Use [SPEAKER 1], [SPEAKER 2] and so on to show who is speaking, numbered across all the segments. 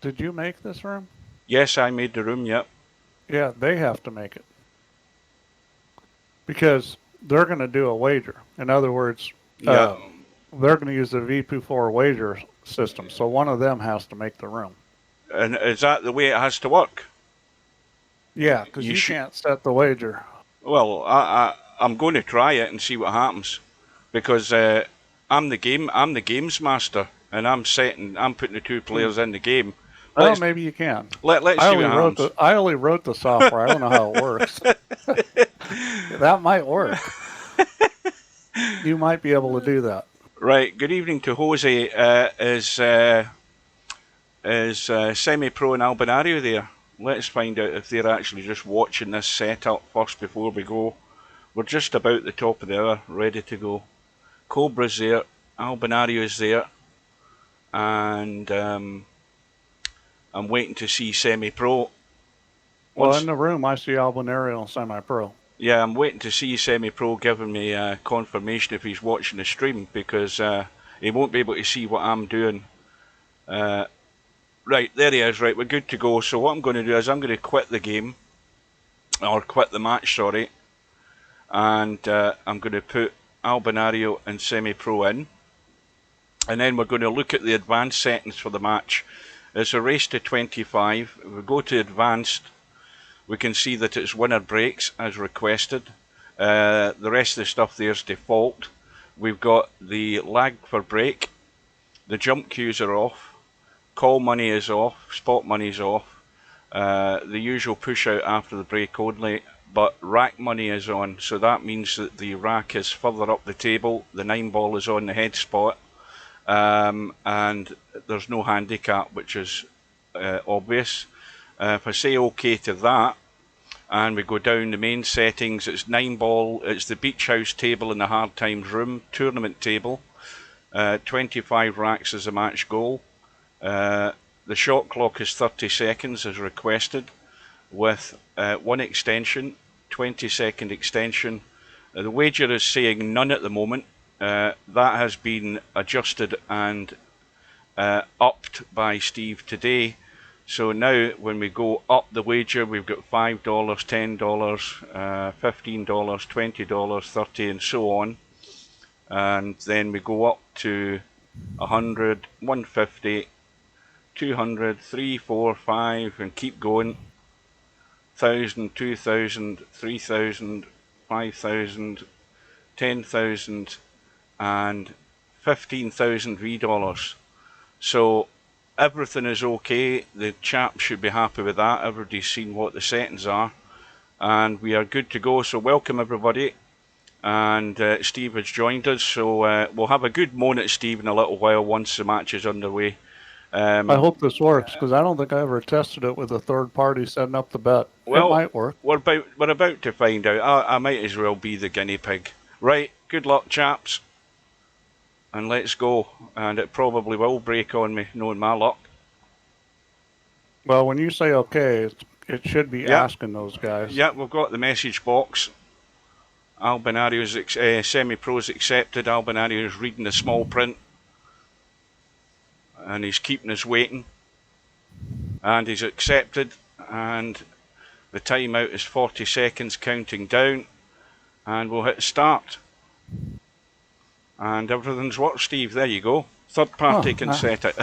[SPEAKER 1] did you make this room?
[SPEAKER 2] Yes, I made the room, yep.
[SPEAKER 1] Yeah, they have to make it because they're going to do a wager. In other words,
[SPEAKER 2] Yeah.
[SPEAKER 1] they're going to use the VP4 wager system. So one of them has to make the room.
[SPEAKER 2] And is that the way it has to work?
[SPEAKER 1] Yeah, because
[SPEAKER 2] You
[SPEAKER 1] you
[SPEAKER 2] should.
[SPEAKER 1] can't set the wager.
[SPEAKER 2] Well, I'm going to try it and see what happens, because I'm the games master, and I'm putting the two
[SPEAKER 1] Hmm.
[SPEAKER 2] players in the game.
[SPEAKER 1] Well,
[SPEAKER 2] Let's
[SPEAKER 1] maybe you can.
[SPEAKER 2] let's see what happens.
[SPEAKER 1] I only wrote the software. I don't know how it works. That might work. You might be able to do that.
[SPEAKER 2] Right. Good evening to Jose. Is Semi-Pro and Albinario there? Let's find out if they're actually just watching this setup first before we go. We're just about the top of the hour, ready to go. Cobra's there, Albinario's there, and I'm waiting to see Semi-Pro.
[SPEAKER 1] Well, in
[SPEAKER 2] Once,
[SPEAKER 1] the room, I see Albinario and Semipro.
[SPEAKER 2] yeah, I'm waiting to see Semi-Pro giving me confirmation if he's watching the stream, because he won't be able to see what I'm doing. Right, there he is. Right, we're good to go. So what I'm going to do is I'm going to quit the game, or quit the match, sorry, and I'm going to put Albinario and Semi-Pro in, and then we're going to look at the advanced settings for the match. It's a race to 25. If we go to advanced, we can see that it's winner breaks as requested. The rest of the stuff there is default. We've got the lag for break. The jump cues are off. Call money is off. Spot money is off. The usual push out after the break only. But rack money is on. So that means that the rack is further up the table. The 9 ball is on the head spot. And there's no handicap, which is obvious. If I say OK to that, and we go down the main settings, it's 9 ball, it's the beach house table in the hard times room, tournament table, 25 racks is the match goal. The shot clock is 30 seconds as requested, with one extension, 20-second extension. The wager is saying none at the moment. That has been adjusted and upped by Steve today. So now when we go up the wager, we've got $5, $10, $15, $20, $30 and so on. And then we go up to 100, 150, 200, 3, 4, 5 and keep going. 1,000, 2,000, 3,000, 5,000, 10,000 and 15,000 $. So everything is okay. The chap should be happy with that. Everybody's seen what the settings are, and we are good to go. So welcome everybody. And Steve has joined us, so we'll have a good moan at Steve in a little while once the match is underway.
[SPEAKER 1] I hope this works because I don't think I ever tested it with a third party setting up the bet. It
[SPEAKER 2] Well,
[SPEAKER 1] might work.
[SPEAKER 2] we're about to find out. I might as well be the guinea pig. Right, good luck, chaps. And let's go. And it probably will break on me, knowing my luck.
[SPEAKER 1] Well, when you say okay, it should be
[SPEAKER 2] Yeah.
[SPEAKER 1] asking those guys.
[SPEAKER 2] Yeah, we've got the message box. Albinario's Semi-Pro's accepted. Albinario's reading the small print. And he's keeping us waiting. And he's accepted. And the timeout is 40 seconds counting down. And we'll hit start. And everything's worked, Steve. There you go. Third party can set it.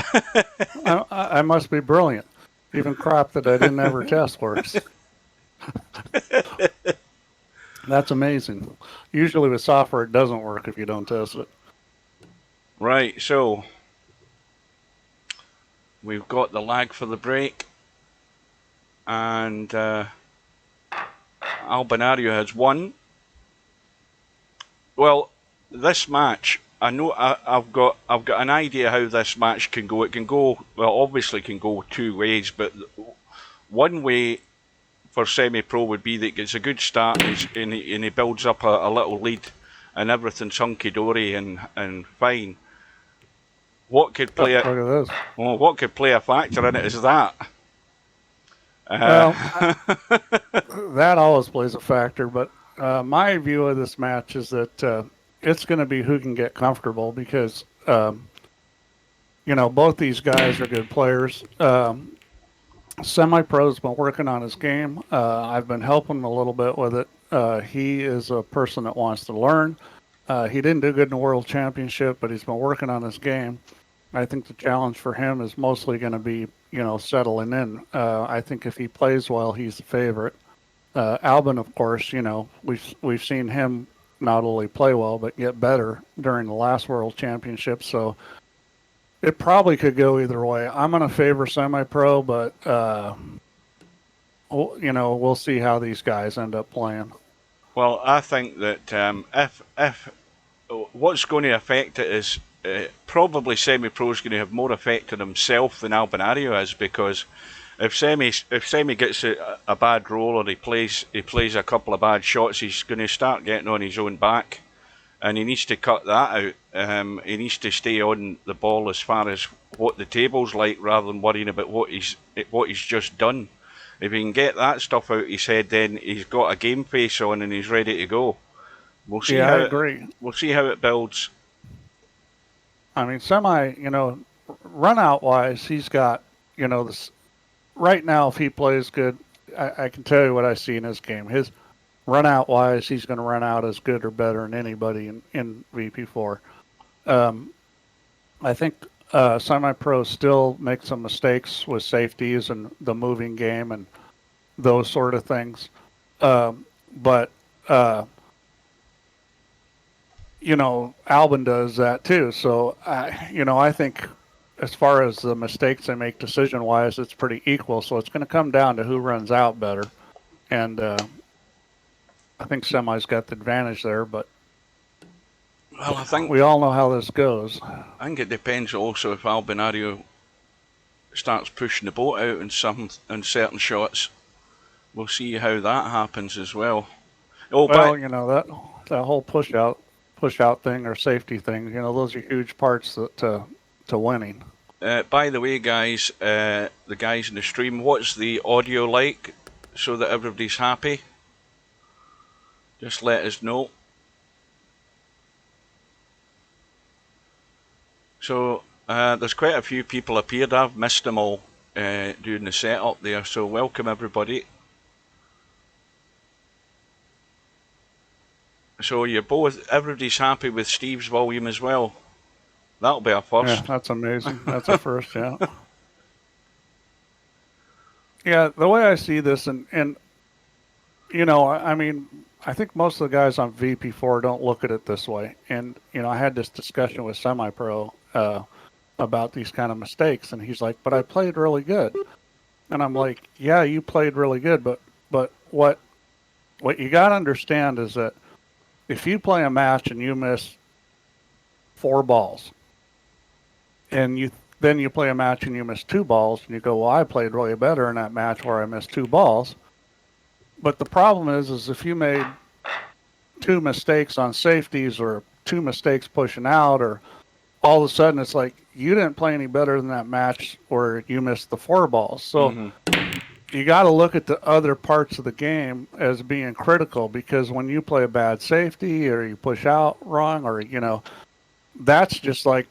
[SPEAKER 1] I must be brilliant. Even crap that I didn't ever test works. That's amazing. Usually with software, it doesn't work if you don't test it.
[SPEAKER 2] Right, so we've got the lag for the break. And Albinario has won. Well, this match, I know I've got an idea how this match can go. It can go, well, obviously can go two ways, but one way for Semi-Pro would be that it's a good start and he builds up a little lead and everything's hunky-dory and fine. What could play
[SPEAKER 1] Look at this.
[SPEAKER 2] Well, what could play a factor in it is that.
[SPEAKER 1] Well, that always plays a factor, but my view of this match is that it's going to be who can get comfortable because both these guys are good players. Semi-Pro's been working on his game. I've been helping him a little bit with it. He is a person that wants to learn. He didn't do good in the World Championship, but he's been working on his game. I think the challenge for him is mostly going to be, settling in. I think if he plays well, he's the favorite. Albin, of course, we've seen him not only play well but get better during the last World Championship. So it probably could go either way. I'm going to favor Semi-Pro, but we'll see how these guys end up playing.
[SPEAKER 2] Well, I think that if what's going to affect it is probably Semi-Pro is going to have more effect on himself than Albinario is, because if Semi gets a bad roll, or he plays a couple of bad shots, he's going to start getting on his own back, and he needs to cut that out. He needs to stay on the ball as far as what the table's like, rather than worrying about what he's just done. If he can get that stuff out his head, then he's got a game face on and he's ready to go. We'll see.
[SPEAKER 1] Yeah, I agree.
[SPEAKER 2] We'll see how it builds.
[SPEAKER 1] I mean, Semi, run out wise, he's got, this right now. If he plays good, I can tell you what I see in his game. His run out wise, he's going to run out as good or better than anybody in VP4. I think Semi-Pro still makes some mistakes with safeties and the moving game and those sort of things. But Albin does that too. So, I think as far as the mistakes they make decision-wise, it's pretty equal. So it's going to come down to who runs out better. And I think Semi's got the advantage there, but
[SPEAKER 2] well, I think
[SPEAKER 1] we all know how this goes.
[SPEAKER 2] I think it depends also if Albinario starts pushing the boat out in certain shots. We'll see how that happens as well.
[SPEAKER 1] Oh, that whole push out thing or safety thing, those are huge parts to winning.
[SPEAKER 2] By the way, guys, the guys in the stream, what's the audio like so that everybody's happy? Just let us know. So there's quite a few people appeared. I've missed them all doing the setup there, so welcome everybody. So everybody's happy with Steve's volume as well. That'll be a first.
[SPEAKER 1] Yeah, that's amazing. That's a first, yeah. Yeah, the way I see this, and I mean, I think most of the guys on VP4 don't look at it this way. And, I had this discussion with Semi-Pro about these kind of mistakes, and he's like, but I played really good. And I'm like, yeah, you played really good, but what you got to understand is that if you play a match and you miss 4 balls, and then you play a match and you miss 2 balls, and you go, well, I played really better in that match where I missed 2 balls. But the problem is if you made 2 mistakes on safeties or 2 mistakes pushing out, or all of a sudden it's like you didn't play any better than that match where you missed the 4 balls. So you got to look at the other parts of the game as being critical, because when you play a bad safety or you push out wrong, or that's just like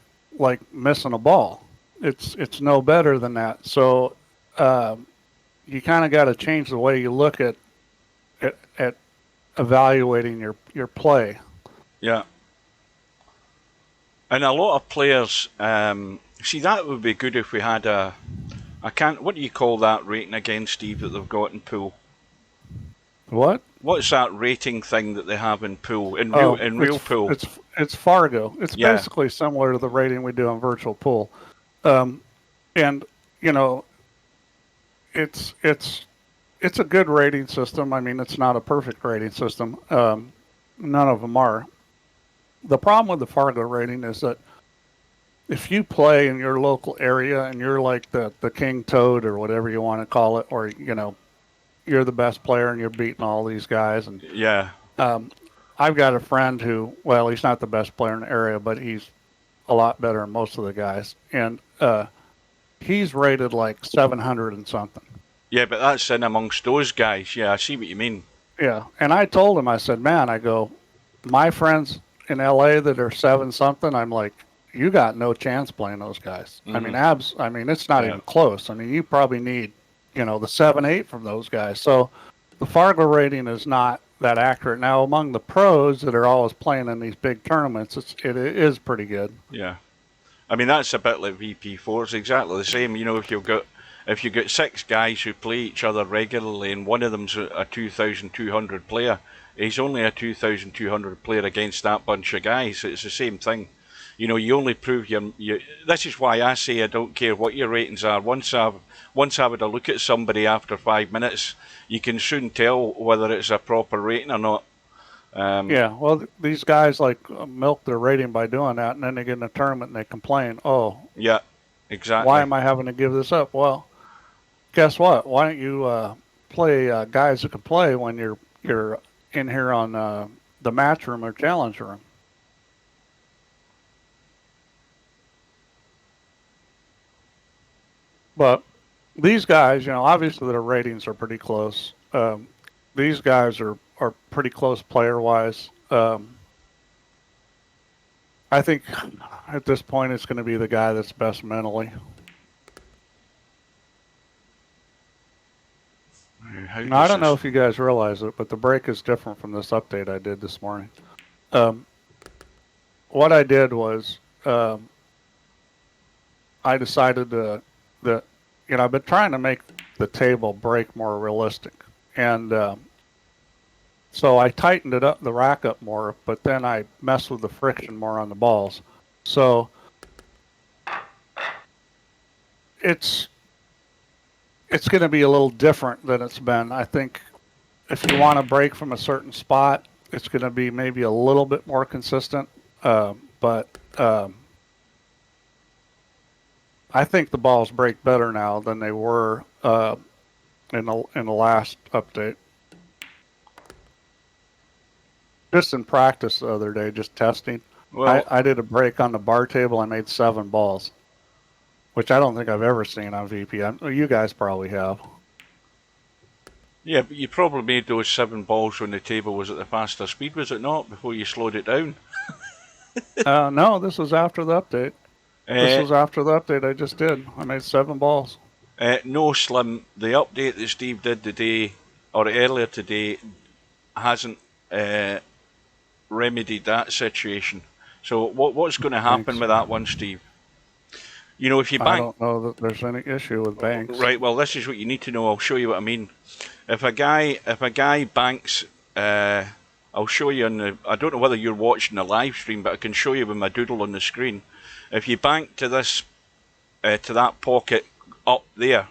[SPEAKER 1] missing a ball. It's no better than that. So you kind of got to change the way you look at evaluating your play.
[SPEAKER 2] Yeah. And a lot of players, see, that would be good if we had what do you call that rating again, Steve, that they've got in pool?
[SPEAKER 1] What?
[SPEAKER 2] What's that rating thing that they have in pool, in real pool?
[SPEAKER 1] It's Fargo. It's basically similar to the rating we do on virtual pool. And, it's a good rating system. I mean, it's not a perfect rating system. None of them are. The problem with the Fargo rating is that if you play in your local area and you're like the king toad or whatever you want to call it, or you're the best player and you're beating all these guys, and I've got a friend who, well, he's not the best player in the area, but he's a lot better than most of the guys, and he's rated like 700 and something.
[SPEAKER 2] Yeah, but that's in amongst those guys. Yeah, I see what you mean.
[SPEAKER 1] Yeah, and I told him, I said, man, I go, my friends in LA that are 7 something, I'm like, you got no chance playing those guys. I mean, I mean, it's not
[SPEAKER 2] Yeah.
[SPEAKER 1] even close. I mean, you probably need, the 7-8 from those guys. So the Fargo rating is not that accurate. Now, among the pros that are always playing in these big tournaments, it is pretty good.
[SPEAKER 2] Yeah. I mean, that's a bit like VP4. It's exactly the same. If you've got 6 guys who play each other regularly, and one of them's a 2,200 player, he's only a 2,200 player against that bunch of guys. It's the same thing. You only prove you. This is why I say I don't care what your ratings are. Once I've had a look at somebody after 5 minutes, you can soon tell whether it's a proper rating or not.
[SPEAKER 1] Yeah, well, these guys like milk their rating by doing that, and then they get in a tournament and they complain, "Oh,
[SPEAKER 2] Yeah, exactly.
[SPEAKER 1] why am I having to give this up?" Well, guess what? Why don't you play guys who can play when you're in here on the match room or challenge room? But these guys, obviously their ratings are pretty close. These guys are pretty close player wise. I think at this point it's going to be the guy that's best mentally. Now, I don't know if you guys realize it, but the break is different from this update I did this morning. What I did was I decided that I've been trying to make the table break more realistic, and so I tightened the rack up more, but then I messed with the friction more on the balls. So it's going to be a little different than it's been. I think if you want to break from a certain spot, it's going to be maybe a little bit more consistent. But I think the balls break better now than they were in the last update. Just in practice the other day, just testing. Well, I did a break on the bar table. I made 7 balls, which I don't think I've ever seen on VP. You guys probably have.
[SPEAKER 2] Yeah, but you probably made those 7 balls when the table was at the faster speed, was it not, before you slowed it down?
[SPEAKER 1] No, this was after the update. This was after the update I just did. I made 7 balls.
[SPEAKER 2] No, Slim. The update that Steve did today, or earlier today, hasn't remedied that situation. So what's going to happen with that one, Steve? If you bank,
[SPEAKER 1] I don't know that there's any issue with banks.
[SPEAKER 2] Right. Well, this is what you need to know. I'll show you what I mean. If a guy banks, I'll show you I don't know whether you're watching the live stream, but I can show you with my doodle on the screen. If you bank to this, to that pocket up there,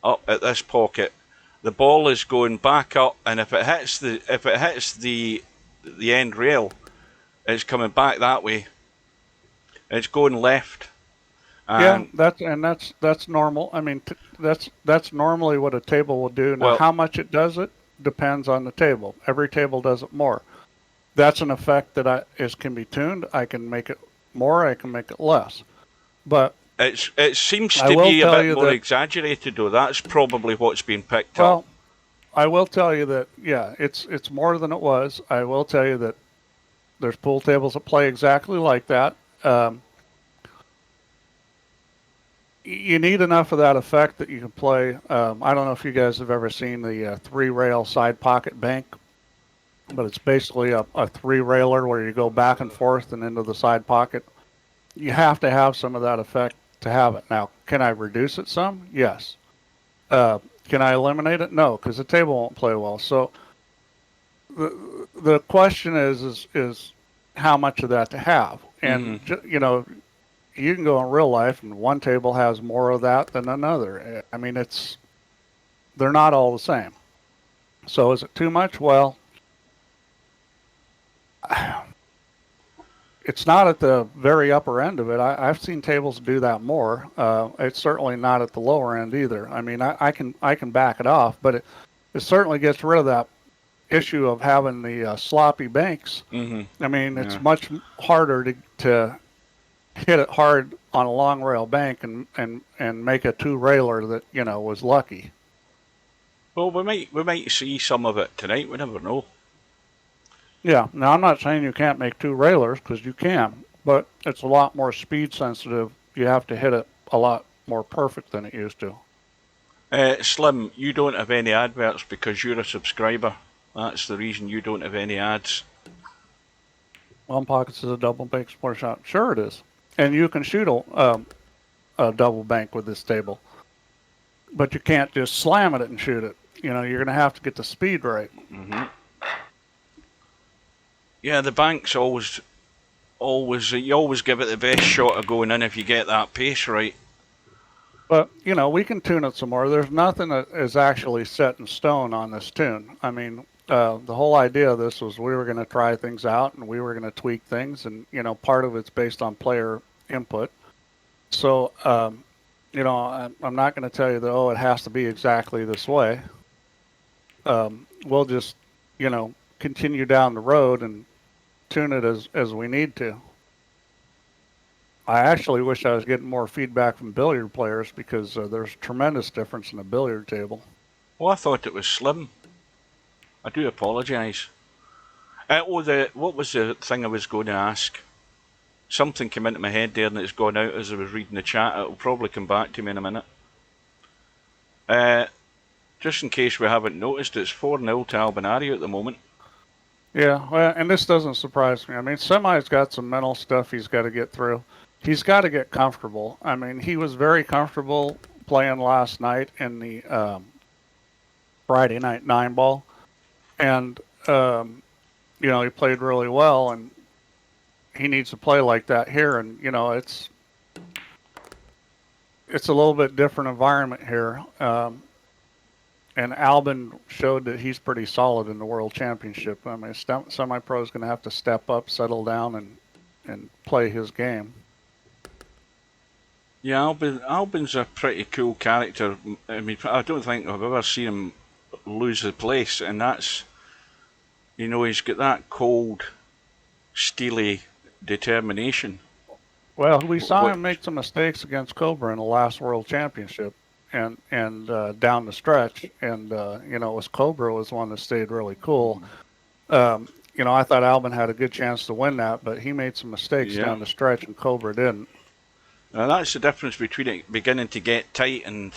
[SPEAKER 2] up at this pocket, the ball is going back up, and if it hits the end rail, it's coming back that way. It's going left.
[SPEAKER 1] Yeah, that's normal. I mean, that's normally what a table will do. Now, how much it does it depends on the table. Every table does it more. That's an effect that can be tuned. I can make it more. I can make it less. But
[SPEAKER 2] it seems to be a bit more exaggerated, though. That's probably what's being picked up.
[SPEAKER 1] Well, I will tell you that it's more than it was. I will tell you that there's pool tables that play exactly like that. You need enough of that effect that you can play. I don't know if you guys have ever seen the 3-rail side pocket bank, but it's basically a 3-railer where you go back and forth and into the side pocket. You have to have some of that effect to have it. Now, can I reduce it some? Yes. Can I eliminate it? No, because the table won't play well. So the question is how much of that to have, and you can go in real life and one table has more of that than another. I mean, they're not all the same. So is it too much? Well, it's not at the very upper end of it. I've seen tables do that more. It's certainly not at the lower end either. I mean, I can back it off, but it certainly gets rid of that issue of having the sloppy banks.
[SPEAKER 2] Mm-hmm.
[SPEAKER 1] I mean, it's much harder to hit it hard on a long rail bank and make a 2-railer that was lucky.
[SPEAKER 2] Well, we might see some of it tonight. We never know.
[SPEAKER 1] Yeah. Now, I'm not saying you can't make 2-railers, because you can, but it's a lot more speed sensitive. You have to hit it a lot more perfect than it used to.
[SPEAKER 2] Slim, you don't have any adverts because you're a subscriber. That's the reason you don't have any ads.
[SPEAKER 1] One Pockets is a double bank sport shot. Sure it is. And you can shoot a double bank with this table. But you can't just slam it and shoot it. You know, you're going to have to get the speed right.
[SPEAKER 2] Mm-hmm. Yeah, the bank's always you always give it the best shot of going in if you get that pace right.
[SPEAKER 1] But, you know, we can tune it some more. There's nothing that is actually set in stone on this tune. I mean, the whole idea of this was we were going to try things out and we were going to tweak things. And, you know, part of it's based on player input. So, you know, I'm not going to tell you that, oh, it has to be exactly this way. We'll just, you know, continue down the road and tune it as we need to. I actually wish I was getting more feedback from billiard players because there's tremendous difference in a billiard table.
[SPEAKER 2] Well, I thought it was Slim. I do apologise. What was the thing I was going to ask? Something came into my head there and it's gone out as I was reading the chat. It'll probably come back to me in a minute. Just in case we haven't noticed, it's 4-0 to Albinario at the moment.
[SPEAKER 1] Yeah, well, and this doesn't surprise me. I mean, Semi's got some mental stuff he's got to get through. He's got to get comfortable. I mean, he was very comfortable playing last night in the Friday night 9-ball. And, you know, he played really well, and he needs to play like that here. And, you know, it's a little bit different environment here. And Albin showed that he's pretty solid in the World Championship. I mean, Semi-Pro is going to have to step up, settle down, and play his game.
[SPEAKER 2] Yeah, Albin's a pretty cool character. I mean, I don't think I've ever seen him lose the place, and that's, you know, he's got that cold, steely determination.
[SPEAKER 1] Well, we saw him make some mistakes against Cobra in the last World Championship, and down the stretch, and you know, it was Cobra was one that stayed really cool. You know, I thought Albin had a good chance to win that, but he made some mistakes down the stretch, and Cobra didn't.
[SPEAKER 2] Now that's the difference between it beginning to get tight and,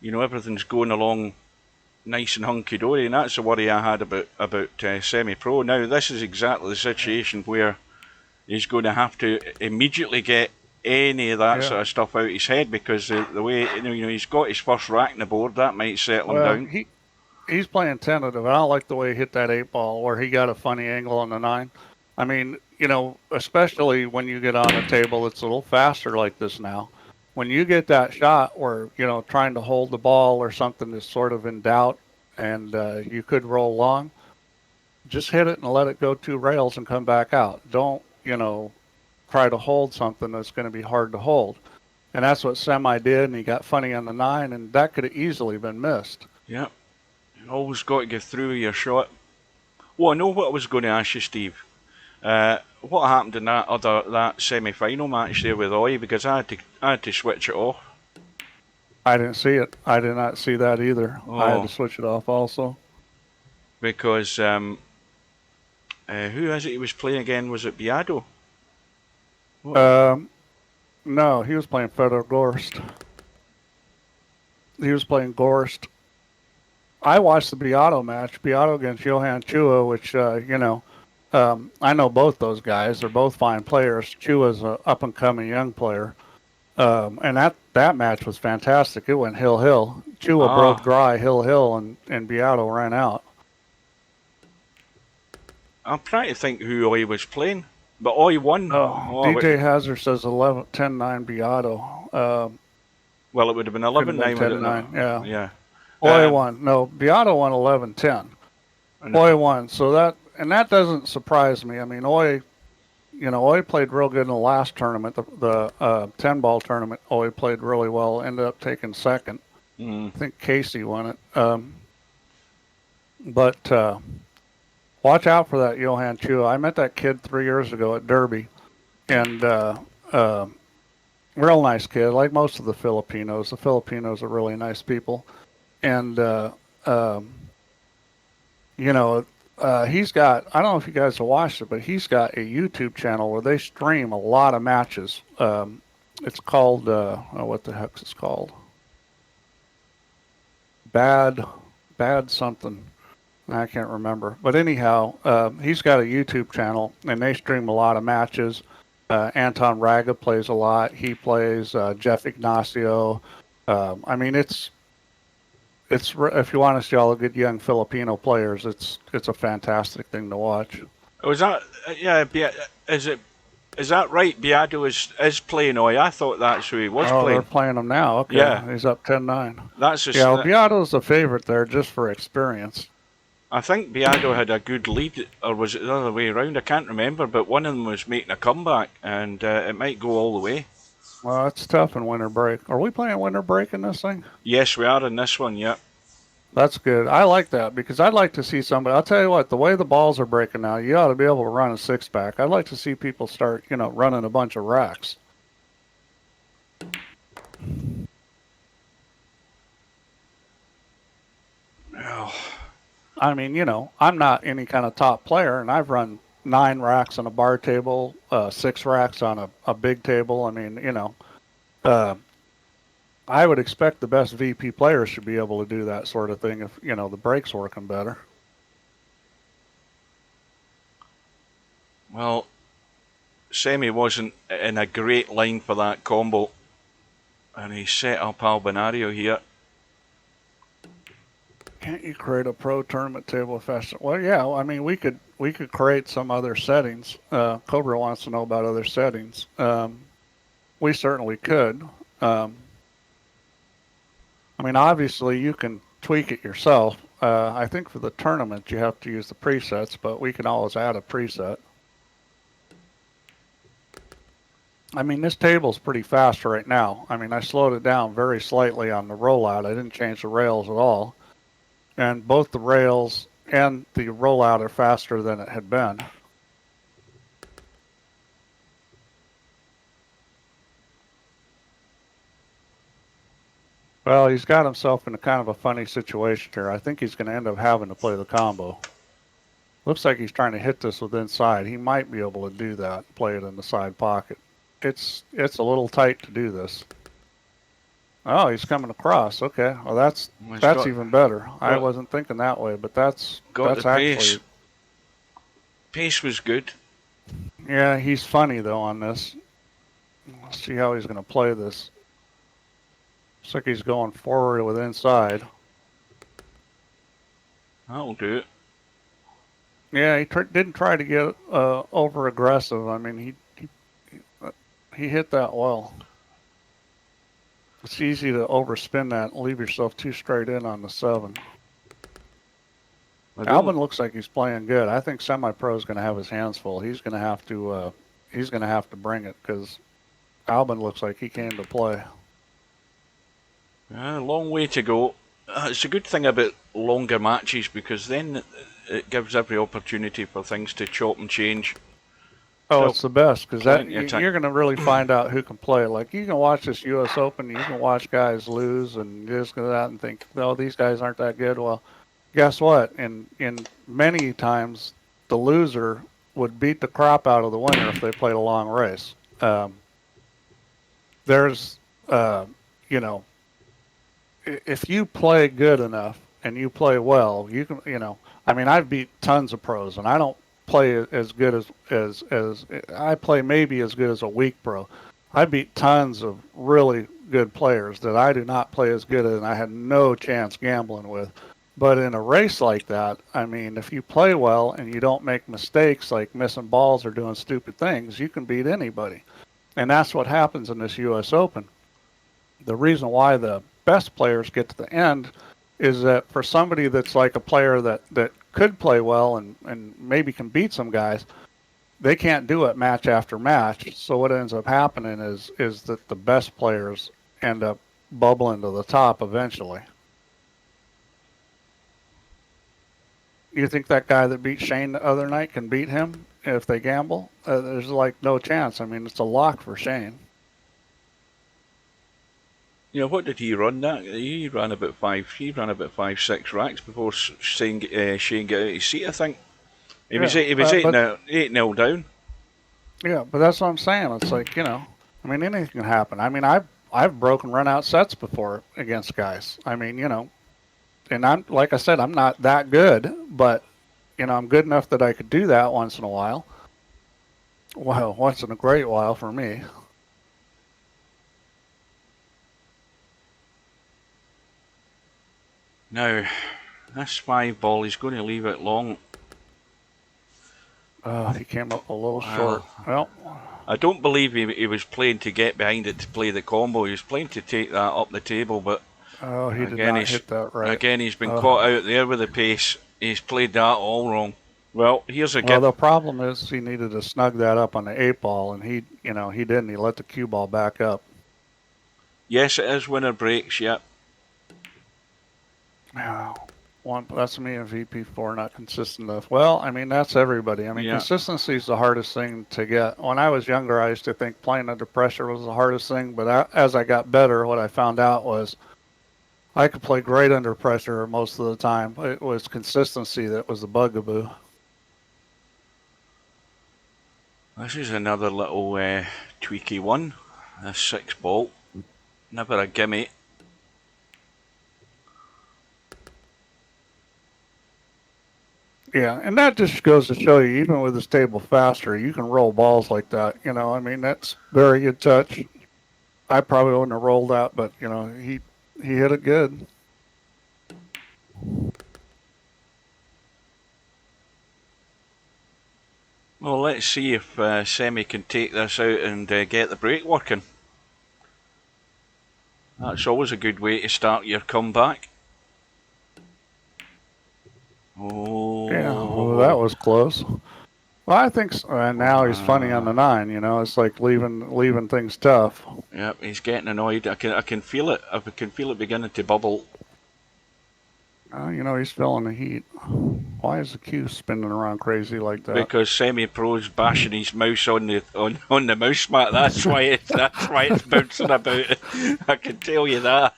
[SPEAKER 2] you know, everything's going along nice and hunky-dory, and that's the worry I had about Semi-Pro. Now this is exactly the situation where he's going to have to immediately get any of that sort of stuff out of his head, because the way, you know, he's got his first rack in the board, that might settle him down.
[SPEAKER 1] He's playing tentative. I don't like the way he hit that 8-ball, where he got a funny angle on the 9. I mean, you know, especially when you get on a table that's a little faster like this now, when you get that shot where, you know, trying to hold the ball or something is sort of in doubt and you could roll long, just hit it and let it go 2 rails and come back out. Don't, you know, try to hold something that's going to be hard to hold. And that's what Semi did, and he got funny on the 9, and that could have easily been missed.
[SPEAKER 2] Yeah. You always got to get through your shot. Well, I know what I was going to ask you, Steve. What happened in that semi-final match there with Oi? Because I had to switch it off.
[SPEAKER 1] I didn't see it. I did not see that either. Oh. I had to switch it off also.
[SPEAKER 2] Because who is it he was playing again? Was it Biado?
[SPEAKER 1] No, he was playing Fedor Gorst. He was playing Gorst. I watched the Biado match, Biado against Johan Chua, which, you know, I know both those guys. They're both fine players. Chua's an up-and-coming young player. And that match was fantastic. It went hill-hill. Chua broke dry hill-hill, and Biado ran out.
[SPEAKER 2] I'm trying to think who Oi was playing. But Oi won.
[SPEAKER 1] DJ Hazard says 10-9 Biado.
[SPEAKER 2] Well, it would have been 11-9.
[SPEAKER 1] 10-9, yeah.
[SPEAKER 2] Yeah.
[SPEAKER 1] Oi won. No, Biado won 11-10. Oi won. So that doesn't surprise me. I mean, Oi played real good in the last tournament, the 10-ball tournament. Oi played really well, ended up taking second. I think Casey won it. But watch out for that Johan Chua. I met that kid 3 years ago at Derby, and real nice kid, like most of the Filipinos. The Filipinos are really nice people. And, you know, He's got, I don't know if you guys have watched it, but he's got a YouTube channel where they stream a lot of matches. It's called, oh, what the heck's it's called? Bad, Bad something. I can't remember. But anyhow, he's got a YouTube channel and they stream a lot of matches. Anton Raga plays a lot. He plays Jeff Ignacio. I mean, it's if you want to see all the good young Filipino players, it's a fantastic thing to watch.
[SPEAKER 2] Was that yeah? Is that right? Beato is playing Oi. I thought that's who he was
[SPEAKER 1] Oh, they're
[SPEAKER 2] playing.
[SPEAKER 1] playing him now. Okay,
[SPEAKER 2] Yeah,
[SPEAKER 1] he's up 10-9.
[SPEAKER 2] that's
[SPEAKER 1] Yeah,
[SPEAKER 2] just.
[SPEAKER 1] well, Beato's the favorite there just for experience.
[SPEAKER 2] I think Beato had a good lead, or was it the other way around? I can't remember, but one of them was making a comeback, and it might go all the way.
[SPEAKER 1] Well, it's tough in winter break. Are we playing winter break in this thing?
[SPEAKER 2] Yes, we are in this one. Yeah.
[SPEAKER 1] That's good. I like that because I'd like to see somebody. I'll tell you what, the way the balls are breaking now, you ought to be able to run a six pack. I'd like to see people start, running a bunch of racks.
[SPEAKER 2] Oh,
[SPEAKER 1] I mean, I'm not any kind of top player, and I've run 9 racks on a bar table, 6 racks on a big table. I mean, uh, I would expect the best VP players should be able to do that sort of thing if, the break's working better.
[SPEAKER 2] well, Semi wasn't in a great line for that combo, and he set up Albinario here.
[SPEAKER 1] Can't you create a pro tournament table fast? Well, yeah. I mean, we could create some other settings. Cobra wants to know about other settings. We certainly could. I mean, obviously you can tweak it yourself. I think for the tournament you have to use the presets, but we can always add a preset. I mean, this table's pretty fast right now. I mean, I slowed it down very slightly on the rollout. I didn't change the rails at all. And both the rails and the rollout are faster than it had been. Well, he's got himself in a kind of a funny situation here. I think he's going to end up having to play the combo. Looks like he's trying to hit this with inside. He might be able to do that, play it in the side pocket. It's a little tight to do this. Oh, he's coming across. Okay, well that's even better. I wasn't thinking that way, but that's actually
[SPEAKER 2] pace. Pace was good.
[SPEAKER 1] Yeah, he's funny though on this. Let's see how he's going to play this. Looks like he's going forward with inside.
[SPEAKER 2] That'll do it.
[SPEAKER 1] Yeah, he didn't try to get over aggressive. I mean, he hit that well. It's easy to overspin that and leave yourself too straight in on the 7. Albin looks like he's playing good. I think Semipro is going to have his hands full. He's going to have to bring it because Albin looks like he came to play.
[SPEAKER 2] A long way to go. It's a good thing about longer matches because then it gives every opportunity for things to chop and change.
[SPEAKER 1] Oh, it's the best because you're going to really find out who can play. Like you can watch this U.S. Open, you can watch guys lose, and you just go out and think, "No, these guys aren't that good." Well, guess what? In many times, the loser would beat the crap out of the winner if they played a long race. There's, if you play good enough and you play well, you can, I mean, I've beat tons of pros, and I don't play as good as I play maybe as good as a weak pro. I beat tons of really good players that I do not play as good as, and I had no chance gambling with. But in a race like that, I mean, if you play well and you don't make mistakes like missing balls or doing stupid things, you can beat anybody. And that's what happens in this U.S. Open. The reason why the best players get to the end is that for somebody that's like a player that could play well and maybe can beat some guys, they can't do it match after match. So what ends up happening is that the best players end up bubbling to the top eventually. You think that guy that beat Shane the other night can beat him if they gamble? There's like no chance. I mean, it's a lock for Shane.
[SPEAKER 2] You know, what did he run that? He ran about 5, 6 racks before Shane got out of his seat, I think. He was 8-0 down.
[SPEAKER 1] Yeah, but that's what I'm saying. It's like, I mean, anything can happen. I mean, I've broken run out sets before against guys. I mean, and I'm like I said, I'm not that good, but I'm good enough that I could do that once in a while. Well, once in a great while for me.
[SPEAKER 2] Now, this 5 ball, he's going to leave it long.
[SPEAKER 1] He came up a little short. Well,
[SPEAKER 2] I don't believe he was playing to get behind it to play the combo. He was playing to take that up the table, but
[SPEAKER 1] he did not hit that right.
[SPEAKER 2] Again, he's been caught out there with the pace. He's played that all wrong. Well, here's a gift.
[SPEAKER 1] Well, the problem is he needed to snug that up on the 8 ball, and he didn't. He let the cue ball back up.
[SPEAKER 2] Yes, it is winner breaks. Yep.
[SPEAKER 1] That's me in VP4, not consistent enough. Well, I mean, that's everybody. I mean, consistency is the hardest thing to get. When I was younger, I used to think playing under pressure was the hardest thing, but as I got better, what I found out was I could play great under pressure most of the time. It was consistency that was the bugaboo.
[SPEAKER 2] This is another little tweaky one. A 6 ball. Never a gimme.
[SPEAKER 1] Yeah, and that just goes to show you, even with this table faster, you can roll balls like that. I mean, that's very good touch. I probably wouldn't have rolled that, but he hit it good.
[SPEAKER 2] Well, let's see if Semi can take this out and get the break working. That's always a good way to start your comeback. Oh.
[SPEAKER 1] Yeah, well, that was close. Well, I think now he's funny on the 9. It's like leaving things tough.
[SPEAKER 2] Yep, he's getting annoyed. I can feel it. I can feel it beginning to bubble.
[SPEAKER 1] He's feeling the heat. Why is the cue spinning around crazy like that?
[SPEAKER 2] Because Semi-Pro's bashing his mouse on the mouse mat. That's why it's bouncing about. I can tell you that.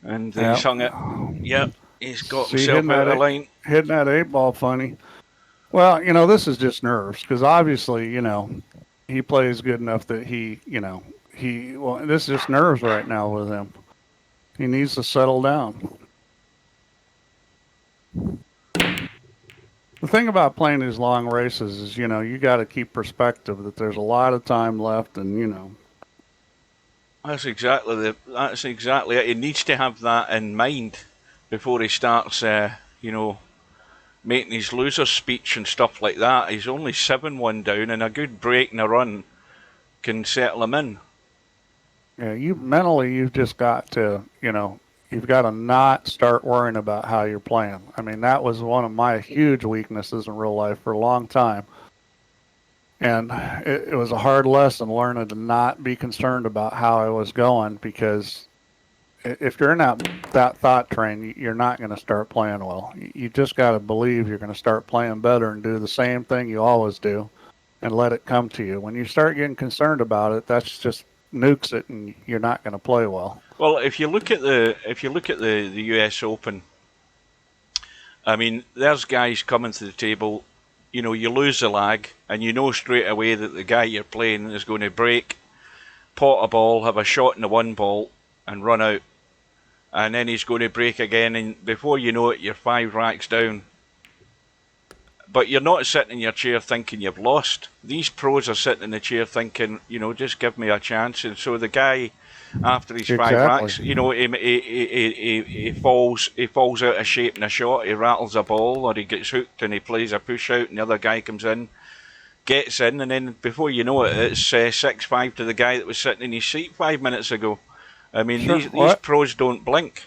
[SPEAKER 2] And he's hung it. Yep, he's got himself out of line.
[SPEAKER 1] Hitting that 8 ball funny. Well, this is just nerves because obviously, he plays good enough that this is just nerves right now with him. He needs to settle down. The thing about playing these long races is, you got to keep perspective that there's a lot of time left, and
[SPEAKER 2] That's exactly it. He needs to have that in mind before he starts, making his loser speech and stuff like that. He's only 7-1 down, and a good break in a run can settle him in.
[SPEAKER 1] Yeah, you've just got to, you've got to not start worrying about how you're playing. I mean, that was one of my huge weaknesses in real life for a long time. And it was a hard lesson learning to not be concerned about how I was going, because if you're in that thought train, you're not going to start playing well. You just got to believe you're going to start playing better and do the same thing you always do and let it come to you. When you start getting concerned about it, that's just nukes it, and you're not going to play well.
[SPEAKER 2] Well, if you look at the US Open, I mean, there's guys coming to the table. You lose the lag, and straight away that the guy you're playing is going to break, pot a ball, have a shot in the 1 ball, and run out. And then he's going to break again, and before you know it, you're 5 racks down. But you're not sitting in your chair thinking you've lost. These pros are sitting in the chair thinking, just give me a chance. And so the guy, after his 5 racks, he falls out of shape in a shot, he rattles a ball, or he gets hooked and he plays a push out, and the other guy comes in, gets in, and then before you know it, it's 6-5 to the guy that was sitting in his seat 5 minutes ago. I mean, sure. These pros don't blink.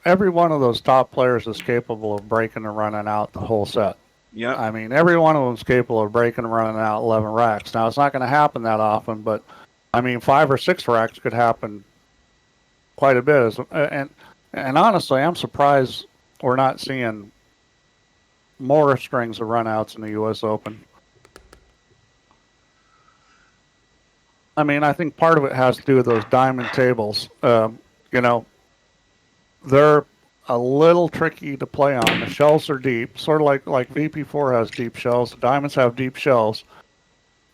[SPEAKER 1] Every one of those top players is capable of breaking and running out the whole set.
[SPEAKER 2] Yeah.
[SPEAKER 1] I mean, every one of them is capable of breaking and running out 11 racks. Now, it's not going to happen that often, but, I mean, 5 or 6 racks could happen quite a bit. And honestly, I'm surprised we're not seeing more strings of runouts in the U.S. Open. I mean, I think part of it has to do with those diamond tables. They're a little tricky to play on. The shells are deep, sort of like VP4 has deep shells. The diamonds have deep shells,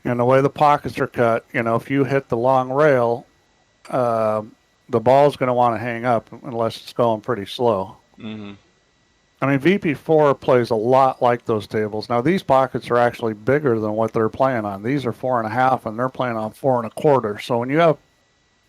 [SPEAKER 1] and the way the pockets are cut, if you hit the long rail, uh, the ball's going to want to hang up unless it's going pretty slow.
[SPEAKER 2] Mm-hmm.
[SPEAKER 1] I mean, VP4 plays a lot like those tables. Now, these pockets are actually bigger than what they're playing on. These are 4.5, and they're playing on 4.25. So when you have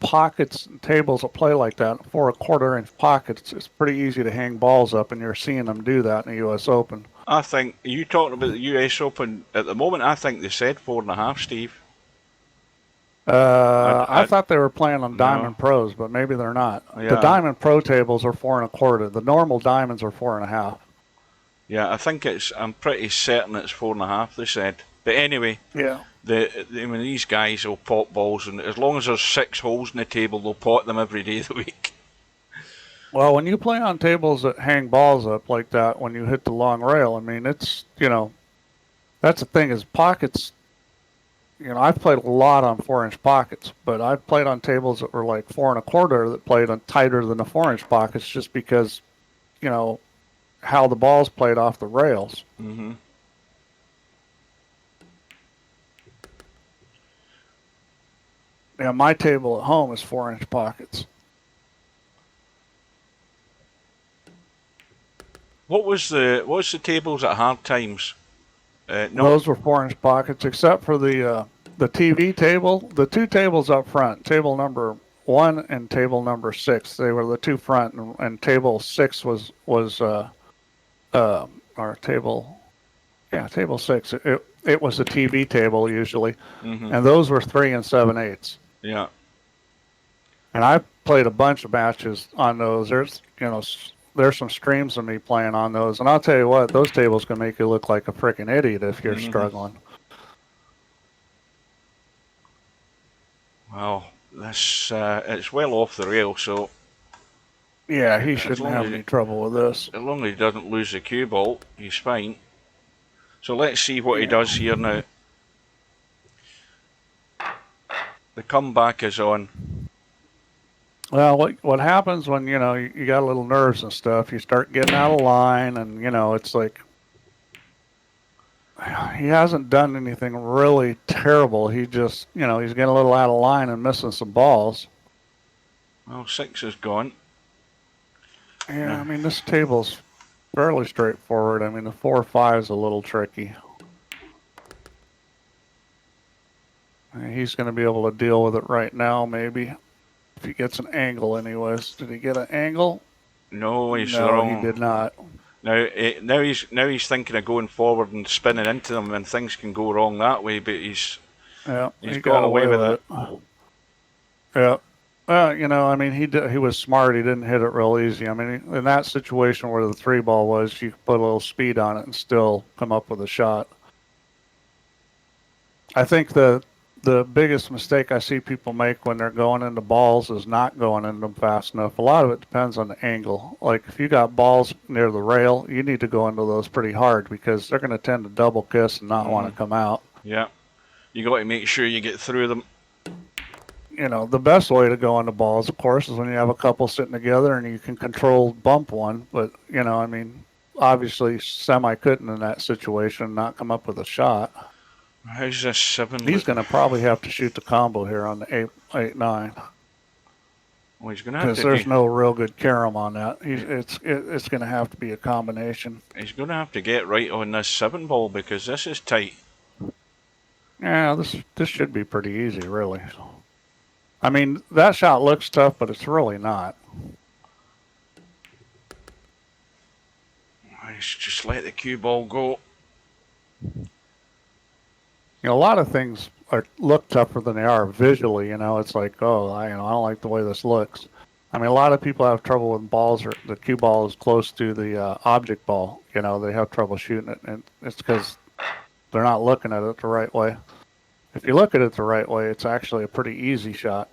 [SPEAKER 1] pockets and tables that play like that, 4.25 inch pockets, it's pretty easy to hang balls up, and you're seeing them do that in the U.S. Open.
[SPEAKER 2] I think you talking about the US Open at the moment. I think they said 4.5, Steve.
[SPEAKER 1] I thought they were playing on
[SPEAKER 2] No,
[SPEAKER 1] Diamond Pros, but maybe they're not. The
[SPEAKER 2] yeah,
[SPEAKER 1] Diamond Pro tables are 4.25. The normal diamonds are 4.5.
[SPEAKER 2] yeah. I think it's. I'm pretty certain it's 4.5. They said. But anyway,
[SPEAKER 1] Yeah.
[SPEAKER 2] these guys will pot balls, and as long as there's 6 holes in the table, they'll pot them every day of the week.
[SPEAKER 1] Well, when you play on tables that hang balls up like that, when you hit the long rail, I mean, that's the thing is pockets. I've played a lot on 4-inch pockets, but I've played on tables that were like 4.25 that played on tighter than the 4-inch pockets just because, you know, how the balls played off the rails.
[SPEAKER 2] Mm-hmm.
[SPEAKER 1] Yeah, my table at home is 4-inch pockets.
[SPEAKER 2] What was the tables at hard times? No.
[SPEAKER 1] Those were 4-inch pockets, except for the TV table. The two tables up front, table number 1 and table number 6. They were the two front, and table 6 was our table. Yeah, table 6. It was a TV table usually,
[SPEAKER 2] Mm-hmm.
[SPEAKER 1] and those were 3 and 7/8.
[SPEAKER 2] Yeah.
[SPEAKER 1] And I played a bunch of matches on those. There's some streams of me playing on those, and I'll tell you what, those tables can make you look like a freaking idiot if you're
[SPEAKER 2] Mm-hmm.
[SPEAKER 1] struggling.
[SPEAKER 2] Well, this it's well off the rail, so
[SPEAKER 1] Yeah, he
[SPEAKER 2] as
[SPEAKER 1] shouldn't
[SPEAKER 2] long
[SPEAKER 1] have
[SPEAKER 2] as
[SPEAKER 1] any trouble with this.
[SPEAKER 2] as long as he doesn't lose the cue ball, he's fine. So let's see what he
[SPEAKER 1] Yeah.
[SPEAKER 2] does here now. The comeback is on.
[SPEAKER 1] Well, what happens when you got a little nerves and stuff? You start getting out of line, and it's like he hasn't done anything really terrible. He just he's getting a little out of line and missing some balls.
[SPEAKER 2] Well, 6 is gone.
[SPEAKER 1] Yeah, I mean this table's fairly straightforward. I mean the 4-5 is a little tricky. He's going to be able to deal with it right now, maybe. If he gets an angle, anyways. Did he get an angle?
[SPEAKER 2] No, he's
[SPEAKER 1] No,
[SPEAKER 2] wrong.
[SPEAKER 1] he did not.
[SPEAKER 2] Now he's thinking of going forward and spinning into them, and things can go wrong that way. But he's
[SPEAKER 1] he
[SPEAKER 2] got away with it.
[SPEAKER 1] Yeah. Well, I mean, he was smart. He didn't hit it real easy. I mean, in that situation where the 3 ball was, you could put a little speed on it and still come up with a shot. I think the biggest mistake I see people make when they're going into balls is not going into them fast enough. A lot of it depends on the angle. Like if you got balls near the rail, you need to go into those pretty hard because they're going to tend to double kiss and not want to come out.
[SPEAKER 2] Yeah, you got to make sure you get through them.
[SPEAKER 1] The best way to go into balls, of course, is when you have a couple sitting together and you can control bump one. But, I mean, obviously Semi couldn't in that situation not come up with a shot.
[SPEAKER 2] How's this 7?
[SPEAKER 1] He's going to probably have to shoot the combo here on the 8-9.
[SPEAKER 2] Well, he's going to have
[SPEAKER 1] Because
[SPEAKER 2] to.
[SPEAKER 1] there's no real good carom on that. It's going to have to be a combination.
[SPEAKER 2] He's going to have to get right on this 7 ball because this is tight.
[SPEAKER 1] Yeah, this should be pretty easy, really. I mean, that shot looks tough, but it's really not.
[SPEAKER 2] He's just let the cue ball go.
[SPEAKER 1] A lot of things look tougher than they are visually. It's like, oh, I don't like the way this looks. I mean, a lot of people have trouble with balls, or the cue ball is close to the object ball. They have trouble shooting it, and it's because they're not looking at it the right way. If you look at it the right way, it's actually a pretty easy shot.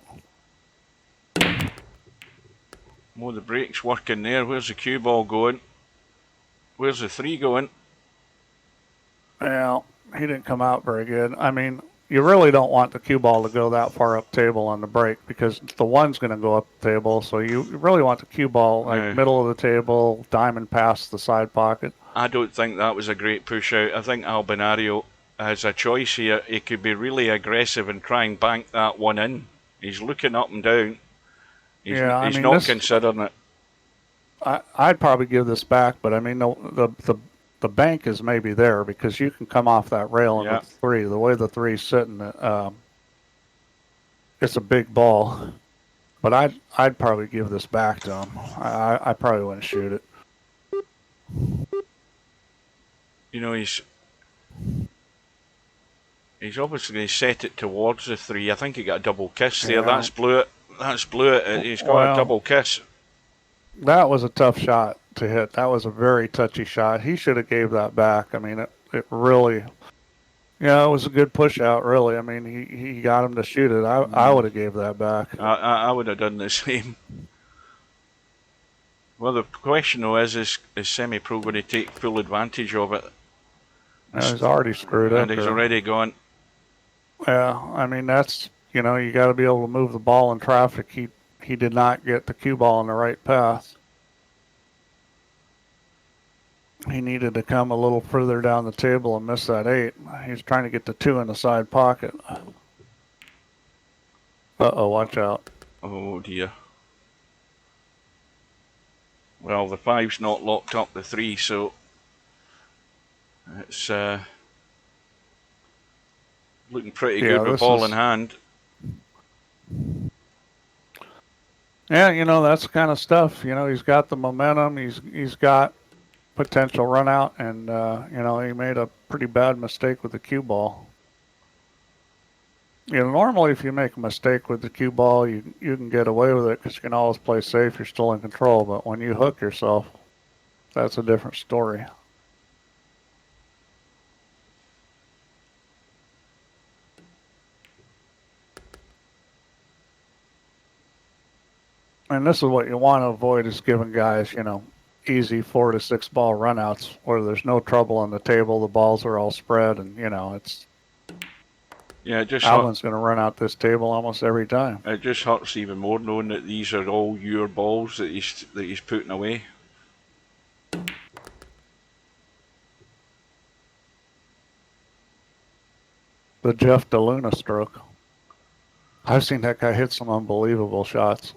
[SPEAKER 2] Well, the brake's working there. Where's the cue ball going? Where's the 3 going?
[SPEAKER 1] Well, he didn't come out very good. I mean, you really don't want the cue ball to go that far up table on the break because the one's going to go up the table. So you really want the cue ball like middle of the table, diamond past the side pocket.
[SPEAKER 2] I don't think that was a great push out. I think Albinario has a choice here. He could be really aggressive and try and bank that one in. He's looking up and down. He's not considering it.
[SPEAKER 1] I'd probably give this back, but I mean the bank is maybe there because you can come off that rail in the three. The way the three's sitting, it's a big ball. But I'd probably give this back to him. I probably wouldn't shoot it.
[SPEAKER 2] You know, he's obviously set it towards the three. I think he got a double kiss there. That's blew it. He's got a double kiss.
[SPEAKER 1] That was a tough shot to hit. That was a very touchy shot. He should have gave that back. I mean, it really, it was a good push out, really. I mean, he got him to shoot it. I would have gave that back.
[SPEAKER 2] I would have done the same. Well, the question though is Semipro going to take full advantage of it?
[SPEAKER 1] He's already screwed up.
[SPEAKER 2] And he's already gone.
[SPEAKER 1] Yeah, I mean, that's, you got to be able to move the ball in traffic. He did not get the cue ball in the right path. He needed to come a little further down the table and miss that 8. He's trying to get the 2 in the side pocket. Uh-oh, watch out.
[SPEAKER 2] Oh, dear. Well, the 5's not locked up the 3, so it's looking pretty good with ball in hand.
[SPEAKER 1] Yeah, that's the kind of stuff. He's got the momentum. He's got potential run out, and he made a pretty bad mistake with the cue ball. Normally if you make a mistake with the cue ball, you can get away with it because you can always play safe. You're still in control. But when you hook yourself, that's a different story. And this is what you want to avoid is giving guys, easy 4 to 6 ball runouts where there's no trouble on the table. The balls are all spread, and it's.
[SPEAKER 2] Yeah, it just
[SPEAKER 1] Alvin's going to run out this table almost every time.
[SPEAKER 2] It just hurts even more knowing that these are all your balls that he's putting away.
[SPEAKER 1] The Jeff DeLuna stroke. I've seen that guy hit some unbelievable shots.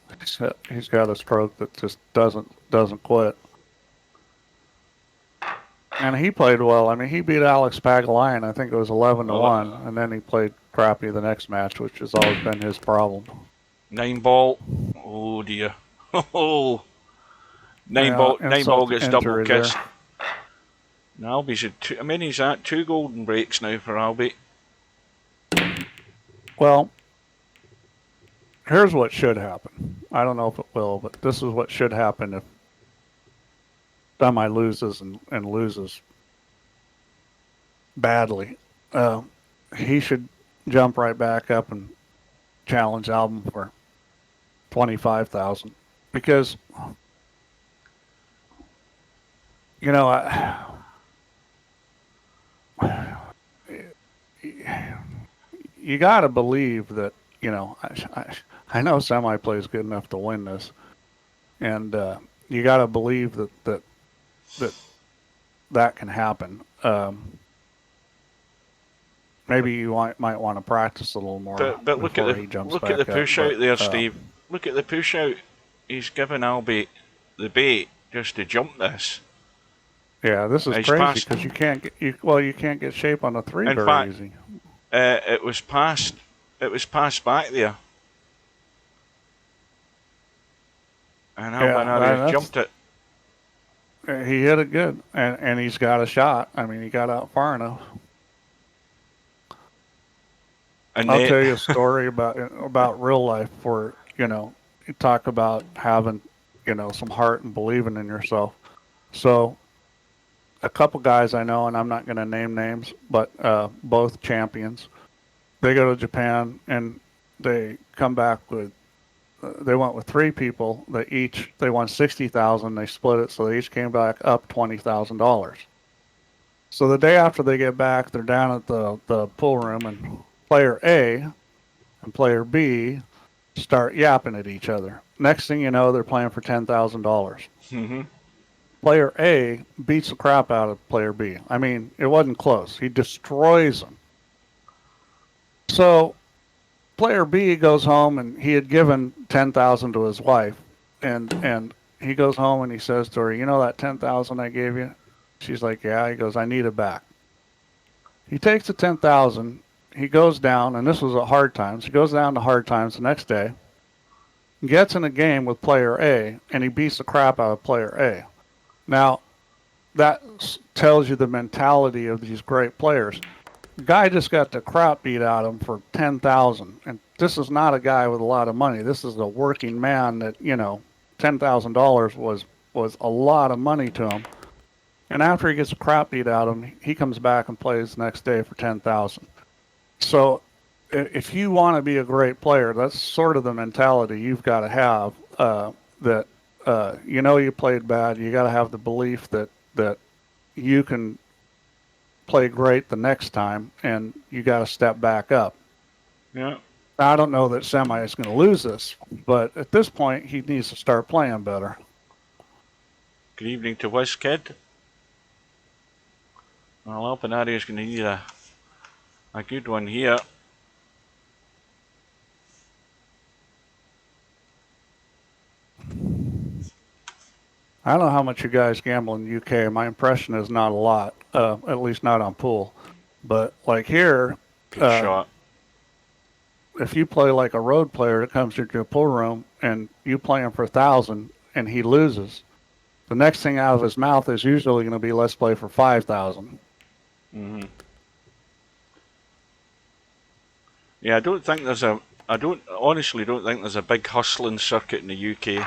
[SPEAKER 1] He's got a stroke that just doesn't quit. And he played well. I mean, he beat Alex Pagulayan. I think it was 11-1, and then he played crappy the next match, which has always been his problem.
[SPEAKER 2] 9 ball. Oh dear. Oh. 9 ball gets double kissed. Now Albie's at 2. I mean, he's at 2 golden breaks now for Albie.
[SPEAKER 1] Well, here's what should happen. I don't know if it will, but this is what should happen if Semi loses and loses badly. He should jump right back up and challenge Albin for $25,000 because you got to believe that I know Semi plays good enough to win this, and you got to believe that can happen. Maybe you might want to practice a little more.
[SPEAKER 2] But look at the push out there, Steve. Look at the push out. He's given Albie the bait just to jump this.
[SPEAKER 1] Yeah, this is crazy because you can't get shape on a 3 very easy.
[SPEAKER 2] It was passed back there, and Albinario jumped it.
[SPEAKER 1] He hit it good, and he's got a shot. I mean, he got out far enough. And I'll tell you a story about real life where you talk about having some heart and believing in yourself. So a couple guys I know, and I'm not going to name names, but both champions, they go to Japan and they come back with. They went with 3 people. They won $60,000. They split it, so they each came back up $20,000. So the day after they get back, they're down at the pool room, and Player A and player B start yapping at each other. Next thing you know, they're playing for $10,000.
[SPEAKER 2] Mm-hmm.
[SPEAKER 1] Player A beats the crap out of player B. I mean, it wasn't close. He destroys him. So player B goes home and he had given 10,000 to his wife, and he goes home and he says to her, "You know that 10,000 I gave you?" She's like, "Yeah." He goes, "I need it back." He takes the 10,000. He goes down, and this was at hard times. He goes down to hard times the next day, gets in a game with player A, and he beats the crap out of player A. Now, that tells you the mentality of these great players. The guy just got the crap beat out of him for 10,000, and this is not a guy with a lot of money. This is a working man that $10,000 was a lot of money to him. And after he gets the crap beat out of him, he comes back and plays the next day for 10,000. So if you want to be a great player, that's sort of the mentality you've got to have. That you played bad. You got to have the belief that you can play great the next time, and you got to step back up.
[SPEAKER 2] Yeah.
[SPEAKER 1] I don't know that Semi is going to lose this, but at this point, he needs to start playing better.
[SPEAKER 2] Good evening to WizKid. Well, Albinario is going to need a good one here.
[SPEAKER 1] I don't know how much you guys gamble in the UK. My impression is not a lot, at least not on pool. But like here,
[SPEAKER 2] Good shot.
[SPEAKER 1] if you play like a road player that comes into a pool room and you play him for 1,000 and he loses, the next thing out of his mouth is usually going to be, "Let's play for 5,000."
[SPEAKER 2] Mm-hmm. Yeah, I don't honestly don't think there's a big hustling circuit in the UK.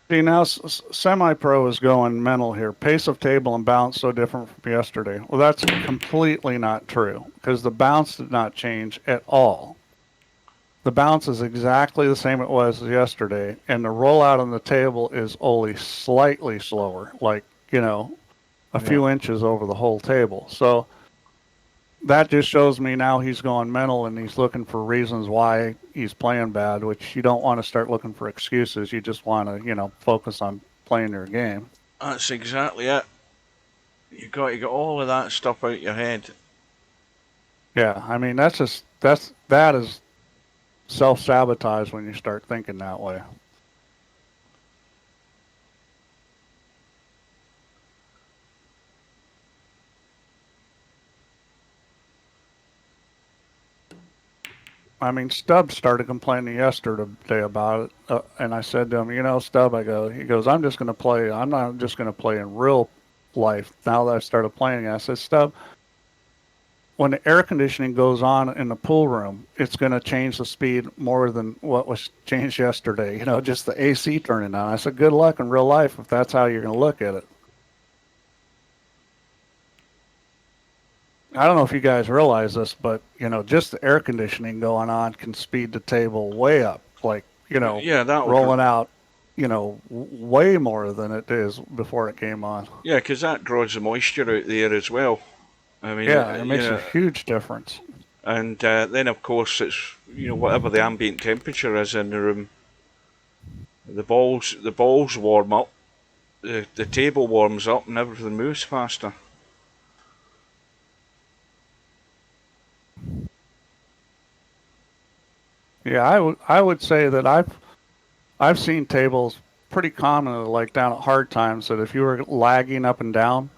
[SPEAKER 1] See, now Semi-Pro is going mental here. Pace of table and bounce so different from yesterday. Well, that's completely not true because the bounce did not change at all. The bounce is exactly the same it was yesterday, and the rollout on the table is only slightly slower, like, a few inches over the whole table. So that just shows me now he's going mental and he's looking for reasons why he's playing bad, which you don't want to start looking for excuses. You just want to, focus on playing your game.
[SPEAKER 2] That's exactly it. You got to get all of that stuff out your head.
[SPEAKER 1] Yeah, I mean that is self-sabotage when you start thinking that way. I mean, Stubb started complaining yesterday about it, and I said to him, Stubb, he goes, I'm just going to play. I'm not just going to play in real life now that I started playing. I said, Stubb, when the air conditioning goes on in the pool room, it's going to change the speed more than what was changed yesterday. Just the AC turning on. I said, good luck in real life if that's how you're going to look at it. I don't know if you guys realize this, but just the air conditioning going on can speed the table way up. Like,
[SPEAKER 2] Yeah,
[SPEAKER 1] rolling out, way more than it is before it came on.
[SPEAKER 2] Yeah, because that draws the moisture out there as well. I mean,
[SPEAKER 1] Yeah, it makes a huge difference.
[SPEAKER 2] And then of course it's whatever the ambient temperature is in the room. The balls warm up, the table warms up, and everything moves faster.
[SPEAKER 1] Yeah, I would say that I've seen tables pretty commonly, like down at hard times, that if you were lagging up and down,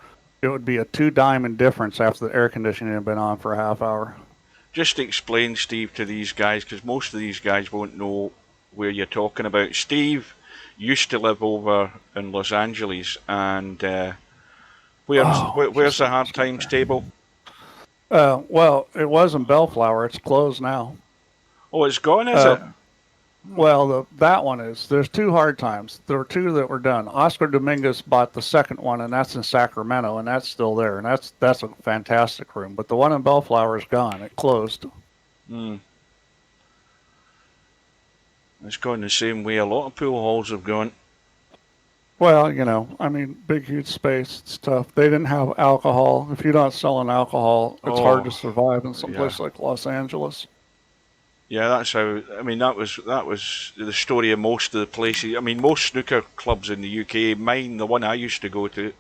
[SPEAKER 1] it would be a 2 diamond difference after the air conditioning had been on for a half hour.
[SPEAKER 2] Just explain, Steve, to these guys, because most of these guys won't know where you're talking about. Steve used to live over in Los Angeles, and where's the hard times table?
[SPEAKER 1] Well, it was in Bellflower. It's closed now.
[SPEAKER 2] Oh, it's gone, is
[SPEAKER 1] Uh,
[SPEAKER 2] it?
[SPEAKER 1] well, that one is. There's two hard times. There were two that were done. Oscar Dominguez bought the second one, and that's in Sacramento, and that's still there, and that's a fantastic room. But the one in Bellflower is gone. It closed.
[SPEAKER 2] Hmm. It's gone the same way a lot of pool halls have gone.
[SPEAKER 1] Well, I mean, big, huge space, it's tough. They didn't have alcohol. If you're not selling alcohol, it's hard to
[SPEAKER 2] Oh,
[SPEAKER 1] survive in some
[SPEAKER 2] yeah.
[SPEAKER 1] place like Los Angeles.
[SPEAKER 2] Yeah, that's how. I mean, that was the story of most of the places. I mean, most snooker clubs in the UK, mine, the one I used to go to,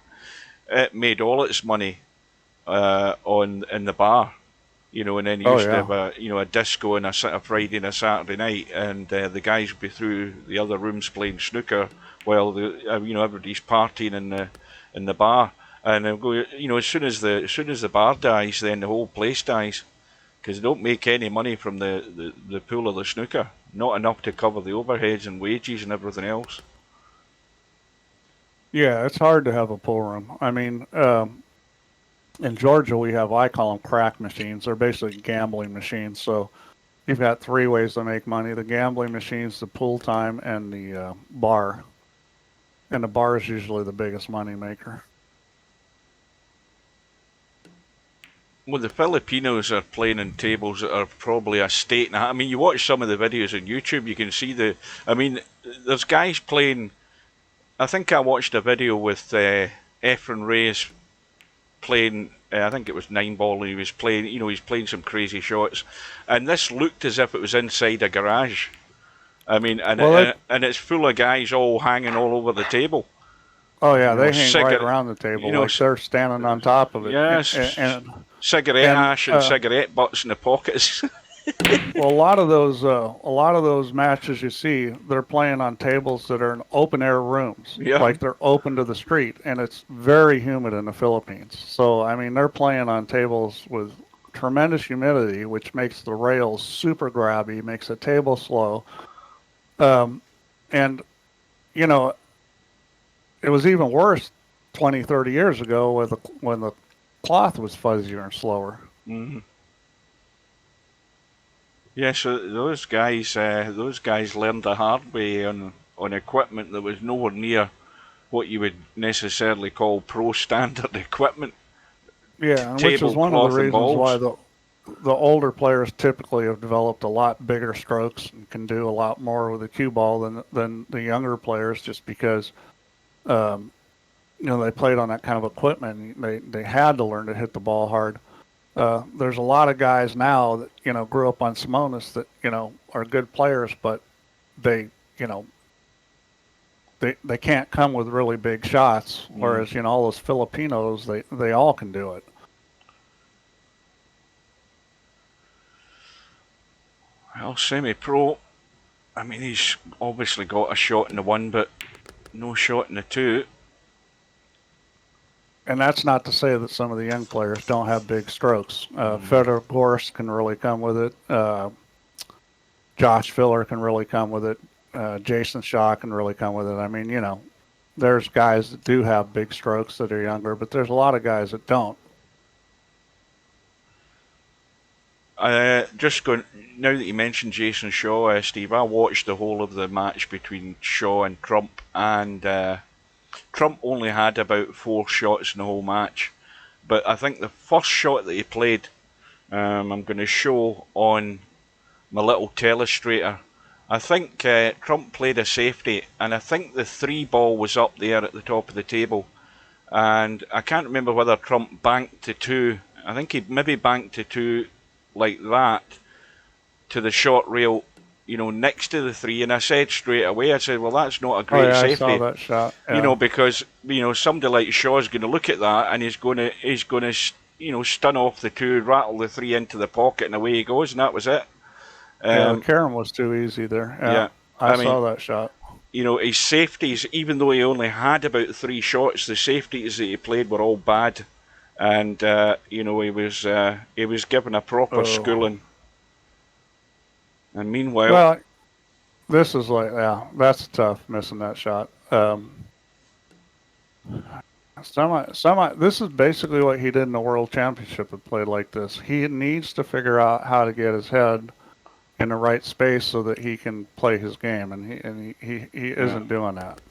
[SPEAKER 2] it made all its money on in the bar. And then you
[SPEAKER 1] Oh,
[SPEAKER 2] used to
[SPEAKER 1] yeah.
[SPEAKER 2] have a disco on a Friday and a Saturday night, and the guys would be through the other rooms playing snooker while everybody's partying in the bar. And as soon as the bar dies, then the whole place dies because they don't make any money from the pool of the snooker. Not enough to cover the overheads and wages and everything else.
[SPEAKER 1] Yeah, it's hard to have a pool room. I mean, in Georgia, we have, I call them crack machines. They're basically gambling machines. So you've got three ways to make money: the gambling machines, the pool time, and the bar. And the bar is usually the biggest money maker.
[SPEAKER 2] Well, the Filipinos are playing on tables that are probably a state and a half. I mean, you watch some of the videos on YouTube, you can see the. I mean, there's guys playing. I think I watched a video with Efren Reyes playing. I think it was nine ball, and he was playing. He's playing some crazy shots, and this looked as if it was inside a garage. I mean, and
[SPEAKER 1] Well,
[SPEAKER 2] and, and it's full of guys all hanging all over the table.
[SPEAKER 1] oh yeah, they hang right
[SPEAKER 2] Cigarette,
[SPEAKER 1] around the
[SPEAKER 2] you
[SPEAKER 1] table
[SPEAKER 2] know,
[SPEAKER 1] like they're standing on top of it,
[SPEAKER 2] yes,
[SPEAKER 1] and
[SPEAKER 2] cigarette
[SPEAKER 1] and
[SPEAKER 2] ash and cigarette butts in the pockets.
[SPEAKER 1] well, a lot of those matches you see, they're playing on tables that are in open air rooms,
[SPEAKER 2] Yeah.
[SPEAKER 1] like they're open to the street, and it's very humid in the Philippines. So I mean, they're playing on tables with tremendous humidity, which makes the rails super grabby, makes the table slow. Um, and you know, it was even worse 20, 30 years ago when the cloth was fuzzier and slower.
[SPEAKER 2] Mm-hmm. Yeah, so those guys learned the hard way on equipment that was nowhere near what you would necessarily call pro standard equipment.
[SPEAKER 1] Yeah, and which is
[SPEAKER 2] Table
[SPEAKER 1] one of the
[SPEAKER 2] cloth and
[SPEAKER 1] reasons why
[SPEAKER 2] balls.
[SPEAKER 1] the older players typically have developed a lot bigger strokes and can do a lot more with the cue ball than the younger players, just because um, they played on that kind of equipment. And they had to learn to hit the ball hard. There's a lot of guys now that grew up on Simonis that are good players, but they you know they can't come with really big shots.
[SPEAKER 2] Mm.
[SPEAKER 1] Whereas all those Filipinos, they all can do it.
[SPEAKER 2] Well, semi-pro. I mean, he's obviously got a shot in the one, but no shot in the two.
[SPEAKER 1] And that's not to say that some of the young players don't have big strokes.
[SPEAKER 2] Mm.
[SPEAKER 1] Fedor Gorst can really come with it. Josh Filler can really come with it. Jason Shaw can really come with it. I mean, there's guys that do have big strokes that are younger, but there's a lot of guys that don't.
[SPEAKER 2] Just going now that you mentioned Jason Shaw, Steve, I watched the whole of the match between Shaw and Trump, and Trump only had about 4 shots in the whole match. But I think the first shot that he played, I'm going to show on my little telestrator. I think Trump played a safety, and I think the three ball was up there at the top of the table. And I can't remember whether Trump banked to two. I think he maybe banked to two like that to the short rail, next to the three. And I said straight away, I said, well, that's not a
[SPEAKER 1] Oh
[SPEAKER 2] great
[SPEAKER 1] yeah, I saw
[SPEAKER 2] safety.
[SPEAKER 1] that shot. Yeah,
[SPEAKER 2] Because somebody like Shaw's going to look at that and he's going to stun off the two, rattle the three into the pocket, and away he goes, and that was it.
[SPEAKER 1] yeah, the
[SPEAKER 2] Um,
[SPEAKER 1] carom was too easy there. Yeah,
[SPEAKER 2] yeah,
[SPEAKER 1] I
[SPEAKER 2] I mean,
[SPEAKER 1] saw that shot.
[SPEAKER 2] his safeties, even though he only had about 3 shots, the safeties that he played were all bad, and he was given a proper
[SPEAKER 1] Oh,
[SPEAKER 2] schooling. And meanwhile,
[SPEAKER 1] well, this is like, yeah, that's tough missing that shot. Semi. This is basically what he did in the World Championship. Had played like this. He needs to figure out how to get his head in the right space so that he can play his game, and he
[SPEAKER 2] yeah.
[SPEAKER 1] isn't doing that.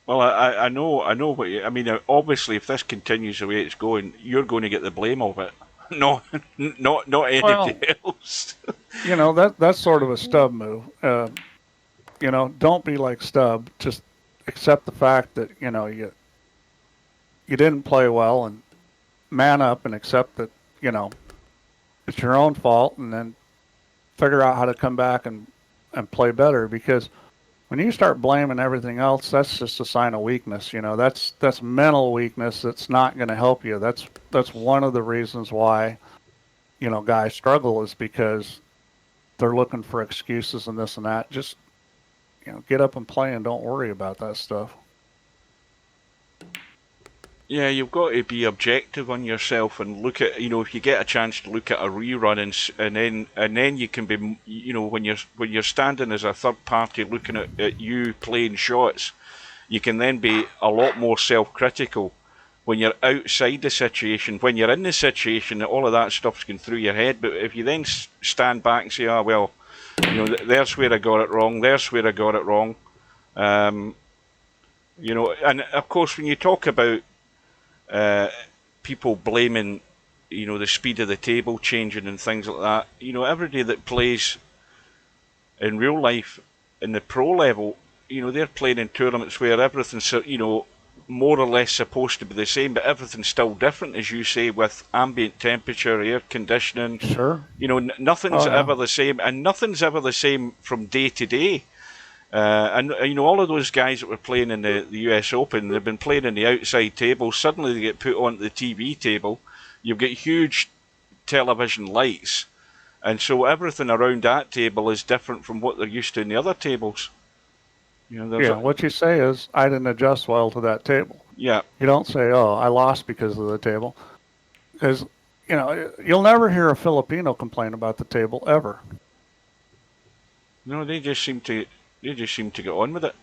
[SPEAKER 2] Well, I know what you. I mean, obviously, if this continues the way it's going, you're going to get the blame of it. No, not anybody
[SPEAKER 1] Well,
[SPEAKER 2] else.
[SPEAKER 1] that's sort of a Stub move. Don't be like Stub. Just accept the fact that you didn't play well and man up and accept that it's your own fault, and then figure out how to come back and play better. Because when you start blaming everything else, that's just a sign of weakness. That's mental weakness. That's not going to help you. That's one of the reasons why guys struggle, is because they're looking for excuses and this and that. Just get up and play and don't worry about that stuff.
[SPEAKER 2] Yeah, you've got to be objective on yourself and look at, if you get a chance to look at a rerun, and then you can be, when you're standing as a third party looking at you playing shots, you can then be a lot more self-critical. When you're outside the situation, when you're in the situation, all of that stuff's going through your head. But if you then stand back and say, "Ah, well, there's where I got it wrong. There's where I got it wrong," and of course, when you talk about people blaming, the speed of the table changing and things like that. Everybody that plays in real life in the pro level, they're playing in tournaments where everything's, more or less supposed to be the same, but everything's still different, as you say, with ambient temperature, air conditioning.
[SPEAKER 1] Sure.
[SPEAKER 2] Nothing's ever the same, and nothing's ever the same from day to day. And all of those guys that were playing in the US Open, they've been playing in the outside table. Suddenly they get put onto the TV table. You've got huge television lights, and so everything around that table is different from what they're used to in the other tables.
[SPEAKER 1] What you say is, I didn't adjust well to that table.
[SPEAKER 2] Yeah.
[SPEAKER 1] You don't say, "Oh, I lost because of the table," because you'll never hear a Filipino complain about the table ever.
[SPEAKER 2] No, they just seem to get on with it.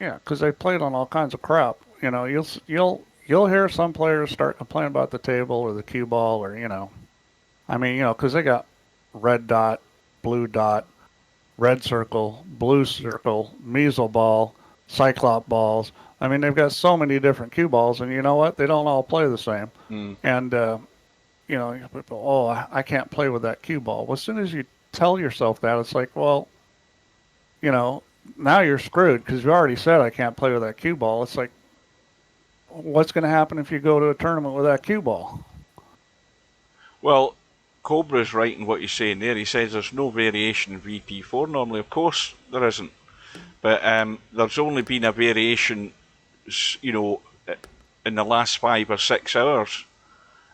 [SPEAKER 1] Yeah, because they played on all kinds of crap. You'll hear some players start complaining about the table or the cue ball, or because they got red dot, blue dot, red circle, blue circle, measle ball, cyclop balls. I mean, they've got so many different cue balls, and you know what? They don't all play the same. And people, "Oh, I can't play with that cue ball." Well, as soon as you tell yourself that, it's like, well, now you're screwed, because you already said I can't play with that cue ball. It's like, what's going to happen if you go to a tournament with that cue ball?
[SPEAKER 2] Well, Cobra's right in what he's saying there. He says there's no variation in VP4 normally. Of course there isn't. But there's only been a variation, in the last 5 or 6 hours.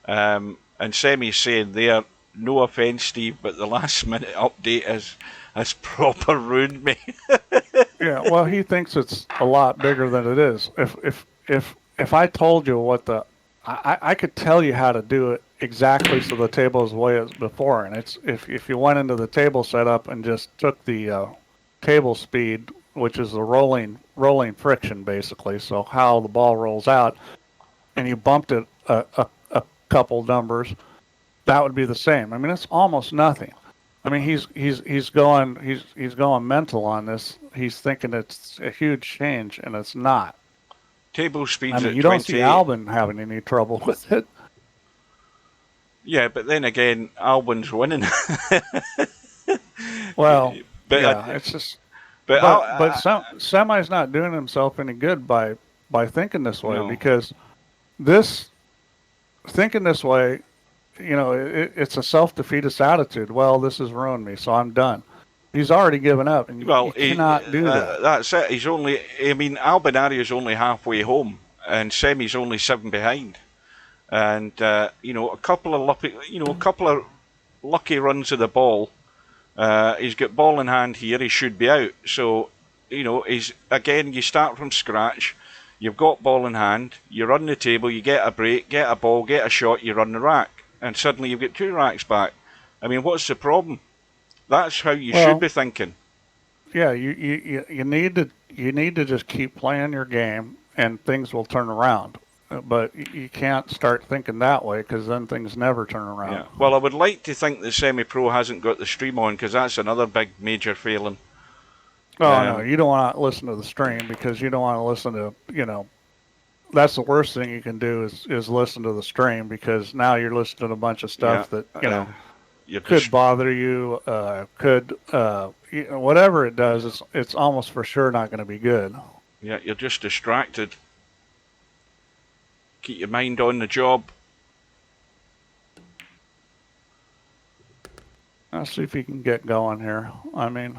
[SPEAKER 2] And Semi's saying there, no offence, Steve, but the last minute update has proper ruined me.
[SPEAKER 1] Yeah, well, he thinks it's a lot bigger than it is. If I told you I could tell you how to do it exactly so the table is the way it's before, and it's if you went into the table setup and just took the table speed, which is the rolling friction basically, so how the ball rolls out, and you bumped it a couple numbers, that would be the same. I mean, it's almost nothing. I mean, he's going mental on this. He's thinking it's a huge change, and it's not.
[SPEAKER 2] Table speeds
[SPEAKER 1] I mean,
[SPEAKER 2] at
[SPEAKER 1] you don't
[SPEAKER 2] 28.
[SPEAKER 1] see Albin having any trouble with it.
[SPEAKER 2] Yeah, but then again, Albin's winning.
[SPEAKER 1] Well,
[SPEAKER 2] but
[SPEAKER 1] yeah, it's just.
[SPEAKER 2] but
[SPEAKER 1] Semi's not doing himself any good by thinking this way,
[SPEAKER 2] No.
[SPEAKER 1] because thinking this way, it's a self-defeatist attitude. Well, this has ruined me, so I'm done. He's already given up, and you cannot do that.
[SPEAKER 2] That's it. Albinario's only halfway home, and Semi's only 7 behind. And a couple of lucky runs of the ball. He's got ball in hand here. He should be out. So, you start from scratch. You've got ball in hand. You run the table. You get a break, get a ball, get a shot. You run the rack, and suddenly you've got 2 racks back. I mean, what's the problem? That's how you should be thinking.
[SPEAKER 1] Yeah, you need to just keep playing your game, and things will turn around. But you can't start thinking that way, because then things never turn around.
[SPEAKER 2] Yeah. Well, I would like to think the Semipro hasn't got the stream on, because that's another big major failing.
[SPEAKER 1] Oh, no, you don't want to listen to the stream, because you don't want to listen to, that's the worst thing you can do is listen to the stream, because now you're listening to a bunch of stuff that, could bother you, whatever it does, it's almost for sure not going to be good.
[SPEAKER 2] Yeah, you're just distracted. Keep your mind on the job.
[SPEAKER 1] Let's see if he can get going here. I mean,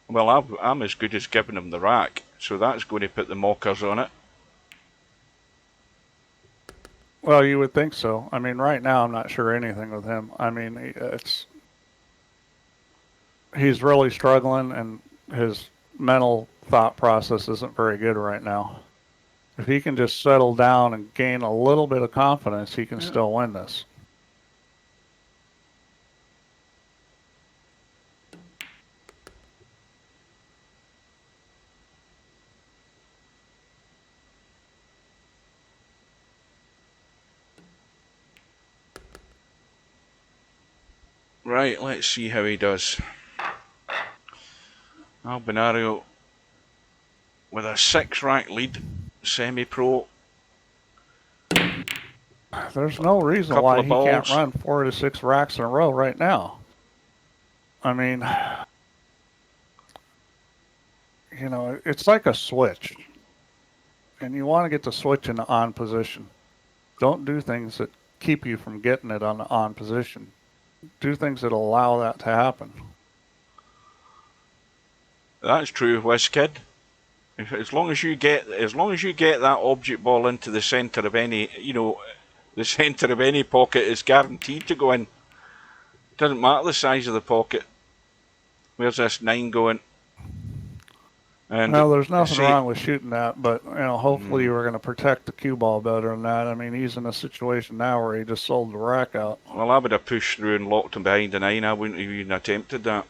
[SPEAKER 2] Well, I'm as good as giving him the rack, so that's going to put the mockers on it.
[SPEAKER 1] well, you would think so. I mean, right now I'm not sure anything with him. I mean, he's really struggling, and his mental thought process isn't very good right now. If he can just settle down and gain a little bit of confidence, he can still win this.
[SPEAKER 2] Right, let's see how he does. Albinario with a 6-rack lead, semi-pro.
[SPEAKER 1] There's no reason
[SPEAKER 2] Couple
[SPEAKER 1] why
[SPEAKER 2] of
[SPEAKER 1] he can't
[SPEAKER 2] balls.
[SPEAKER 1] run 4 to 6 racks in a row right now. I mean, you know, it's like a switch, and you want to get the switch in the on position. Don't do things that keep you from getting it on the on position. Do things that allow that to happen.
[SPEAKER 2] That's true, WizKid. As long as you get that object ball into the centre of any, the centre of any pocket is guaranteed to go in. Doesn't matter the size of the pocket. Where's this 9 going? And
[SPEAKER 1] Well, there's nothing
[SPEAKER 2] see,
[SPEAKER 1] wrong with shooting that, but hopefully we're going to protect the cue ball better than that. I mean, he's in a situation now where he just sold the rack out.
[SPEAKER 2] well, I would have pushed through and locked him behind the 9. I wouldn't have even attempted that.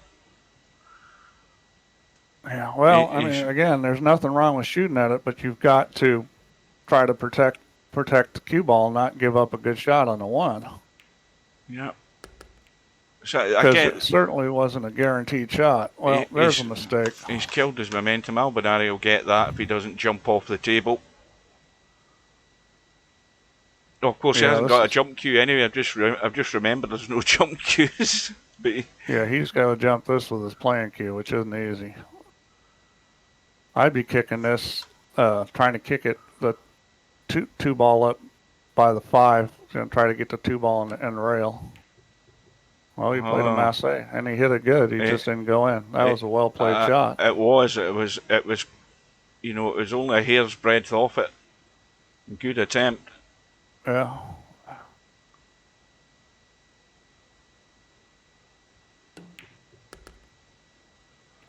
[SPEAKER 1] Yeah, well, I mean, again, there's nothing wrong with shooting at it, but you've got to try to protect the cue ball, and not give up a good shot on the one.
[SPEAKER 2] Yeah. So
[SPEAKER 1] because it certainly wasn't a guaranteed shot. Well, there's a mistake.
[SPEAKER 2] He's killed his momentum. Albinario will get that if he doesn't jump off the table. Oh, of course, he hasn't got a jump cue anyway. I've just remembered there's no jump cues. But
[SPEAKER 1] yeah, he's got to jump this with his playing cue, which isn't easy. I'd be kicking this, trying to kick it the two ball up by the 5, and try to get the 2 ball in the end rail. Well, he played a masse, and he hit it good. He just didn't go in. That was a well played shot.
[SPEAKER 2] It was. It was, it was only a hair's breadth off it. Good attempt.
[SPEAKER 1] Yeah.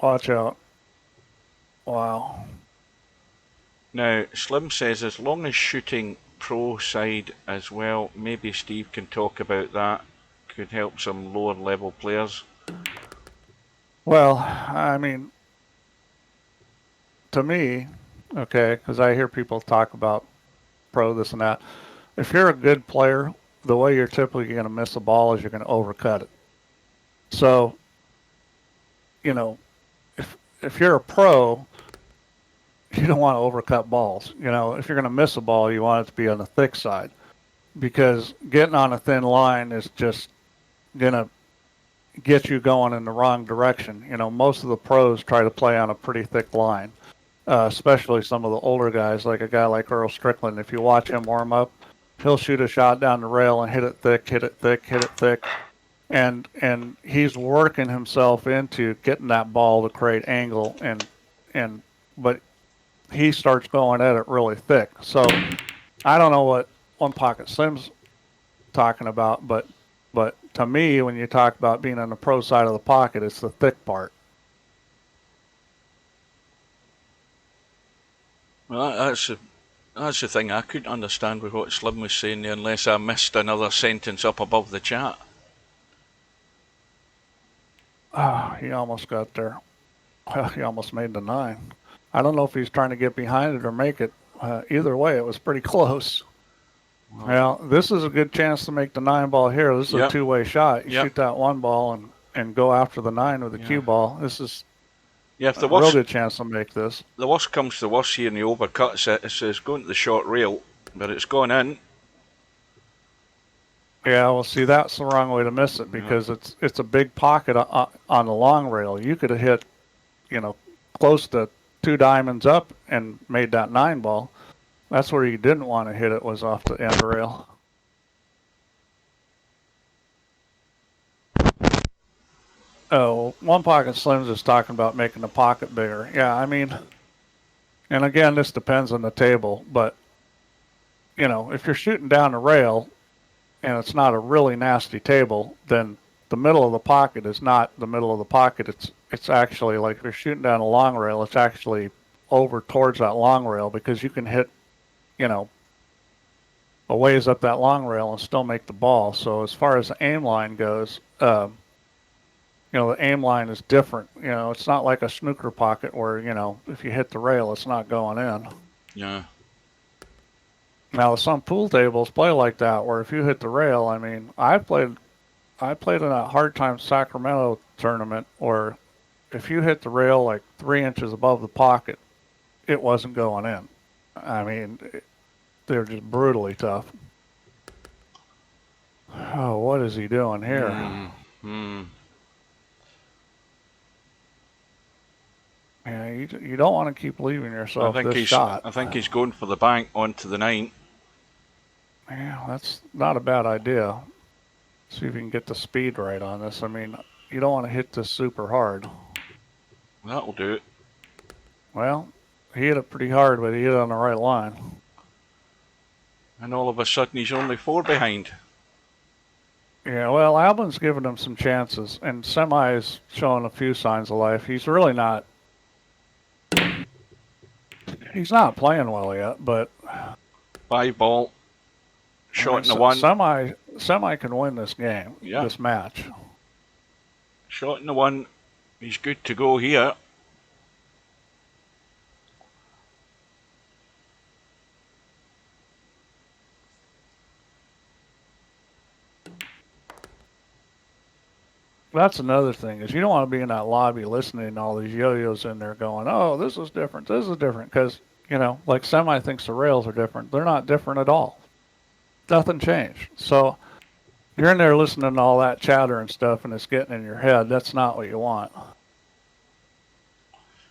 [SPEAKER 1] Watch out. Wow.
[SPEAKER 2] Now, Slim says as long as shooting pro side as well, maybe Steve can talk about that. Could help some lower level players.
[SPEAKER 1] Well, I mean, to me, okay, because I hear people talk about pro this and that. If you're a good player, the way you're typically going to miss a ball is you're going to overcut it. So, if you're a pro, you don't want to overcut balls. If you're going to miss a ball, you want it to be on the thick side, because getting on a thin line is just going to get you going in the wrong direction. Most of the pros try to play on a pretty thick line, especially some of the older guys, like a guy like Earl Strickland. If you watch him warm up, he'll shoot a shot down the rail and hit it thick, hit it thick, hit it thick. And he's working himself into getting that ball to create angle, but he starts going at it really thick. So I don't know what One Pocket Slim's talking about, but to me, when you talk about being on the pro side of the pocket, it's the thick part.
[SPEAKER 2] Well, that's the thing. I couldn't understand with what Slim was saying there unless I missed another sentence up above the chat.
[SPEAKER 1] He almost got there. He almost made the 9. I don't know if he's trying to get behind it or make it. Either way, it was pretty close. Well, this is a good chance to make the 9 ball here. This is a two-way shot. You shoot that 1 ball and go after the 9 with the cue ball. This is a real good chance to make this.
[SPEAKER 2] The worst comes to worst here in the overcut, it says going to the short rail, but it's gone in.
[SPEAKER 1] Yeah, well, see, that's the wrong way to miss it
[SPEAKER 2] Yeah.
[SPEAKER 1] because it's a big pocket on the long rail. You could have hit, close to two diamonds up and made that 9 ball. That's where you didn't want to hit it, was off the end rail. Oh, One Pocket Slims is talking about making the pocket bigger. Yeah, I mean, and again, this depends on the table, but if you're shooting down the rail and it's not a really nasty table, then the middle of the pocket is not the middle of the pocket. It's actually like if you're shooting down a long rail, it's actually over towards that long rail because you can hit, you know, a ways up that long rail and still make the ball. So as far as the aim line goes, the aim line is different. It's not like a snooker pocket where, if you hit the rail, it's not going in.
[SPEAKER 2] Yeah.
[SPEAKER 1] Now, some pool tables play like that, where if you hit the rail, I mean, I played in a Hard Time Sacramento tournament where if you hit the rail like 3 inches above the pocket, it wasn't going in. I mean, they're just brutally tough. Oh, what is he doing here? Yeah, you don't want to keep leaving yourself this shot.
[SPEAKER 2] I think he's going for the bank onto the 9.
[SPEAKER 1] Yeah, that's not a bad idea. See if you can get the speed right on this. I mean, you don't want to hit this super hard.
[SPEAKER 2] That'll do it.
[SPEAKER 1] Well, he hit it pretty hard, but he hit it on the right line.
[SPEAKER 2] And all of a sudden he's only 4 behind.
[SPEAKER 1] Yeah, well, Albin's given him some chances, and Semi's showing a few signs of life. He's really not. He's not playing well yet, but
[SPEAKER 2] 5 ball. Shot in the 1.
[SPEAKER 1] Semi can win this game. Yeah. This match.
[SPEAKER 2] Shot in the 1. He's good to go here.
[SPEAKER 1] That's another thing, is you don't want to be in that lobby listening to all these yo-yos in there going, oh, this is different, because, like Semi thinks the rails are different. They're not different at all. Nothing changed. So you're in there listening to all that chatter and stuff, and it's getting in your head. That's not what you want.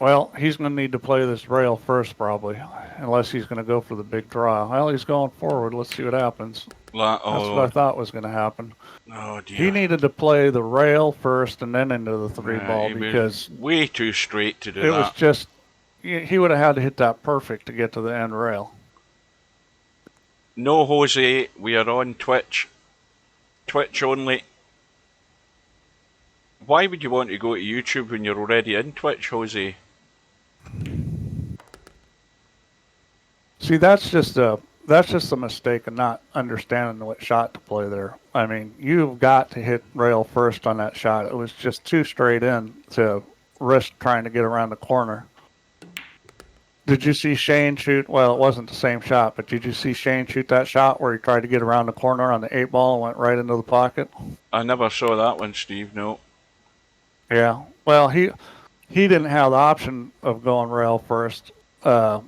[SPEAKER 1] Well, he's going to need to play this rail first, probably, unless he's going to go for the big draw. Well, he's going forward. Let's see what happens. That's what I thought was going to happen.
[SPEAKER 2] Oh, dear.
[SPEAKER 1] He needed to play the rail first and then into the 3-ball because
[SPEAKER 2] way too straight to do that.
[SPEAKER 1] It was just, he would have had to hit that perfect to get to the end rail.
[SPEAKER 2] No, Jose, we are on Twitch. Twitch only. Why would you want to go to YouTube when you're already in Twitch, Jose?
[SPEAKER 1] See, that's just a mistake of not understanding what shot to play there. I mean, you've got to hit rail first on that shot. It was just too straight in to risk trying to get around the corner. Did you see Shane shoot? Well, it wasn't the same shot, but did you see Shane shoot that shot where he tried to get around the corner on the 8-ball and went right into the pocket?
[SPEAKER 2] I never saw that one, Steve, no.
[SPEAKER 1] Yeah, well, he didn't have the option of going rail first. Well,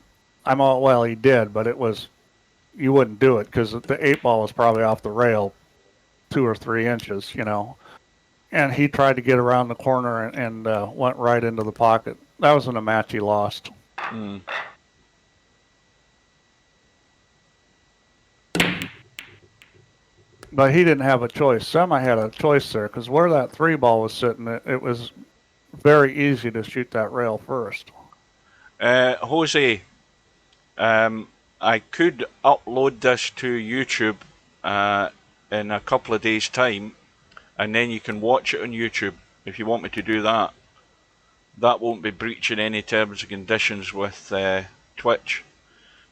[SPEAKER 1] he did, but you wouldn't do it because the 8-ball was probably off the rail 2 or 3 inches, and he tried to get around the corner and went right into the pocket. That was in a match he lost. But he didn't have a choice. Semi had a choice there because where that 3-ball was sitting, it was very easy to shoot that rail first.
[SPEAKER 2] Jose, I could upload this to YouTube in a couple of days' time, and then you can watch it on YouTube if you want me to do that. That won't be breaching any terms and conditions with Twitch.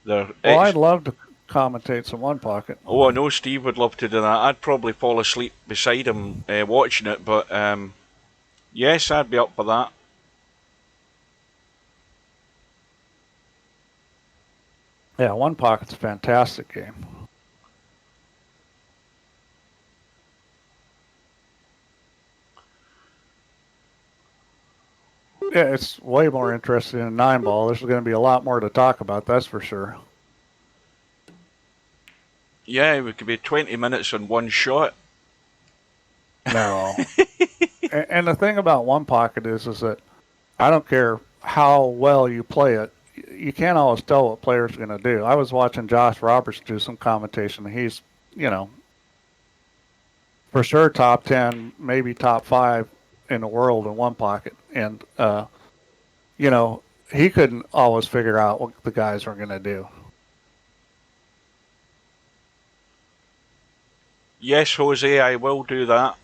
[SPEAKER 1] I'd love to commentate some One Pocket.
[SPEAKER 2] Oh, I know Steve would love to do that. I'd probably fall asleep beside him watching it, but yes, I'd be up for that.
[SPEAKER 1] Yeah, One Pocket's a fantastic game. Yeah, it's way more interesting than 9-ball. There's going to be a lot more to talk about, that's for sure.
[SPEAKER 2] Yeah, we could be 20 minutes on one shot.
[SPEAKER 1] No. And the thing about one pocket is that I don't care how well you play it, you can't always tell what players are going to do. I was watching Josh Roberts do some commentation. He's, you know, for sure top 10, maybe top 5 in the world in one pocket. And, you know, he couldn't always figure out what the guys were going to do.
[SPEAKER 2] Yes, Jose, I will do that.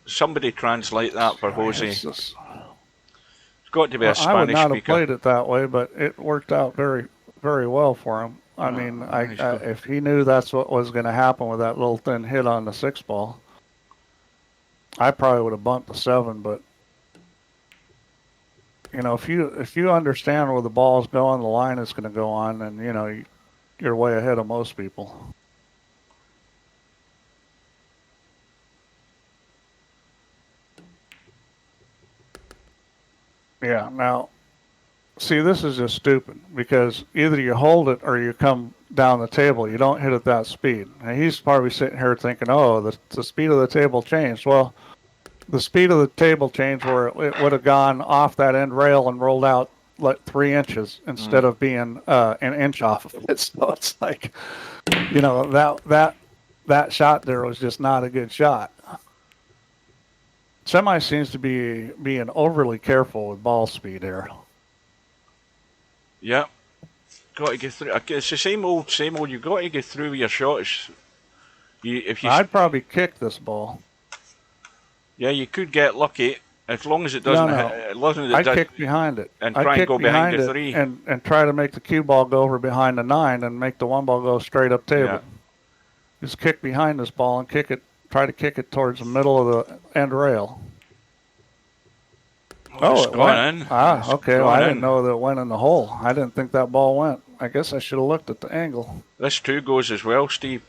[SPEAKER 2] Somebody translate that for Jose.
[SPEAKER 1] It's just,
[SPEAKER 2] It's got to be
[SPEAKER 1] well,
[SPEAKER 2] a
[SPEAKER 1] I would
[SPEAKER 2] Spanish
[SPEAKER 1] not have
[SPEAKER 2] speaker.
[SPEAKER 1] played it that way, but it worked out very, very well for him. I mean,
[SPEAKER 2] He's got,
[SPEAKER 1] if he knew that's what was going to happen with that little thin hit on the 6 ball, I probably would have bumped the 7. But you know, if you understand where the ball's going, the line is going to go on, then you know you're way ahead of most people. Yeah. Now, see, this is just stupid because either you hold it or you come down the table. You don't hit at that speed. And he's probably sitting here thinking, "Oh, the speed of the table changed." Well, the speed of the table changed where it would have gone off that end rail and rolled out like 3 inches instead of being an inch off of it. So it's like, you know, that shot there was just not a good shot. Semi seems to be being overly careful with ball speed here.
[SPEAKER 2] yeah, got to get through. It's the same old, same old. You've got to get through your shots. If you,
[SPEAKER 1] I'd probably kick this ball.
[SPEAKER 2] yeah, you could get lucky as long as it
[SPEAKER 1] No,
[SPEAKER 2] doesn't hit,
[SPEAKER 1] no.
[SPEAKER 2] as long as it
[SPEAKER 1] I'd
[SPEAKER 2] does,
[SPEAKER 1] kick behind it.
[SPEAKER 2] and
[SPEAKER 1] I'd
[SPEAKER 2] try and
[SPEAKER 1] kick
[SPEAKER 2] go behind
[SPEAKER 1] behind
[SPEAKER 2] the
[SPEAKER 1] it
[SPEAKER 2] three.
[SPEAKER 1] and try to make the cue ball go over behind the 9 and make the 1 ball go straight up
[SPEAKER 2] Yeah.
[SPEAKER 1] table. Just kick behind this ball and kick it. Try to kick it towards the middle of the end rail.
[SPEAKER 2] Oh,
[SPEAKER 1] Oh,
[SPEAKER 2] it's
[SPEAKER 1] it
[SPEAKER 2] gone
[SPEAKER 1] went.
[SPEAKER 2] in.
[SPEAKER 1] Ah,
[SPEAKER 2] It's
[SPEAKER 1] okay. Well, I
[SPEAKER 2] gone
[SPEAKER 1] didn't
[SPEAKER 2] in.
[SPEAKER 1] know that it went in the hole. I didn't think that ball went. I guess I should have looked at the angle.
[SPEAKER 2] This too goes as well, Steve.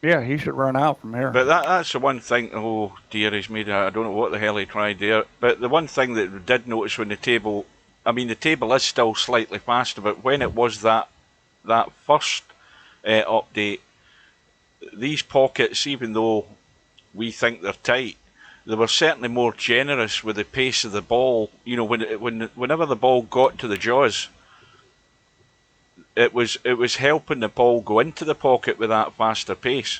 [SPEAKER 1] Yeah, he should run out from here.
[SPEAKER 2] But that's the one thing. Oh dear, he's made. I don't know what the hell he tried there. But the one thing that we did notice when the table, I mean, the table is still slightly faster. But when it was that first update, these pockets, even though we think they're tight, they were certainly more generous with the pace of the ball. You know, whenever the ball got to the jaws, it was helping the ball go into the pocket with that faster pace.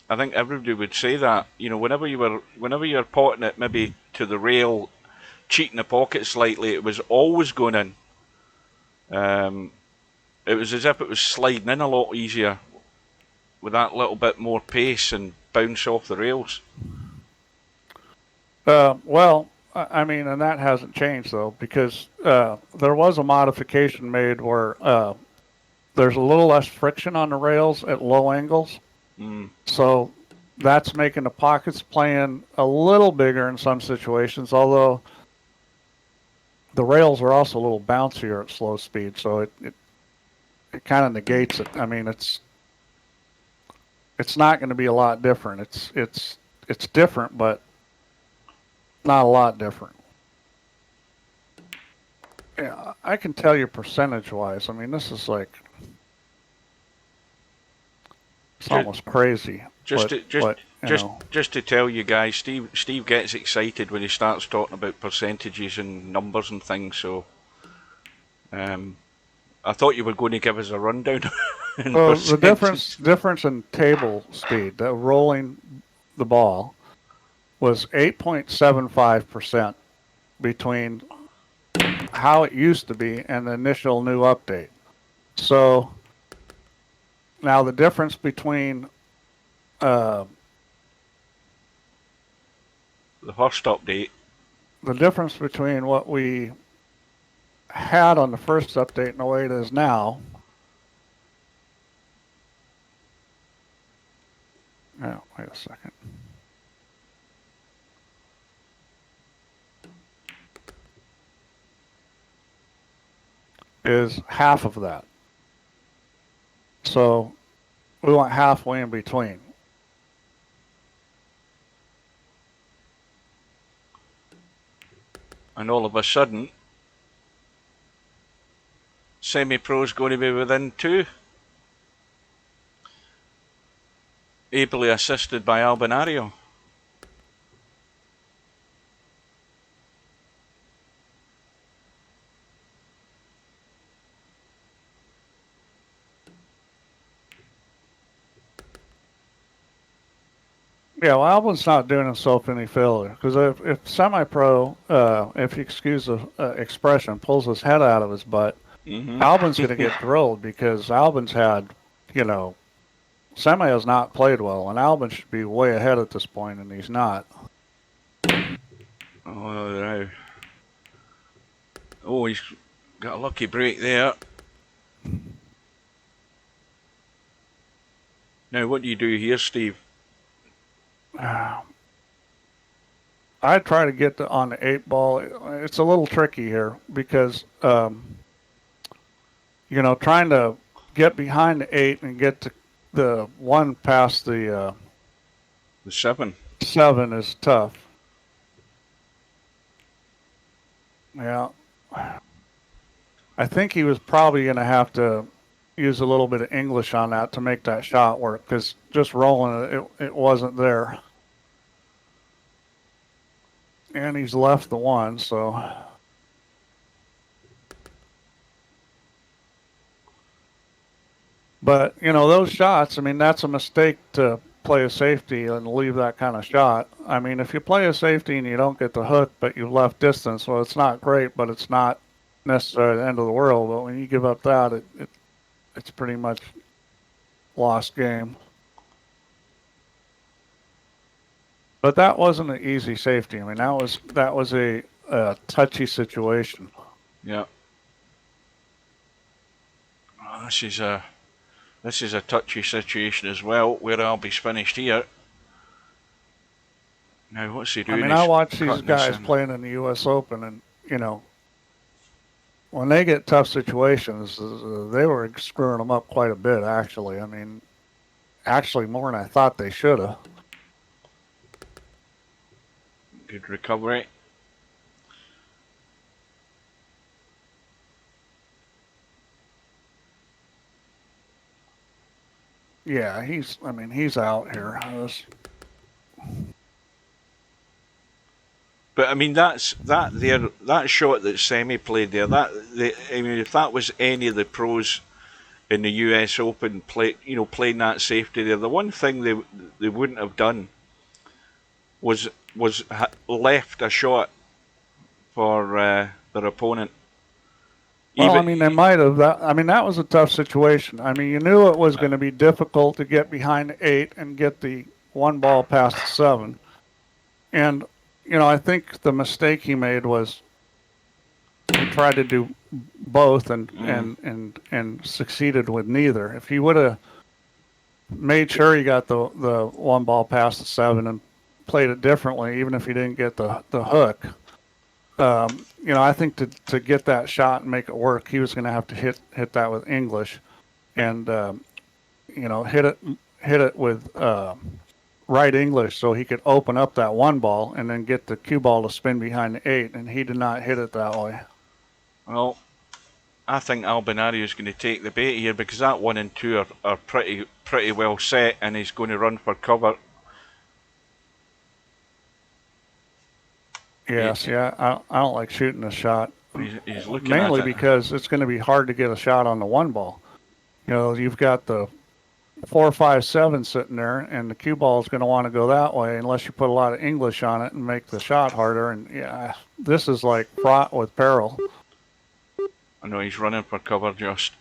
[SPEAKER 2] I think everybody would say that. You know, whenever you were potting it maybe to the rail, cheating the pocket slightly, it was always going in. It was as if it was sliding in a lot easier with that little bit more pace and bounce off the rails.
[SPEAKER 1] Well, I mean, and that hasn't changed though, because there was a modification made where there's a little less friction on the rails at low angles. So that's making the pockets playing a little bigger in some situations, although the rails are also a little bouncier at slow speed. So it kind of negates it. I mean, it's not going to be a lot different. It's different, but not a lot different. Yeah, I can tell you percentage wise. I mean, this is like it's
[SPEAKER 2] Just,
[SPEAKER 1] almost crazy.
[SPEAKER 2] just to just
[SPEAKER 1] What you
[SPEAKER 2] just
[SPEAKER 1] know.
[SPEAKER 2] just to tell you guys, Steve gets excited when he starts talking about percentages and numbers and things. So I thought you were going to give us a rundown in
[SPEAKER 1] Well, the
[SPEAKER 2] percentage.
[SPEAKER 1] difference in table speed, the rolling the ball, was 8.75% between how it used to be and the initial new update. So now the difference between uh,
[SPEAKER 2] The first update.
[SPEAKER 1] what we had on the first update and the way it is now. Oh, wait a second. Is half of that. So we want halfway in between.
[SPEAKER 2] And all of a sudden, Semi-Pro's going to be within 2. Ably assisted by Albinario.
[SPEAKER 1] Yeah, well, Albin's not doing himself any favor because if Semi-Pro, if you excuse the expression, pulls his head out of his butt, Albin's going to get drilled because Albin's had, you know, Semi has not played well, and Albin should be way ahead at this point, and he's not.
[SPEAKER 2] Oh, no. Oh, he's got a lucky break there. Now, what do you do here, Steve?
[SPEAKER 1] I try to get on the 8 ball. It's a little tricky here because, you know, trying to get behind the 8 and get to the 1 past the
[SPEAKER 2] 7.
[SPEAKER 1] 7 is tough. Yeah. I think he was probably going to have to use a little bit of English on that to make that shot work because just rolling it wasn't there. And he's left the 1, so. But, you know, those shots, I mean, that's a mistake to play a safety and leave that kind of shot. I mean, if you play a safety and you don't get the hook, but you've left distance, well, it's not great, but it's not necessarily the end of the world. But when you give up that, it's pretty much lost game. But that wasn't an easy safety. I mean, that was a touchy situation.
[SPEAKER 2] Yeah. Oh, this is a touchy situation as well, where Albie's finished here. Now, what's he doing?
[SPEAKER 1] I mean, I watch these guys playing in the U.S. Open, and, you know, when they get tough situations, they were screwing them up quite a bit, actually. I mean, actually more than I thought they should have.
[SPEAKER 2] Good recovery.
[SPEAKER 1] Yeah, he's out here.
[SPEAKER 2] But I mean, that shot that Semi played there. I mean, if that was any of the pros in the U.S. Open playing that safety there, the one thing they wouldn't have done was left a shot for their opponent.
[SPEAKER 1] Well, I mean, they might have. That was a tough situation. I mean, you knew it was going to be difficult to get behind the 8 and get the 1 ball past the 7. And, you know, I think the mistake he made was he tried to do both and succeeded with neither. If he would have made sure he got the 1 ball past the 7 and played it differently, even if he didn't get the hook, you know, I think to get that shot and make it work, he was going to have to hit that with English, and you know, hit it with right English so he could open up that 1 ball and then get the cue ball to spin behind the 8, and he did not hit it that way.
[SPEAKER 2] Well, I think Albinario is going to take the bait here because that 1 and 2 are pretty well set, and he's going to run for cover.
[SPEAKER 1] Yes, yeah, I don't like shooting a shot.
[SPEAKER 2] He's looking
[SPEAKER 1] mainly
[SPEAKER 2] at it.
[SPEAKER 1] because it's going to be hard to get a shot on the 1 ball. You know, you've got the 4, 5, 7 sitting there, and the cue ball is going to want to go that way unless you put a lot of English on it and make the shot harder. And yeah, this is like fraught with peril.
[SPEAKER 2] I know he's running for cover just.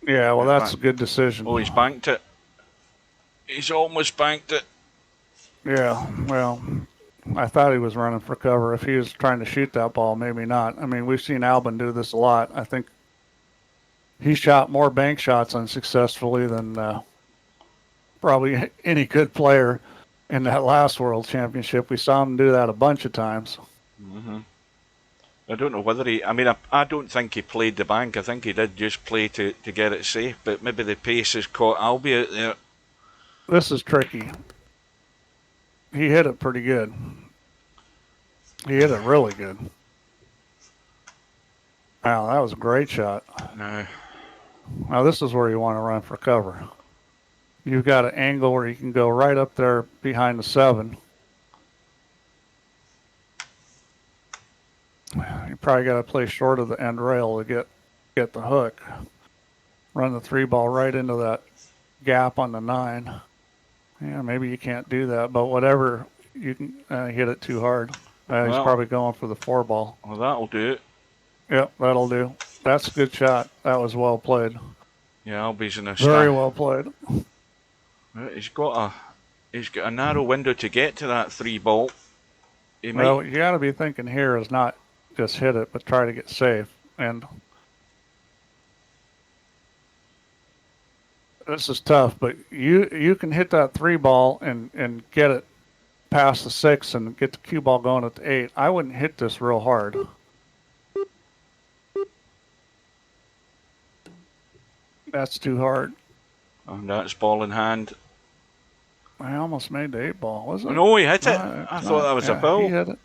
[SPEAKER 1] Yeah, well, that's a good decision.
[SPEAKER 2] Oh, he's banked it. He's almost banked it.
[SPEAKER 1] Yeah, well, I thought he was running for cover. If he was trying to shoot that ball, maybe not. I mean, we've seen Albin do this a lot. I think he shot more bank shots unsuccessfully than probably any good player in that last World Championship. We saw him do that a bunch of times.
[SPEAKER 2] Mm-hmm. I don't know whether he... I mean, I don't think he played the bank. I think he did just play to get it safe, but maybe the pace has caught Albie out there.
[SPEAKER 1] This is tricky. He hit it pretty good. He hit it really good. Wow, that was a great shot.
[SPEAKER 2] Now,
[SPEAKER 1] Now this is where you want to run for cover. You've got an angle where you can go right up there behind the 7. You probably got to play short of the end rail to get the hook. Run the 3 ball right into that gap on the 9. Yeah, maybe you can't do that, but whatever, you can hit it too hard. He's
[SPEAKER 2] well,
[SPEAKER 1] probably going for the 4 ball.
[SPEAKER 2] well, that'll do it.
[SPEAKER 1] Yep, that'll do. That's a good shot. That was well played.
[SPEAKER 2] Yeah, Albie's in a
[SPEAKER 1] Very
[SPEAKER 2] star.
[SPEAKER 1] well played.
[SPEAKER 2] He's got a narrow window to get to that 3 ball. He might.
[SPEAKER 1] Well, you got to be thinking here is not just hit it, but try to get safe. And this is tough, but you can hit that 3 ball and get it past the 6 and get the cue ball going at the 8. I wouldn't hit this real hard. That's too hard.
[SPEAKER 2] And that's ball in hand.
[SPEAKER 1] I almost made the 8 ball, was it?
[SPEAKER 2] No, he hit it.
[SPEAKER 1] No,
[SPEAKER 2] I thought that was a
[SPEAKER 1] he
[SPEAKER 2] ball.
[SPEAKER 1] hit it.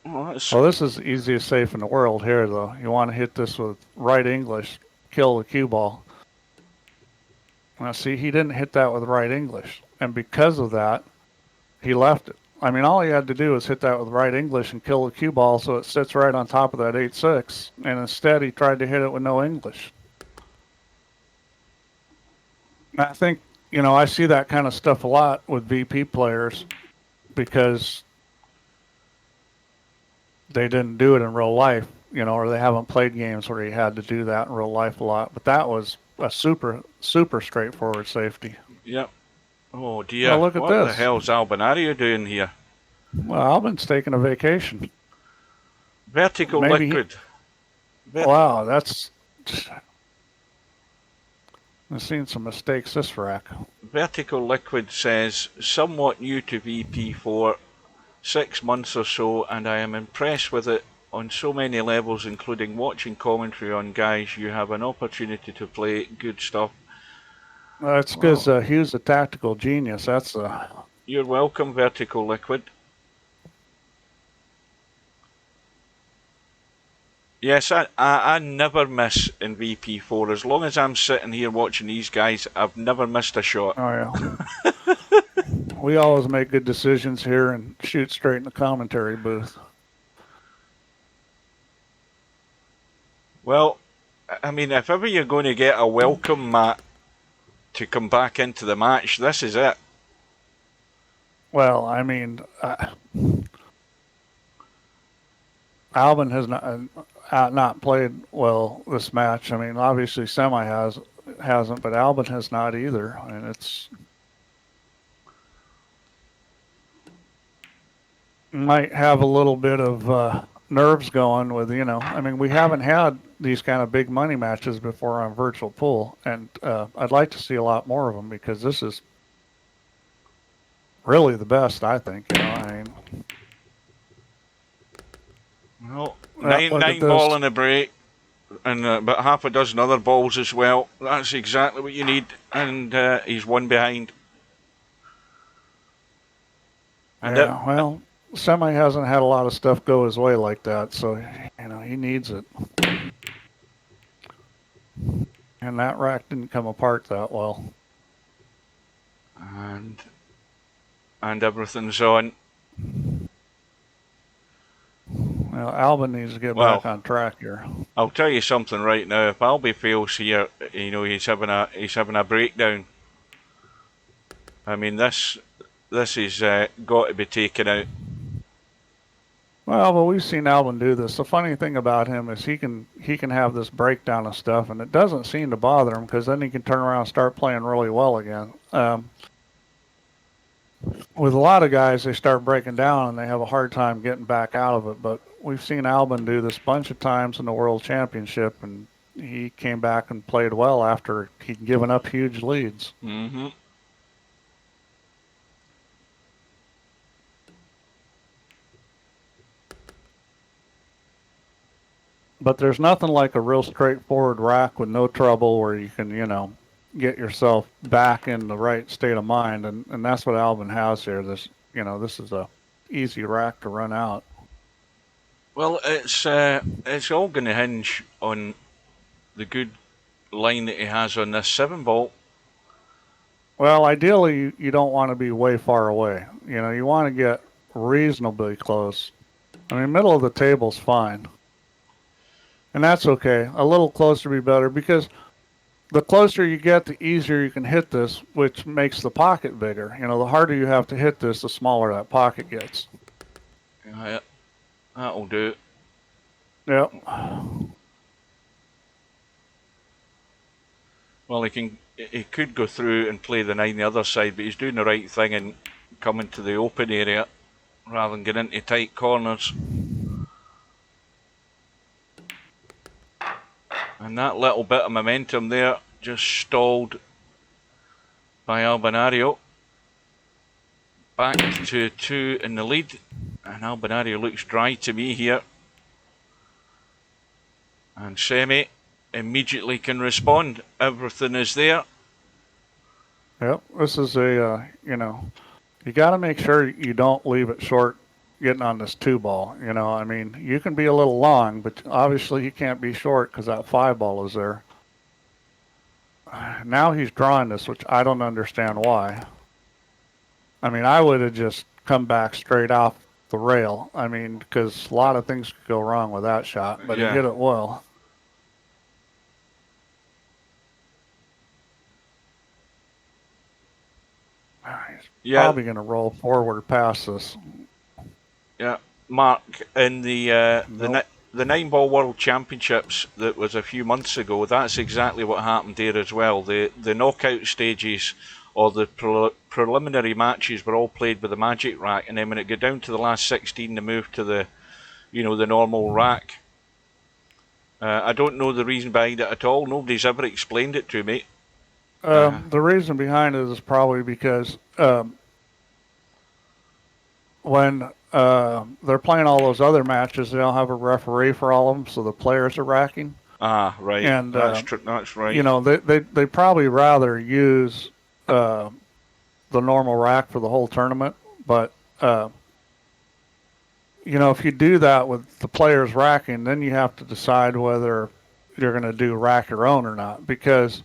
[SPEAKER 2] Oh, that's...
[SPEAKER 1] Well, this is the easiest safe in the world here, though. You want to hit this with right English, kill the cue ball. Now, see, he didn't hit that with right English. And because of that, he left it. I mean, all he had to do was hit that with right English and kill the cue ball so it sits right on top of that 8-6. And instead, he tried to hit it with no English. I think, I see that kind of stuff a lot with VP players because they didn't do it in real life, or they haven't played games where you had to do that in real life a lot. But that was a super, super straightforward safety.
[SPEAKER 2] Yep. Oh dear.
[SPEAKER 1] Well, look at
[SPEAKER 2] what
[SPEAKER 1] this.
[SPEAKER 2] the hell's Albinario doing here?
[SPEAKER 1] Well, Albin's taking a vacation.
[SPEAKER 2] Vertical liquid.
[SPEAKER 1] Wow, that's... I've seen some mistakes this rack.
[SPEAKER 2] Vertical liquid says, somewhat new to VP for 6 months or so, and I am impressed with it on so many levels, including watching commentary on guys. You have an opportunity to play good stuff.
[SPEAKER 1] That's because Hugh's a tactical genius. That's
[SPEAKER 2] You're welcome, Vertical Liquid. Yes, I never miss in VP4. As long as I'm sitting here watching these guys, I've never missed a shot.
[SPEAKER 1] Oh, yeah. We always make good decisions here and shoot straight in the commentary booth.
[SPEAKER 2] Well, I mean, if ever you're going to get a welcome mat to come back into the match, this is it.
[SPEAKER 1] Well, I mean, Albin has not played well this match. I mean, obviously Semi hasn't, but Albin has not either, and it's might have a little bit of nerves going with, I mean, we haven't had these kind of big money matches before on virtual pool, and I'd like to see a lot more of them because this is really the best, I think. I mean,
[SPEAKER 2] well, nine ball in a break, and about half a dozen other balls as well. That's exactly what you need, and he's one behind.
[SPEAKER 1] And well, Semi hasn't had a lot of stuff go his way like that, so he needs it. And that rack didn't come apart that well.
[SPEAKER 2] And everything's on.
[SPEAKER 1] Well, Albin needs to get back on track here.
[SPEAKER 2] I'll tell you something right now. If Albie fails here, he's having a breakdown. I mean, this has got to be taken out.
[SPEAKER 1] Well, but we've seen Albin do this. The funny thing about him is he can have this breakdown of stuff, and it doesn't seem to bother him because then he can turn around and start playing really well again. With a lot of guys, they start breaking down and they have a hard time getting back out of it. But we've seen Albin do this a bunch of times in the World Championship, and he came back and played well after he'd given up huge leads.
[SPEAKER 2] Mm-hmm.
[SPEAKER 1] But there's nothing like a real straightforward rack with no trouble where you can, get yourself back in the right state of mind. And that's what Albin has here. This is a easy rack to run out.
[SPEAKER 2] Well, it's all going to hinge on the good line that he has on this 7 ball.
[SPEAKER 1] Well, ideally, you don't want to be way far away. You want to get reasonably close. I mean, middle of the table's fine. And that's okay. A little closer would be better because the closer you get, the easier you can hit this, which makes the pocket bigger. The harder you have to hit this, the smaller that pocket gets.
[SPEAKER 2] Yeah, that'll do.
[SPEAKER 1] Yep.
[SPEAKER 2] Well, he could go through and play the 9 the other side, but he's doing the right thing and coming to the open area rather than getting into tight corners. And that little bit of momentum there just stalled by Albinario. Back to 2 in the lead, and Albinario looks dry to me here. And Semi immediately can respond. Everything is there.
[SPEAKER 1] Yep. This is you got to make sure you don't leave it short getting on this 2 ball. I mean, you can be a little long, but obviously you can't be short because that 5 ball is there. Now he's drawing this, which I don't understand why. I mean, I would have just come back straight off the rail. I mean, because a lot of things could go wrong with that shot, but he hit it well. He's probably going to roll forward past this.
[SPEAKER 2] Yeah, Mark, in the 9 ball World Championships that was a few months ago, that's exactly what happened there as well. The knockout stages or the preliminary matches were all played with a magic rack, and then when it got down to the last 16, they moved to the normal rack. I don't know the reason behind it at all. Nobody's ever explained it to me.
[SPEAKER 1] The reason behind it is probably because when they're playing all those other matches, they don't have a referee for all of them, so the players are racking.
[SPEAKER 2] Ah, right. And that's right.
[SPEAKER 1] They probably rather use the normal rack for the whole tournament, but if you do that with the players racking, then you have to decide whether you're going to do rack your own or not, because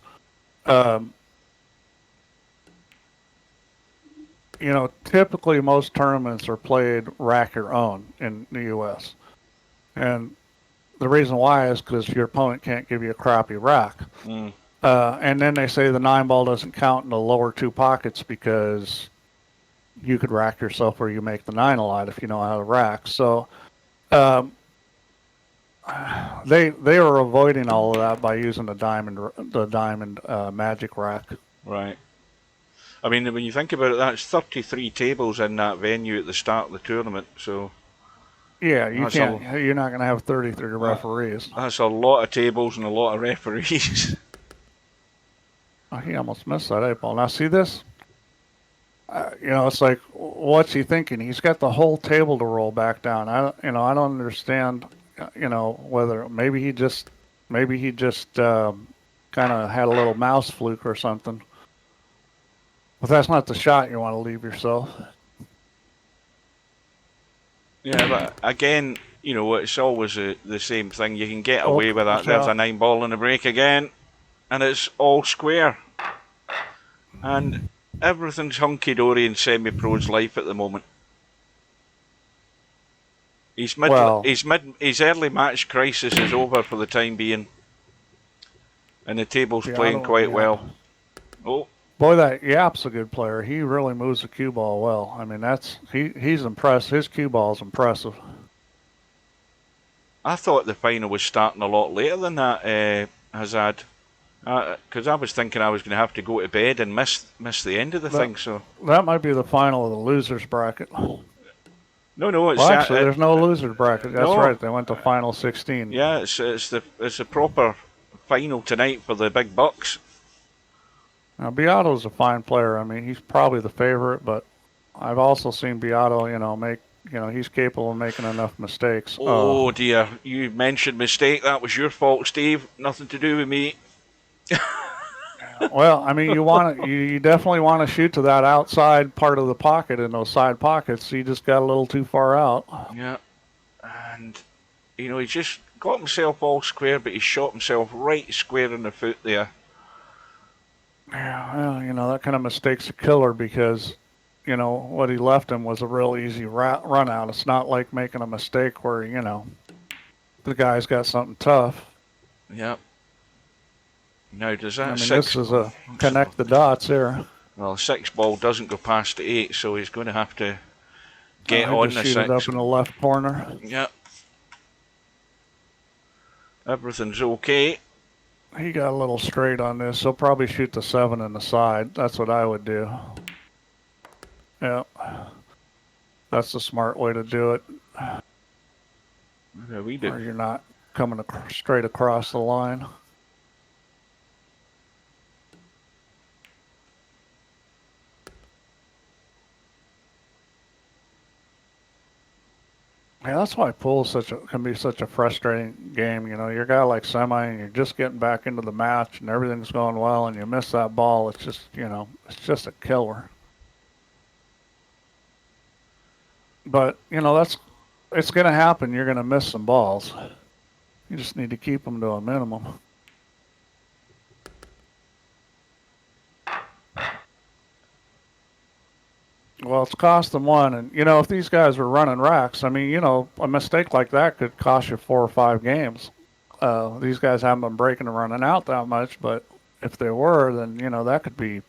[SPEAKER 1] typically most tournaments are played rack your own in the U.S. And the reason why is because your opponent can't give you a crappy rack. And then they say the 9 ball doesn't count in the lower 2 pockets because you could rack yourself where you make the 9 a lot if you know how to rack. So they are avoiding all of that by using the diamond magic rack.
[SPEAKER 2] Right. I mean, when you think about it, that's 33 tables in that venue at the start of the tournament. So
[SPEAKER 1] yeah, you're not going to have 33 referees.
[SPEAKER 2] That's a lot of tables and a lot of referees.
[SPEAKER 1] Oh, he almost missed that 8 ball. Now see this? It's like, what's he thinking? He's got the whole table to roll back down. I don't understand. Whether maybe he just kind of had a little mouse fluke or something. But that's not the shot you want to leave yourself.
[SPEAKER 2] Yeah, but again, it's always the same thing. You can get away with that. There's a 9 ball in the break again, and it's all square. And everything's hunky-dory in Semi-Pro's life at the moment. His early match crisis is over for the time being, and the table's playing quite well. Oh.
[SPEAKER 1] Boy, that Yap's a good player. He really moves the cue ball well. I mean, he's impressed. His cue ball's impressive.
[SPEAKER 2] I thought the final was starting a lot later than that, Hazard. Because I was thinking I was going to have to go to bed and miss the end of the thing. So
[SPEAKER 1] that might be the final of the losers bracket.
[SPEAKER 2] No, it's
[SPEAKER 1] actually there's no losers bracket. That's right. They went to final 16.
[SPEAKER 2] Yeah, it's a proper final tonight for the big bucks.
[SPEAKER 1] Now, Beato's a fine player. I mean, he's probably the favorite, but I've also seen Beato, he's capable of making enough mistakes.
[SPEAKER 2] Oh, dear. You mentioned mistake. That was your fault, Steve. Nothing to do with me.
[SPEAKER 1] Well, I mean, you definitely want to shoot to that outside part of the pocket in those side pockets. You just got a little too far out.
[SPEAKER 2] Yeah. And You know, he just got himself all square, but he shot himself right square in the foot there.
[SPEAKER 1] Yeah, well, you know, that kind of mistake's a killer because, you know, what he left him was a real easy run out. It's not like making a mistake where, you know, the guy's got something tough.
[SPEAKER 2] Yep. Now, does
[SPEAKER 1] I
[SPEAKER 2] that
[SPEAKER 1] mean, this
[SPEAKER 2] six
[SPEAKER 1] is
[SPEAKER 2] ball?
[SPEAKER 1] a connect the dots here.
[SPEAKER 2] Well, six ball doesn't go past the 8, so he's going to have to get
[SPEAKER 1] He
[SPEAKER 2] on
[SPEAKER 1] just
[SPEAKER 2] the
[SPEAKER 1] shoot it up
[SPEAKER 2] six.
[SPEAKER 1] in the left corner.
[SPEAKER 2] Yep. Everything's okay.
[SPEAKER 1] He got a little straight on this. He'll probably shoot the 7 in the side. That's what I would do. Yeah. That's the smart way to do it.
[SPEAKER 2] A wee bit.
[SPEAKER 1] Or you're not coming straight across the line. Yeah, that's why pool can be such a frustrating game. You know, you're a guy like Semi, and you're just getting back into the match, and everything's going well, and you miss that ball. It's just, you know, it's just a killer. But you know, it's going to happen. You're going to miss some balls. You just need to keep them to a minimum. Well, it's cost them one, and you know, if these guys were running racks, I mean, you know, a mistake like that could cost you 4 or 5 games. These guys haven't been breaking and running out that much, but if they were, then you know that could be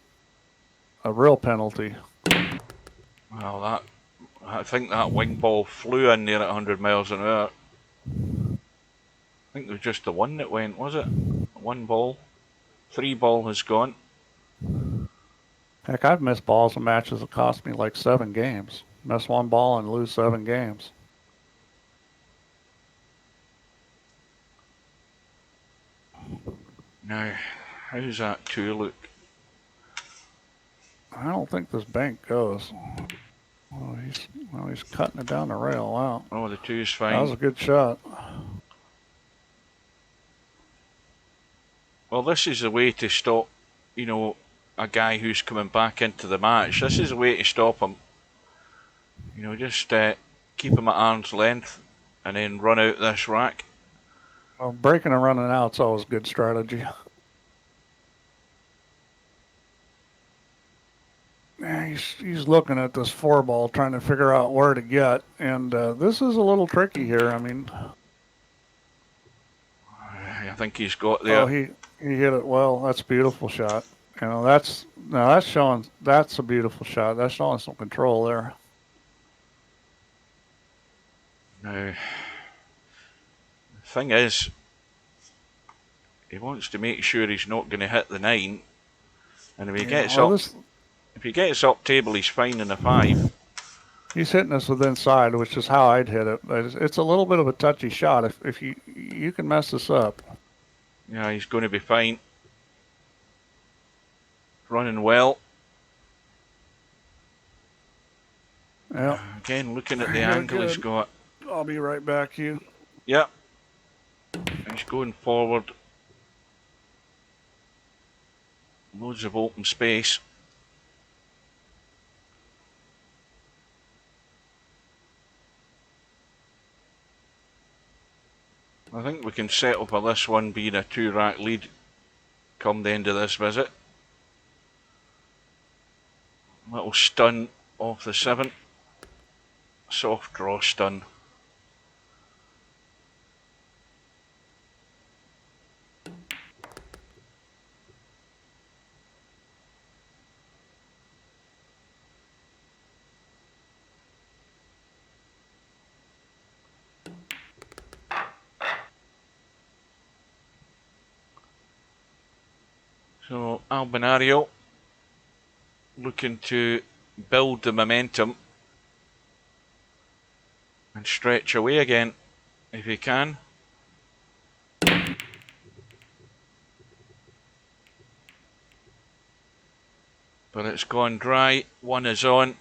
[SPEAKER 1] a real penalty.
[SPEAKER 2] Well, I think that wing ball flew in there at 100 miles an hour. I think it was just the one that went, was it? One ball. 3 ball has gone.
[SPEAKER 1] Heck, I've missed balls in matches that cost me like 7 games. Miss one ball and lose 7 games.
[SPEAKER 2] Now, how's that 2 look?
[SPEAKER 1] I don't think this bank goes. He's cutting it down the rail. Wow,
[SPEAKER 2] Oh, the 2's
[SPEAKER 1] that was
[SPEAKER 2] fine.
[SPEAKER 1] a good shot.
[SPEAKER 2] Well, this is a way to stop, you know, a guy who's coming back into the match. This is a way to stop him. You know, just keep him at arm's length and then run out this rack.
[SPEAKER 1] Well, breaking and running out's always good strategy. Yeah, he's looking at this 4 ball, trying to figure out where to get, and this is a little tricky here. I mean,
[SPEAKER 2] I think he's got
[SPEAKER 1] oh,
[SPEAKER 2] there.
[SPEAKER 1] he hit it well. That's a beautiful shot. You know, that's a beautiful shot. That's showing some control there.
[SPEAKER 2] Now, the thing is, he wants to make sure he's not going to hit the 9. And
[SPEAKER 1] Yeah, well,
[SPEAKER 2] if he gets up table, he's fine in a 5.
[SPEAKER 1] he's hitting us with inside, which is how I'd hit it. But it's a little bit of a touchy shot. If you can mess this up.
[SPEAKER 2] Yeah, he's going to be fine. Running well.
[SPEAKER 1] Yeah.
[SPEAKER 2] Again, looking at the
[SPEAKER 1] Yeah,
[SPEAKER 2] angle he's
[SPEAKER 1] good.
[SPEAKER 2] got.
[SPEAKER 1] I'll be right back, you.
[SPEAKER 2] Yep. He's going forward. Loads of open space. I think we can settle for this one being a 2-rack lead come the end of this visit. Little stun off the 7. Soft draw stun. So Albinario looking to build the momentum and stretch away again if he can. But it's gone dry. 1 is on.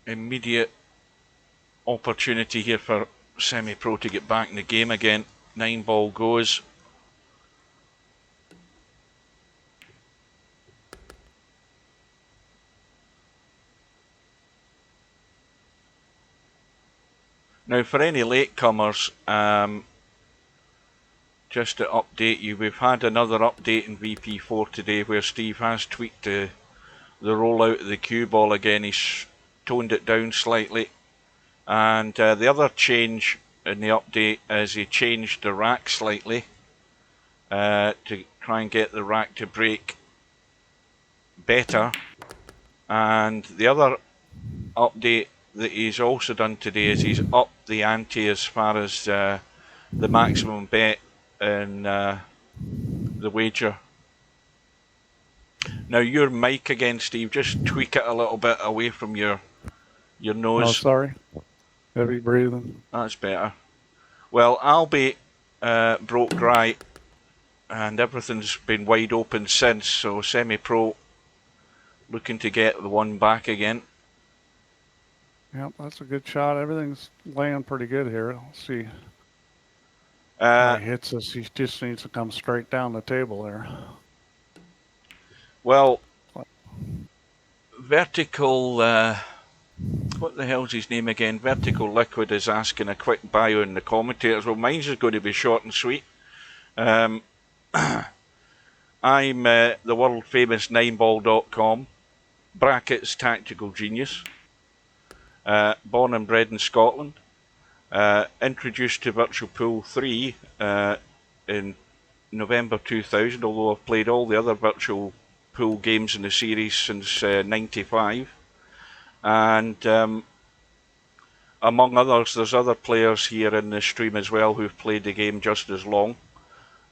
[SPEAKER 2] Immediate opportunity here for Semipro to get back in the game again. 9 ball goes. Now, for any latecomers, just to update you, we've had another update in VP4 today where Steve has tweaked the rollout of the cue ball again. He's toned it down slightly. And the other change in the update is he changed the rack slightly to try and get the rack to break better. And the other update that he's also done today is he's upped the ante as far as the maximum bet in the wager. Now your mic again, Steve, just tweak it a little bit away from your nose.
[SPEAKER 1] Oh, sorry. Heavy breathing.
[SPEAKER 2] That's better. Well, Albie broke right, and everything's been wide open since, so Semipro looking to get the one back again.
[SPEAKER 1] Yep, that's a good shot. Everything's laying pretty good here. Let's see. He hits us. He just needs to come straight down the table there.
[SPEAKER 2] Well, Vertical, what the hell's his name again? Vertical Liquid is asking a quick bio in the commentators. Well, mine's is going to be short and sweet. I'm the world famous 9ball.com, brackets tactical genius, born and bred in Scotland, introduced to Virtual Pool 3 in November 2000, although I've played all the other Virtual Pool games in the series since 95. And among others, there's other players here in the stream as well who've played the game just as long.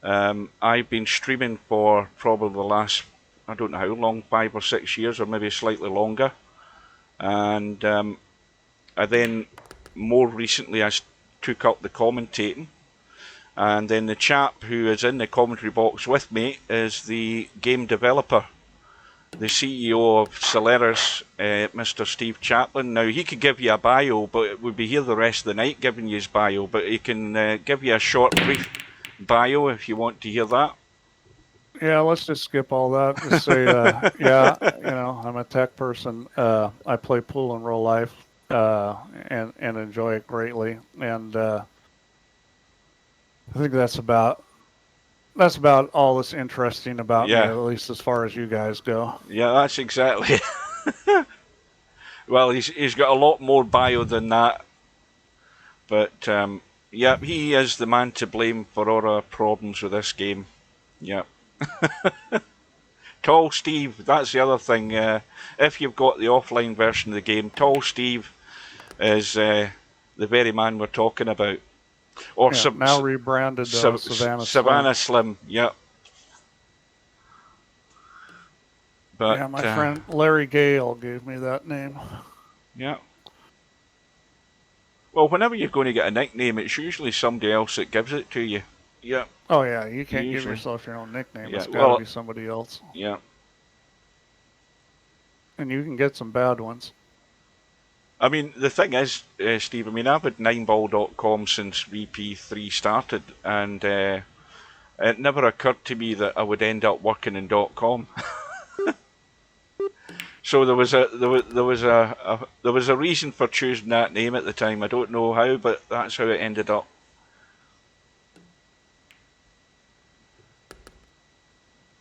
[SPEAKER 2] I've been streaming for probably the last, I don't know how long, 5 or 6 years, or maybe slightly longer. And I then, more recently, I took up the commentating. And then the chap who is in the commentary box with me is the game developer, the CEO of Solaris, Mr. Steve Chaplin. Now, he could give you a bio, but it would be here the rest of the night giving you his bio. But he can give you a short, brief bio if you want to hear that.
[SPEAKER 1] Yeah, let's just skip all that. Just say, yeah, I'm a tech person. I play pool in real life and enjoy it greatly. And I think that's about all that's interesting about me, at least as far as you guys go.
[SPEAKER 2] Yeah, that's exactly. Well, he's got a lot more bio than that, but yeah, he is the man to blame for all our problems with this game. Yeah. Tall Steve, that's the other thing. If you've got the offline version of the game, Tall Steve is the very man we're talking about. Or
[SPEAKER 1] now rebranded
[SPEAKER 2] Savannah Slim. Yeah. But
[SPEAKER 1] yeah, my friend Larry Gale gave me that name.
[SPEAKER 2] Yeah. Well, whenever you're going to get a nickname, it's usually somebody else that gives it to you. Yeah.
[SPEAKER 1] Oh yeah, you can't give yourself your own nickname. Yeah. It's got to be somebody else.
[SPEAKER 2] Yeah.
[SPEAKER 1] And you can get some bad ones.
[SPEAKER 2] I mean, the thing is, Steve, I've had 9ball.com since VP3 started, and it never occurred to me that I would end up working in .com. So there was a reason for choosing that name at the time. I don't know how, but that's how it ended up.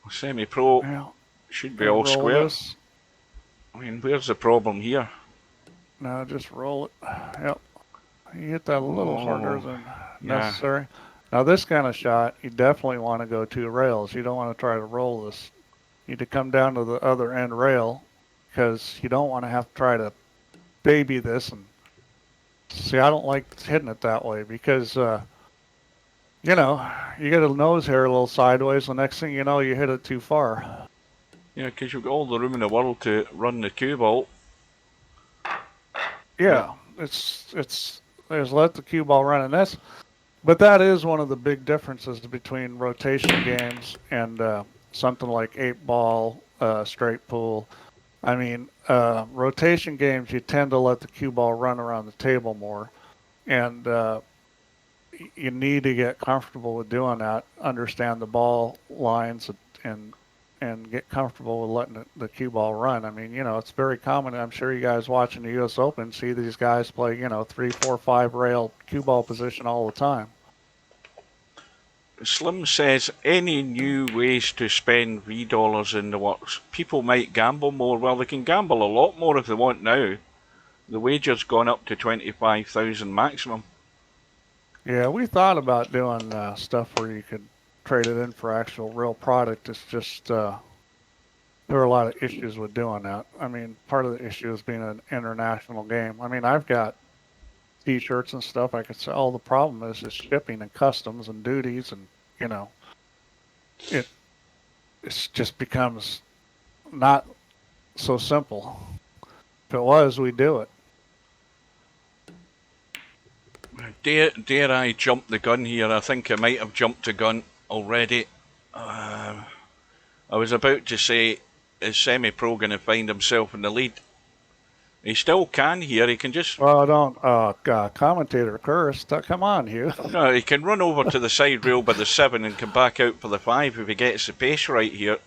[SPEAKER 2] Semipro should be all square. I mean, where's the problem here?
[SPEAKER 1] No, just roll it. Yep. You hit that a little harder than necessary. Now this kind of shot, you definitely want to go 2 rails. You don't want to try to roll this. You need to come down to the other end rail, because you don't want to have to try to baby this. And see, I don't like hitting it that way, because you get a nose hair a little sideways. The next thing you know, you hit it too far.
[SPEAKER 2] Yeah, because you've got all the room in the world to run the cue ball.
[SPEAKER 1] Yeah, it's let the cue ball run, and but that is one of the big differences between rotation games and something like 8-ball, straight pool. I mean, rotation games, you tend to let the cue ball run around the table more, and you need to get comfortable with doing that, understand the ball lines, and and get comfortable with letting the cue ball run. I mean, it's very common. I'm sure you guys watching the U.S. Open see these guys play, 3, 4, 5 rail cue ball position all the time.
[SPEAKER 2] Slim says, any new ways to spend $3 in the works? People might gamble more. Well, they can gamble a lot more if they want now. The wager's gone up to 25,000 maximum.
[SPEAKER 1] Yeah, we thought about doing stuff where you could trade it in for actual real product. It's just there are a lot of issues with doing that. I mean, part of the issue is being an international game. I mean, I've got T-shirts and stuff I could sell. The problem is shipping and customs and duties, and you know, it just becomes not so simple. If it was, we'd do it.
[SPEAKER 2] Dare I jump the gun here? I think I might have jumped the gun already. I was about to say, is Semipro going to find himself in the lead? He still can here. He can just...
[SPEAKER 1] Well, don't commentator curse. Come on, Hugh.
[SPEAKER 2] No, he can run over to the side rail by the 7 and come back out for the 5 if he gets the pace right here.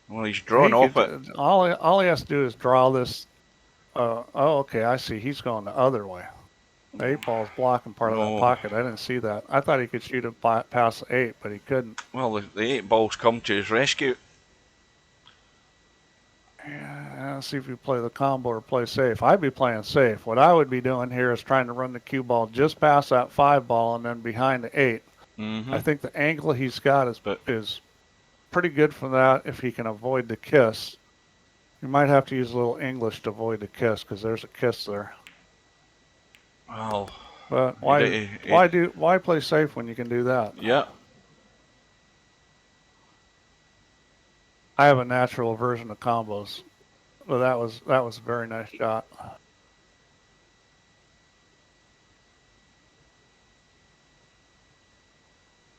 [SPEAKER 2] Well, he's drawn off it.
[SPEAKER 1] All he has to do is draw this. Okay, I see. He's going the other way. The 8-ball's blocking part of that pocket. I didn't see that. I thought he could shoot it past the 8, but he couldn't.
[SPEAKER 2] Well, the 8-ball's come to his rescue.
[SPEAKER 1] Yeah, let's see if you play the combo or play safe. I'd be playing safe. What I would be doing here is trying to run the cue ball just past that 5-ball and then behind the 8.
[SPEAKER 2] Mm-hmm.
[SPEAKER 1] I think the angle he's got is pretty good for that if he can avoid the kiss. You might have to use a little English to avoid the kiss because there's a kiss there.
[SPEAKER 2] Well,
[SPEAKER 1] but why play safe when you can do that?
[SPEAKER 2] Yeah.
[SPEAKER 1] I have a natural aversion to combos, but that was a very nice shot.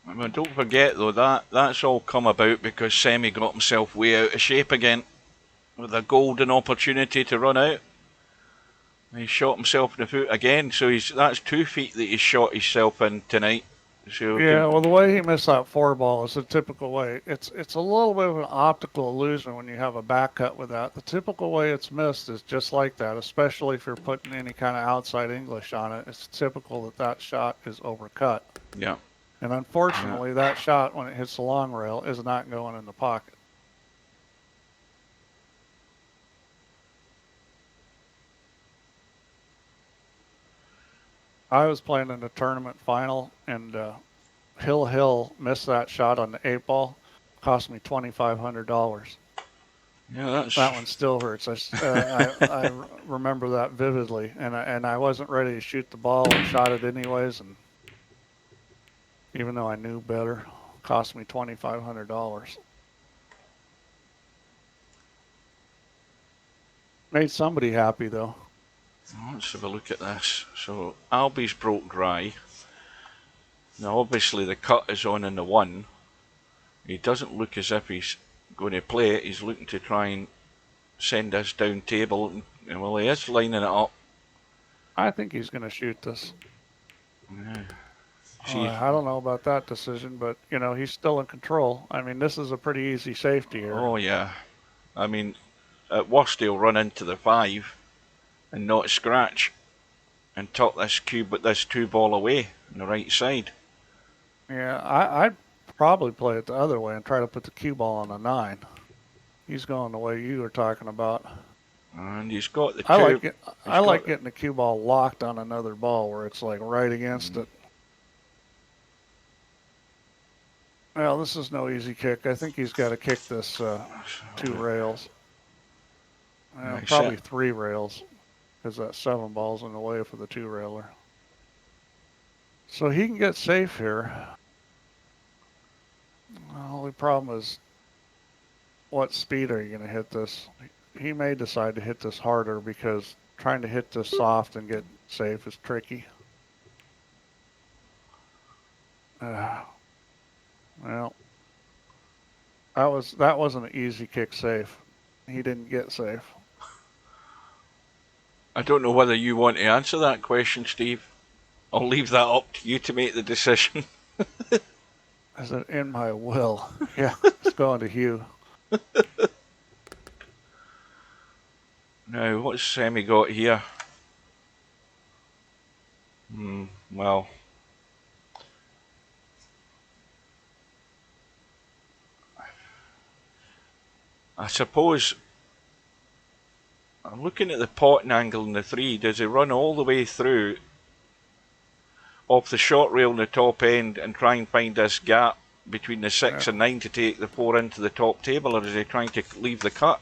[SPEAKER 2] I mean, don't forget though that's all come about because Semi got himself way out of shape again, with a golden opportunity to run out. He shot himself in the foot again, so that's 2 feet that he's shot himself in tonight. So
[SPEAKER 1] yeah, well, the way he missed that 4-ball is a typical way. It's a little bit of an optical illusion when you have a back cut with that. The typical way it's missed is just like that, especially if you're putting any kind of outside English on it. It's typical that shot is overcut.
[SPEAKER 2] Yeah.
[SPEAKER 1] And unfortunately, that shot, when it hits the long rail, is not going in the pocket. I was playing in the tournament final, and Hill missed that shot on the 8-ball. Cost me $2,500.
[SPEAKER 2] Yeah,
[SPEAKER 1] that one still hurts. I remember that vividly, and I wasn't ready to shoot the ball and shot it anyways, and even though I knew better, it cost me $2,500. Made somebody happy though.
[SPEAKER 2] Let's have a look at this. So Albie's broke dry. Now obviously the cut is on in the 1. He doesn't look as if he's going to play it. He's looking to try and send us down table. And well, he is lining it up.
[SPEAKER 1] I think he's going to shoot this.
[SPEAKER 2] Yeah.
[SPEAKER 1] I don't know about that decision, but he's still in control. I mean, this is a pretty easy safety here.
[SPEAKER 2] Oh yeah. I mean, at worst he'll run into the 5 and not scratch and tuck this 2-ball away on the right side.
[SPEAKER 1] Yeah, I'd probably play it the other way and try to put the cue ball on the 9. He's going the way you were talking about.
[SPEAKER 2] And he's got the 2.
[SPEAKER 1] I like getting the cue ball locked on another ball where it's like right against it. Well, this is no easy kick. I think he's got to kick this 2 rails. Probably 3 rails, because that 7-ball's in the way for the 2-railer. So he can get safe here. The only problem is, what speed are you going to hit this? He may decide to hit this harder because trying to hit this soft and get safe is tricky. Well, that wasn't an easy kick safe. He didn't get safe.
[SPEAKER 2] I don't know whether you want to answer that question, Steve. I'll leave that up to you to make the decision.
[SPEAKER 1] Is it in my will? Yeah, it's going to Hugh.
[SPEAKER 2] Now, what's Semi got here? Well, I suppose I'm looking at the potting angle in the 3. Does he run all the way through off the short rail in the top end and try and find this gap between the 6 and 9 to take the 4 into the top table, or is he trying to leave the cut?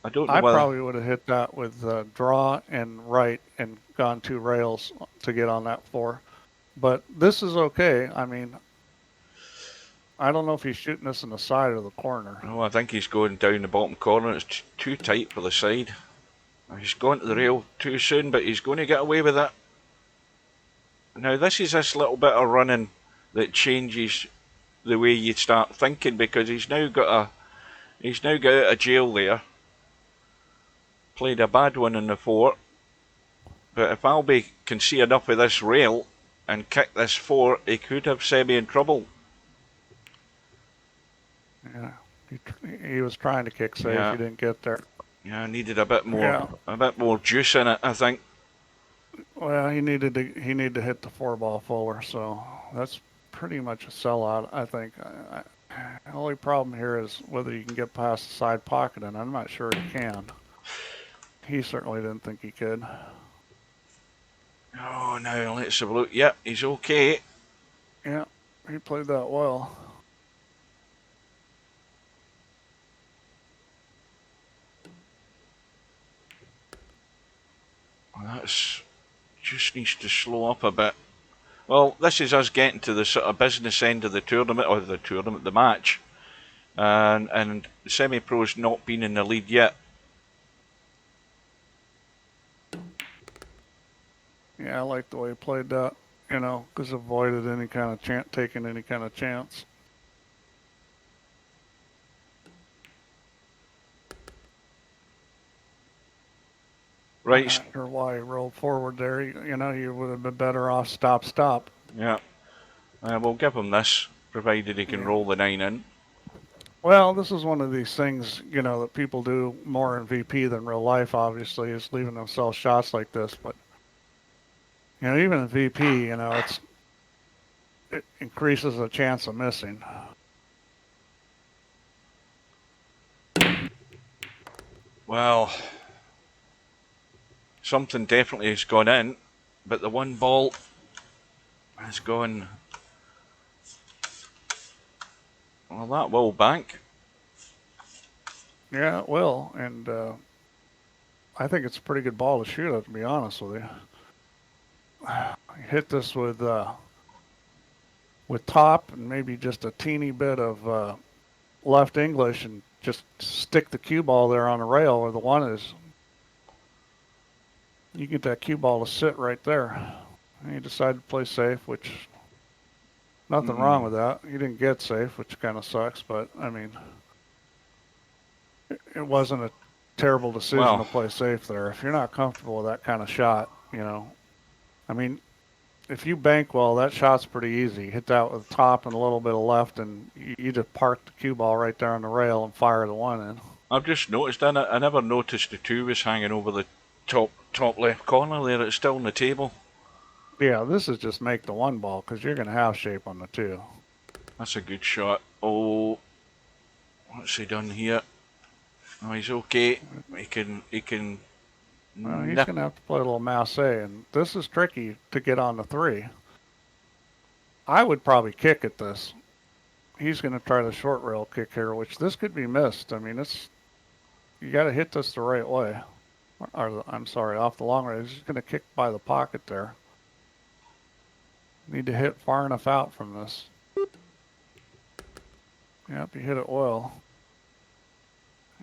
[SPEAKER 2] I don't know
[SPEAKER 1] I
[SPEAKER 2] whether.
[SPEAKER 1] probably would have hit that with draw and right and gone 2 rails to get on that 4. But this is okay. I mean, I don't know if he's shooting this in the side or the corner.
[SPEAKER 2] Oh, I think he's going down the bottom corner. It's too tight for the side. He's gone to the rail too soon, but he's going to get away with it. Now, this is this little bit of running that changes the way you start thinking, because he's now got out of jail there. Played a bad one in the 4. But if Albie can see enough of this rail and kick this 4, he could have Semi in trouble.
[SPEAKER 1] Yeah, he was trying to kick safe.
[SPEAKER 2] Yeah.
[SPEAKER 1] He didn't get there.
[SPEAKER 2] Yeah, needed a bit more juice in it, I think.
[SPEAKER 1] Well, he needed to hit the 4-ball fuller, so that's pretty much a sellout, I think. The only problem here is whether you can get past the side pocket, and I'm not sure he can. He certainly didn't think he could.
[SPEAKER 2] Oh, now let's have a look. Yep, he's okay.
[SPEAKER 1] Yeah, he played that well.
[SPEAKER 2] That's just needs to slow up a bit. Well, this is us getting to the sort of business end of the tournament, the match, and Semi-Pro's not been in the lead yet.
[SPEAKER 1] Yeah, I like the way he played that, because avoided any kind of taking any kind of chance.
[SPEAKER 2] Right.
[SPEAKER 1] I'm not sure why he rolled forward there. He would have been better off stop.
[SPEAKER 2] Yeah. We'll give him this, provided he can roll the 9 in.
[SPEAKER 1] Well, this is one of these things, that people do more in VP than real life, obviously, is leaving themselves shots like this. But, even in VP, it increases the chance of missing.
[SPEAKER 2] Well, something definitely has gone in, but the 1 ball has gone. Well, that will bank.
[SPEAKER 1] Yeah, it will, and I think it's a pretty good ball to shoot at, to be honest with you. I hit this with top and maybe just a teeny bit of left English and just stick the cue ball there on the rail where the 1 is. You get that cue ball to sit right there. And you decide to play safe, which nothing wrong with that. You didn't get safe, which kind of sucks, but I mean, it wasn't a terrible decision to play safe there. If you're not comfortable with that kind of shot, I mean, if you bank well, that shot's pretty easy. Hit that with top and a little bit of left, and you just park the cue ball right there on the rail and fire the 1 in.
[SPEAKER 2] I've just noticed, I never noticed the 2 was hanging over the top left corner there. It's still on the table.
[SPEAKER 1] Yeah, this is just make the 1 ball, because you're going to have shape on the 2.
[SPEAKER 2] That's a good shot. Oh, what's he done here? Oh, he's okay. He can.
[SPEAKER 1] Well, he's going to have to play a little masse, and this is tricky to get on the 3. I would probably kick at this. He's going to try the short rail kick here, which this could be missed. I mean, you got to hit this the right way. Or, I'm sorry, off the long range. He's going to kick by the pocket there. Need to hit far enough out from this. Yep, he hit it well.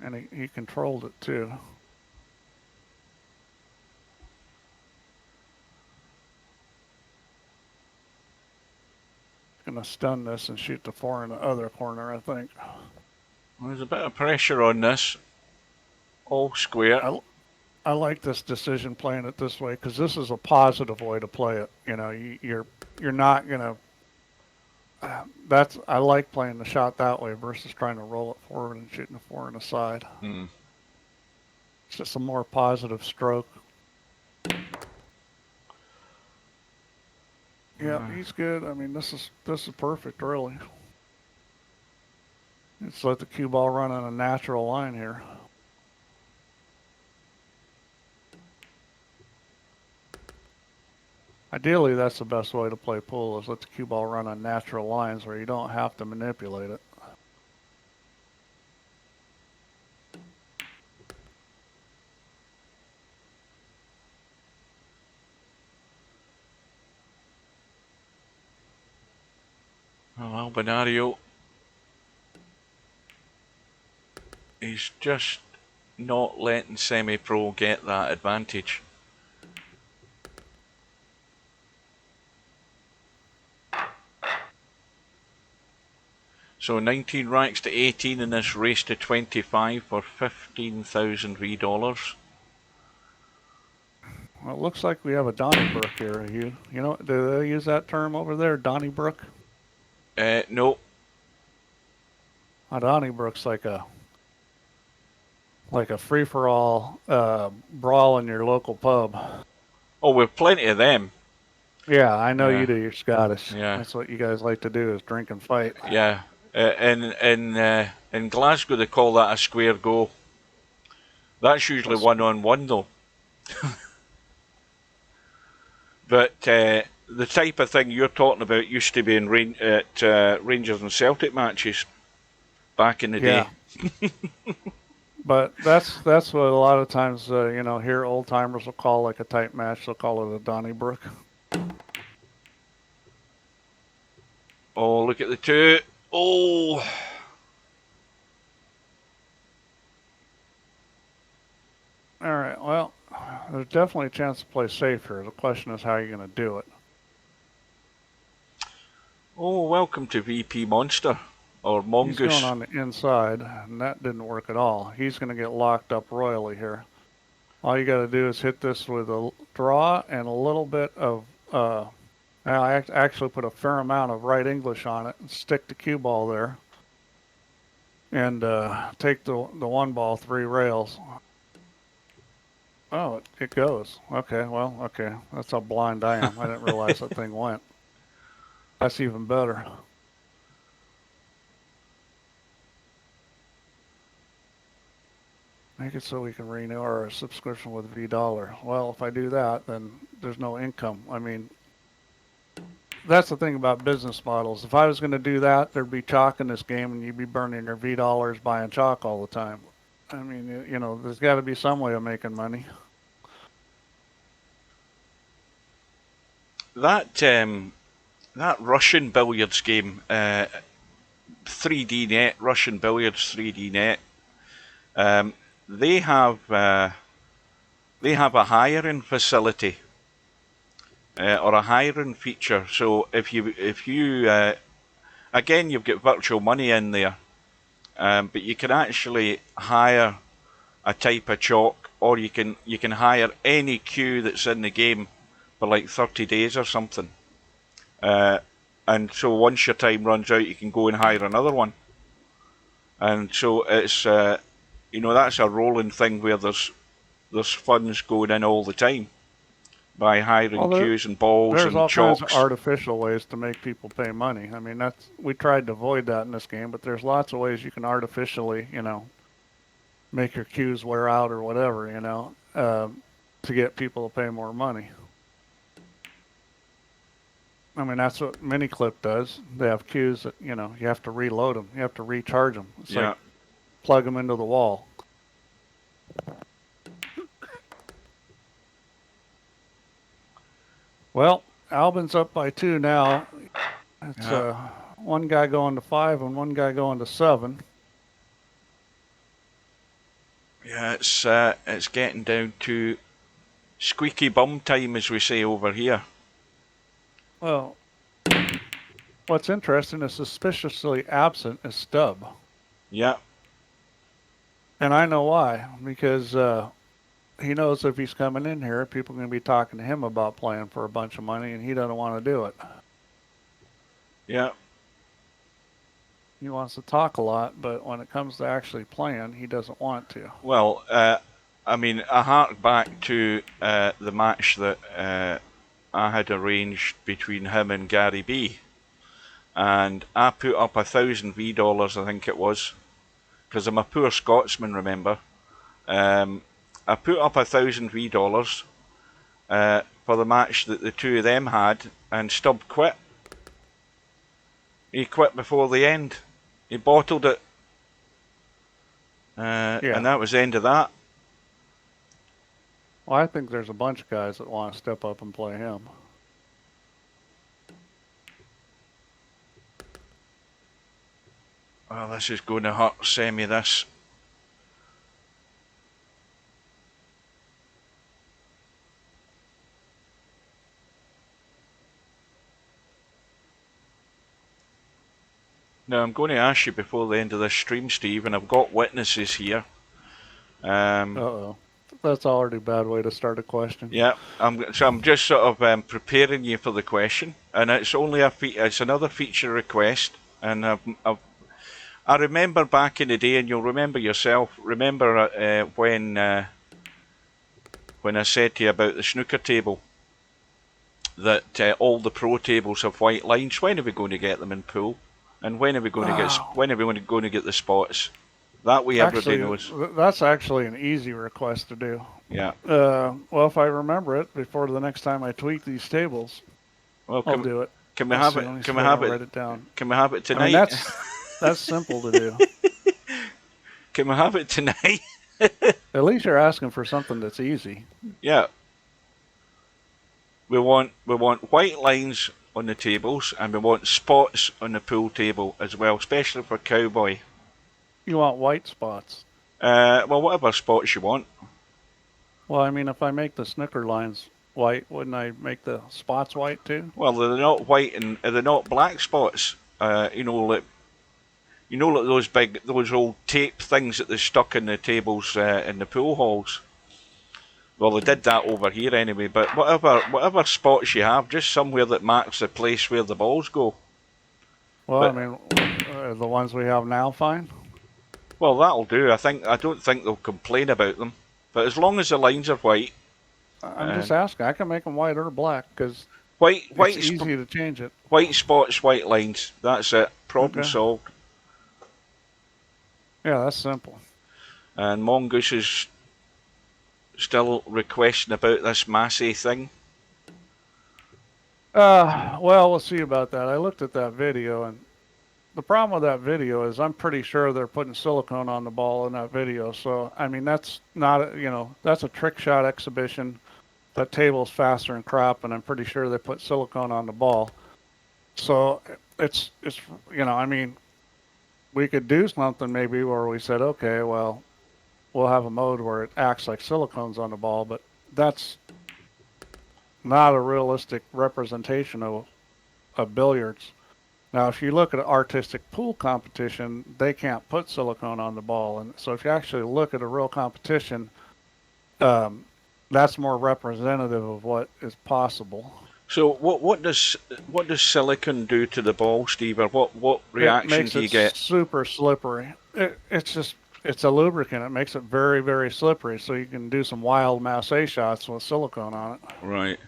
[SPEAKER 1] And he controlled it too. Gonna stun this and shoot the 4 in the other corner, I think.
[SPEAKER 2] There's a bit of pressure on this. All square.
[SPEAKER 1] I like this decision playing it this way, because this is a positive way to play it. You're not gonna I like playing the shot that way versus trying to roll it forward and shooting it forward and aside. It's just a more positive stroke. Yeah, he's good. I mean, this is perfect, really. Just let the cue ball run on a natural line here. Ideally, that's the best way to play pool, is let the cue ball run on natural lines where you don't have to manipulate it.
[SPEAKER 2] Well, Albinario, he's just not letting Semipro get that advantage. So 19 racks to 18 in this race to 25 for 15,000 $3.
[SPEAKER 1] Well, it looks like we have a Donnybrook here. You know, do they use that term over there, Donnybrook?
[SPEAKER 2] No.
[SPEAKER 1] Donnybrook's like a free for all brawl in your local pub.
[SPEAKER 2] Oh, we've plenty of them.
[SPEAKER 1] Yeah, I know
[SPEAKER 2] Yeah.
[SPEAKER 1] you do. You're Scottish.
[SPEAKER 2] Yeah.
[SPEAKER 1] That's what you guys like to do, is drink and fight.
[SPEAKER 2] Yeah. In Glasgow they call that a square go. That's usually one-on-one though. But the type of thing you're talking about used to be in Rangers and Celtic matches back in the day.
[SPEAKER 1] But that's what a lot of times, you know, here old timers will call like a tight match. They'll call it a Donnybrook.
[SPEAKER 2] Oh, look at the two. Oh.
[SPEAKER 1] All right. Well, there's definitely a chance to play safe here. The question is how you're going to do it.
[SPEAKER 2] Oh, welcome to VP Monster. Or Mongoose.
[SPEAKER 1] He's going on the inside, and that didn't work at all. He's going to get locked up royally here. All you got to do is hit this with a draw and a little bit of, I actually put a fair amount of right English on it and stick the cue ball there. And take the one ball 3 rails. Oh, it goes. Okay, well, okay. That's how blind I am. I didn't realize that thing went. That's even better. Make it so we can renew our subscription with $. Well, if I do that, then there's no income. I mean, that's the thing about business models. If I was going to do that, there'd be chalk in this game, and you'd be burning your $. Buying chalk all the time. I mean, you know, there's got to be some way of making money.
[SPEAKER 2] That Russian billiards game, 3D net, Russian billiards 3D net. They have a hiring facility or a hiring feature. So if you again, you've got virtual money in there, but you can actually hire a type of chalk, or you can hire any cue that's in the game for like 30 days or something. And so once your time runs out, you can go and hire another one. And so it's you know, that's a rolling thing where there's funds going in all the time by hiring cues and balls and
[SPEAKER 1] all
[SPEAKER 2] chalks.
[SPEAKER 1] Kinds of artificial ways to make people pay money. I mean, we tried to avoid that in this game, but there's lots of ways you can artificially, you know, make your cues wear out or whatever, you know, to get people to pay more money. I mean, that's what Miniclip does. They have cues that, you know, you have to reload them. You have to recharge them. It's like plug them into the wall. Well, Albin's up by 2 now. It's one guy going to 5 and one guy going to 7.
[SPEAKER 2] Yeah, it's getting down to squeaky bum time, as we say over here.
[SPEAKER 1] Well, what's interesting is suspiciously absent is Stubb.
[SPEAKER 2] Yeah.
[SPEAKER 1] And I know why. Because he knows if he's coming in here, people are going to be talking to him about playing for a bunch of money, and he doesn't want to do it.
[SPEAKER 2] Yeah.
[SPEAKER 1] He wants to talk a lot, but when it comes to actually playing, he doesn't want to.
[SPEAKER 2] Well, I mean, I hark back to the match that I had arranged between him and Gary B. And I put up $1,000 I think it was, because I'm a poor Scotsman, remember. I put up $1,000 for the match that the two of them had, and Stubb quit. He quit before the end. He bottled it, and that was the end of that.
[SPEAKER 1] Well, I think there's a bunch of guys that want to step up and play him.
[SPEAKER 2] Well, this is going to hurt Semi, this. Now, I'm going to ask you before the end of this stream, Steve, and I've got witnesses here.
[SPEAKER 1] Uh-oh. That's already a bad way to start a question.
[SPEAKER 2] Yeah, I'm just sort of preparing you for the question, and it's only it's another feature request, and I remember back in the day, and you'll remember yourself. Remember when I said to you about the snooker table that all the pro tables have white lines. When are we going to get them in pool? And when are we going to get the spots? That way everybody knows.
[SPEAKER 1] That's actually an easy request to do.
[SPEAKER 2] Yeah.
[SPEAKER 1] Well, if I remember it before the next time I tweak these tables, I'll do it.
[SPEAKER 2] Can we have it? Can we have it?
[SPEAKER 1] Write it down.
[SPEAKER 2] Can we have it tonight?
[SPEAKER 1] I mean, that's simple to do.
[SPEAKER 2] Can we have it tonight?
[SPEAKER 1] At least you're asking for something that's easy.
[SPEAKER 2] Yeah. We want white lines on the tables, and we want spots on the pool table as well, especially for Cowboy.
[SPEAKER 1] You want white spots?
[SPEAKER 2] Well, whatever spots you want.
[SPEAKER 1] Well, I mean, if I make the snooker lines white, wouldn't I make the spots white too?
[SPEAKER 2] Well, they're not white and they're not black spots. Like those old tape things that they stuck in the tables in the pool halls. Well, they did that over here anyway. But whatever spots you have, just somewhere that marks the place where the balls go.
[SPEAKER 1] Well, I mean, the ones we have now, fine.
[SPEAKER 2] Well, that'll do. I don't think they'll complain about them. But as long as the lines are white.
[SPEAKER 1] I'm just asking. I can make them white or black because
[SPEAKER 2] it's
[SPEAKER 1] easy to change it.
[SPEAKER 2] White spots, white lines. That's it. Problem solved.
[SPEAKER 1] Yeah, that's simple.
[SPEAKER 2] And Mongoose is still requesting about this Massey thing.
[SPEAKER 1] Well, we'll see about that. I looked at that video, and the problem with that video is I'm pretty sure they're putting silicone on the ball in that video. So, I mean, that's not, that's a trick shot exhibition. That table's faster than crap, and I'm pretty sure they put silicone on the ball. So it's I mean, we could do something maybe where we said, okay, well, we'll have a mode where it acts like silicone's on the ball, but that's not a realistic representation of billiards. Now, if you look at an artistic pool competition, they can't put silicone on the ball. And so if you actually look at a real competition, that's more representative of what is possible.
[SPEAKER 2] So what does silicone do to the ball, Steve? Or what reaction do you get? It makes
[SPEAKER 1] it super slippery. It's a lubricant. It makes it very, very slippery. So you can do some wild massé shots with silicone on it.
[SPEAKER 2] Right.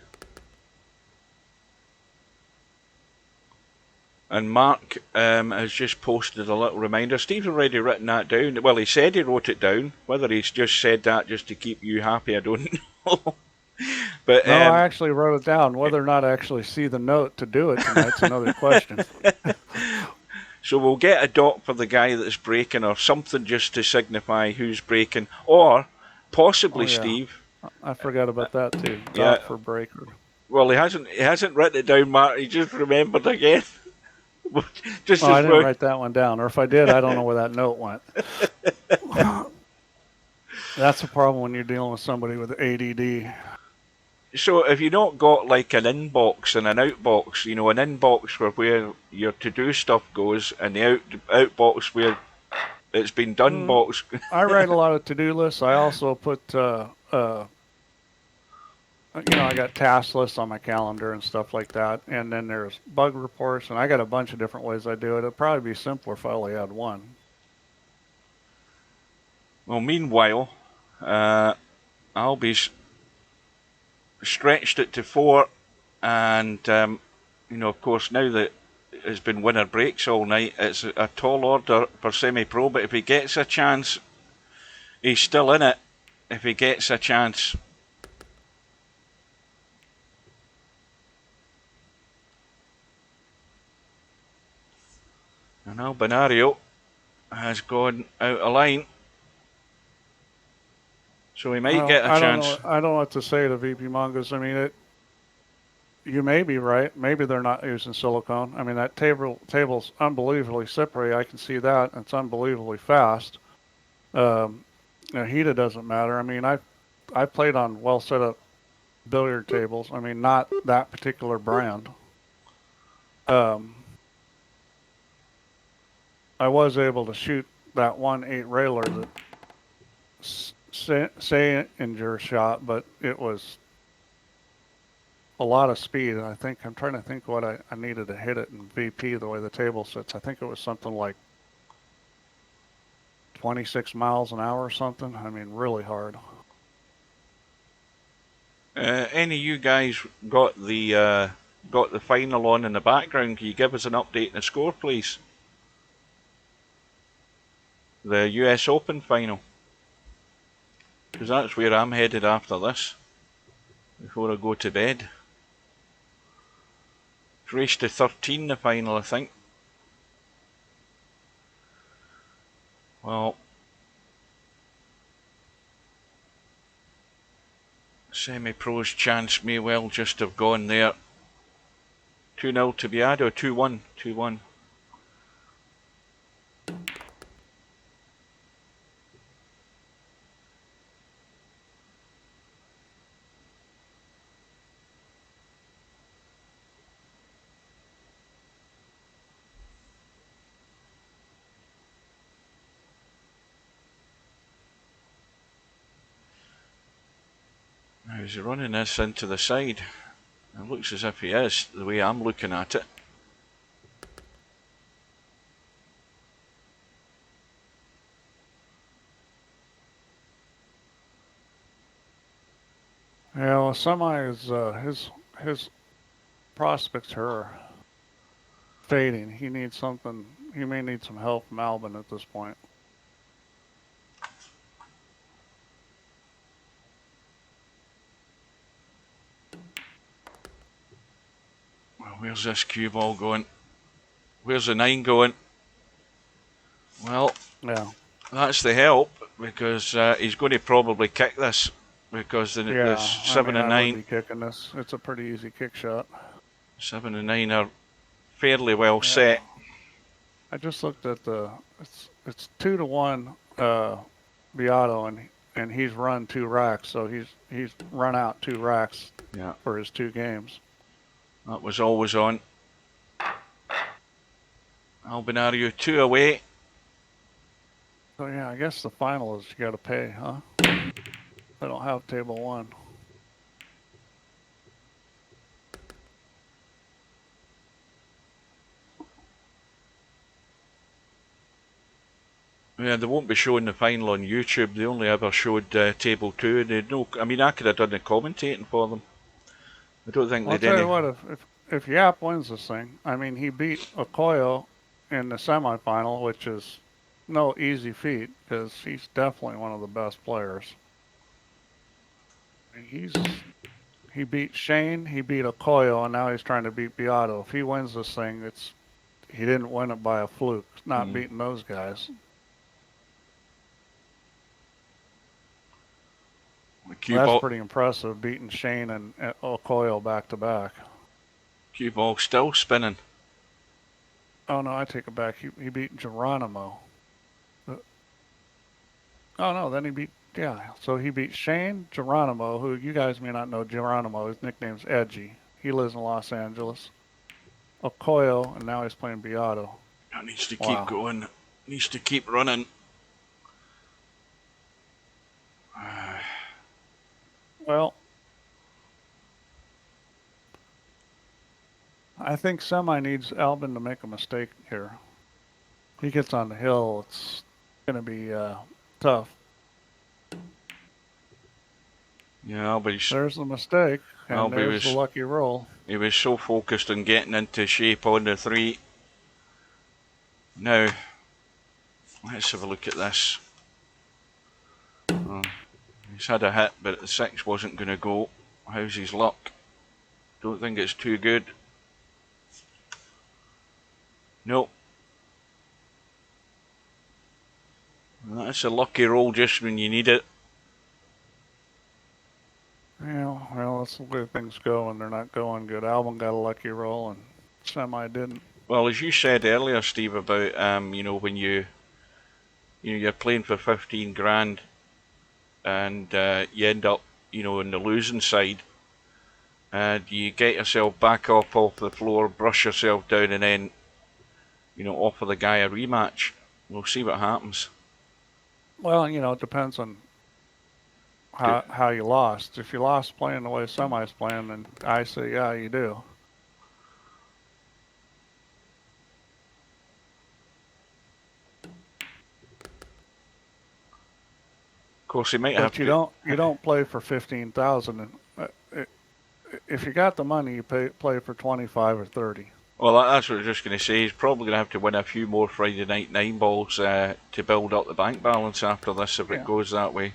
[SPEAKER 2] And Mark has just posted a little reminder. Steve's already written that down. Well, he said he wrote it down. Whether he's just said that just to keep you happy, I don't know. But
[SPEAKER 1] no, I actually wrote it down. Whether or not I actually see the note to do it tonight's another question.
[SPEAKER 2] So we'll get a dot for the guy that's breaking, or something just to signify who's breaking, or possibly Steve.
[SPEAKER 1] I forgot about that too. Dot for breaker.
[SPEAKER 2] Well, he hasn't written it down, Mark. He just remembered again.
[SPEAKER 1] I didn't write that one down, or if I did, I don't know where that note went. That's a problem when you're dealing with somebody with ADD.
[SPEAKER 2] So have you not got like an inbox and an outbox? An inbox where your to-do stuff goes, and the outbox where it's been done box.
[SPEAKER 1] I write a lot of to-do lists. I also put I got task lists on my calendar and stuff like that. And then there's bug reports, and I got a bunch of different ways I do it. It'd probably be simpler if I only had one.
[SPEAKER 2] Well, meanwhile, Albie's stretched it to 4, and of course, now that it's been winner breaks all night, it's a tall order for semi-pro. But if he gets a chance, he's still in it. If he gets a chance. And Albinario has gone out of line, so he might
[SPEAKER 1] Well,
[SPEAKER 2] get a
[SPEAKER 1] I don't know.
[SPEAKER 2] chance.
[SPEAKER 1] I don't know what to say to VP Mongoose. I mean, you may be right. Maybe they're not using silicone. I mean, that table's unbelievably slippery. I can see that. It's unbelievably fast. Um, heated doesn't matter. I mean, I played on well set up billiard tables. I mean, not that particular brand. Um, I was able to shoot that 1-8 railer that Sayinger shot, but it was a lot of speed. And I'm trying to think what I needed to hit it in VP the way the table sits. I think it was something like 26 miles an hour or something. I mean, really hard.
[SPEAKER 2] Any of you guys got the final on in the background? Can you give us an update on the score, please? The US Open final, because that's where I'm headed after this, before I go to bed. It's race to 13, the final, I think. Well, semi-pro's chance may well just have gone there. 2-0 to Biado, 2-1, 2-1. Now, is he running this into the side? It looks as if he is, the way I'm looking at it.
[SPEAKER 1] Yeah, well, semi is his prospects are fading. He needs something. He may need some help from Albin at this point.
[SPEAKER 2] Well, where's this cue ball going? Where's the 9 going? Well,
[SPEAKER 1] Yeah,
[SPEAKER 2] that's the help, because he's going to probably kick this, because the
[SPEAKER 1] yeah. I
[SPEAKER 2] 7
[SPEAKER 1] mean,
[SPEAKER 2] and
[SPEAKER 1] I would
[SPEAKER 2] 9,
[SPEAKER 1] be kicking this. It's a pretty easy kick shot.
[SPEAKER 2] 7 and 9 are fairly well
[SPEAKER 1] Yeah.
[SPEAKER 2] set.
[SPEAKER 1] I just looked at it's 2-1 Beato, and he's run 2 racks, so he's run out 2 racks
[SPEAKER 2] Yeah,
[SPEAKER 1] for his 2 games.
[SPEAKER 2] that was always on. Albinario 2 away.
[SPEAKER 1] So yeah, I guess the final is you got to pay, huh? I don't have table 1.
[SPEAKER 2] Yeah, they won't be showing the final on YouTube. They only ever showed table 2. They no, I mean, I could have done the commentating for them. I don't think
[SPEAKER 1] Well, I'll
[SPEAKER 2] they'd
[SPEAKER 1] tell you
[SPEAKER 2] any.
[SPEAKER 1] what, if Yap wins this thing, I mean, he beat Okoyo in the semifinal, which is no easy feat because he's definitely one of the best players. He's he beat Shane, he beat Okoyo, and now he's trying to beat Beato. If he wins this thing, he didn't win it by a fluke. Not beating those guys.
[SPEAKER 2] The cue
[SPEAKER 1] That's
[SPEAKER 2] ball,
[SPEAKER 1] pretty impressive, beating Shane and Okoyo back to back.
[SPEAKER 2] cue ball still spinning.
[SPEAKER 1] Oh no, I take it back. He beat Geronimo. Oh no, then he beat So he beat Shane Geronimo, who you guys may not know Geronimo. His nickname's Edgy. He lives in Los Angeles. Okoyo, and now he's playing Beato.
[SPEAKER 2] That needs to keep
[SPEAKER 1] Wow.
[SPEAKER 2] going. Needs to keep running.
[SPEAKER 1] Well, I think Semi needs Albin to make a mistake here. He gets on the hill, it's going to be tough.
[SPEAKER 2] Yeah,
[SPEAKER 1] There's the mistake, and
[SPEAKER 2] Albie
[SPEAKER 1] there's the lucky roll.
[SPEAKER 2] he was so focused on getting into shape on the 3. Now, let's have a look at this. Oh, he's had a hit, but the 6 wasn't going to go. How's his luck? Don't think it's too good. Nope. That's a lucky roll just when you need it.
[SPEAKER 1] Yeah, well, that's the way things go, and they're not going good. Albin got a lucky roll, and Semi didn't.
[SPEAKER 2] Well, as you said earlier, Steve, about when you're playing for 15 grand, and you end up on the losing side, and you get yourself back up off the floor, brush yourself down, and then offer the guy a rematch. We'll see what happens.
[SPEAKER 1] Well, it depends on how you lost. If you lost playing the way Semi's playing, then I say, yeah, you do.
[SPEAKER 2] Of course, he might have to.
[SPEAKER 1] But you don't play for 15,000. If you got the money, you play for 25 or 30.
[SPEAKER 2] Well, that's what I was just going to say. He's probably going to have to win a few more Friday night 9 balls to build up the bank balance after this if it goes that way.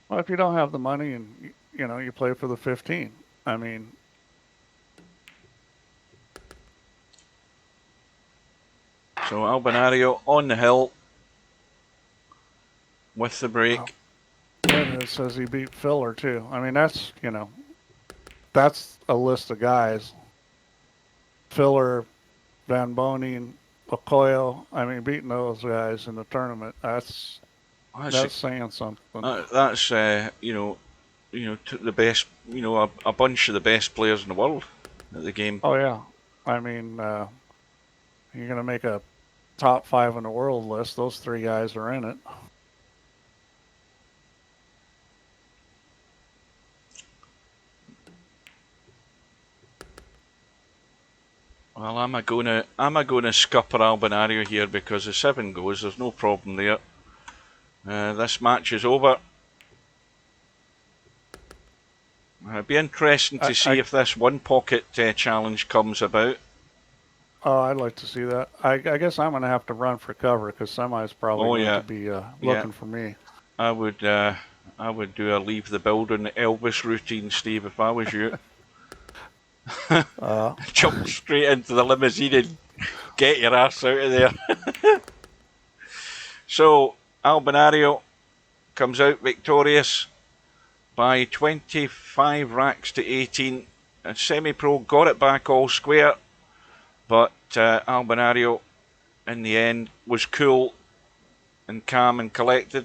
[SPEAKER 1] Well, if you don't have the money and you play for the 15. I mean,
[SPEAKER 2] so Albinario on the hill with the break.
[SPEAKER 1] Well, it says he beat Filler too. I mean, that's a list of guys. Filler, Van Bonen, Okoyo. I mean, beating those guys in the tournament. That's saying something.
[SPEAKER 2] That's the best. A bunch of the best players in the world at the game.
[SPEAKER 1] Oh yeah, I mean, you're gonna make a top 5 in the world list. Those 3 guys are in it.
[SPEAKER 2] Well, I'm a gonna scupper Albinario here because the 7 goes. There's no problem there. This match is over. It'd be interesting to see if this 1 pocket challenge comes about.
[SPEAKER 1] Oh, I'd like to see that. I guess I'm going to have to run for cover because Semi's probably going to be looking for me.
[SPEAKER 2] I would do a leave the building Elvis routine, Steve, if I was you. Jump straight into the limousine and get your ass out of there. So, Albinario comes out victorious by 25 racks to 18. And Semipro got it back all square, but Albinario in the end was cool and calm and collected.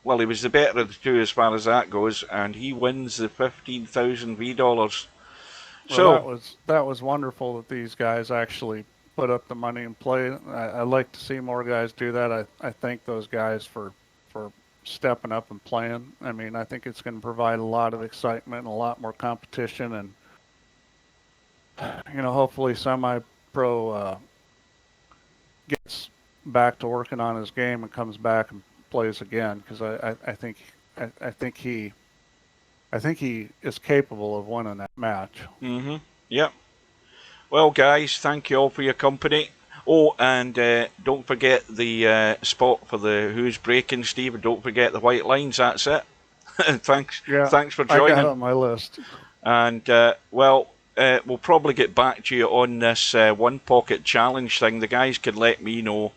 [SPEAKER 2] Well, he was the better of the 2 as far as that goes, and he wins the 15,000 V dollars.
[SPEAKER 1] Well, so that was wonderful that these guys actually put up the money and play. I like to see more guys do that. I thank those guys for stepping up and playing. I mean, I think it's going to provide a lot of excitement and a lot more competition, and hopefully Semi-Pro gets back to working on his game and comes back and plays again, because I think he is capable of winning that match.
[SPEAKER 2] Mm-hmm. Yep. Well, guys, thank you all for your company. Oh, and don't forget the spot for the Who's Breaking, Steve, and don't forget the white lines. That's it. Thanks for joining.
[SPEAKER 1] I got it on my list.
[SPEAKER 2] And we'll probably get back to you on this 1 pocket challenge thing. The guys can let me know,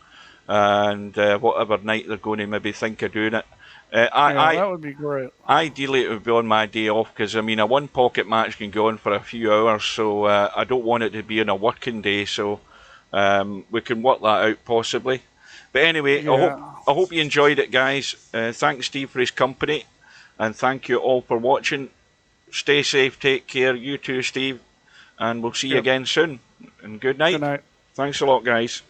[SPEAKER 2] and whatever night they're going to maybe think of doing it.
[SPEAKER 1] That would be great.
[SPEAKER 2] Ideally, it would be on my day off, because I mean, a 1 pocket match can go on for a few hours, so I don't want it to be on a working day. So we can work that out possibly. But anyway, I hope you enjoyed it, guys. Thanks, Steve, for his company, and thank you all for watching. Stay safe, take care. You too, Steve, and we'll see you again soon. And good night.
[SPEAKER 1] Good night.
[SPEAKER 2] Thanks a lot, guys.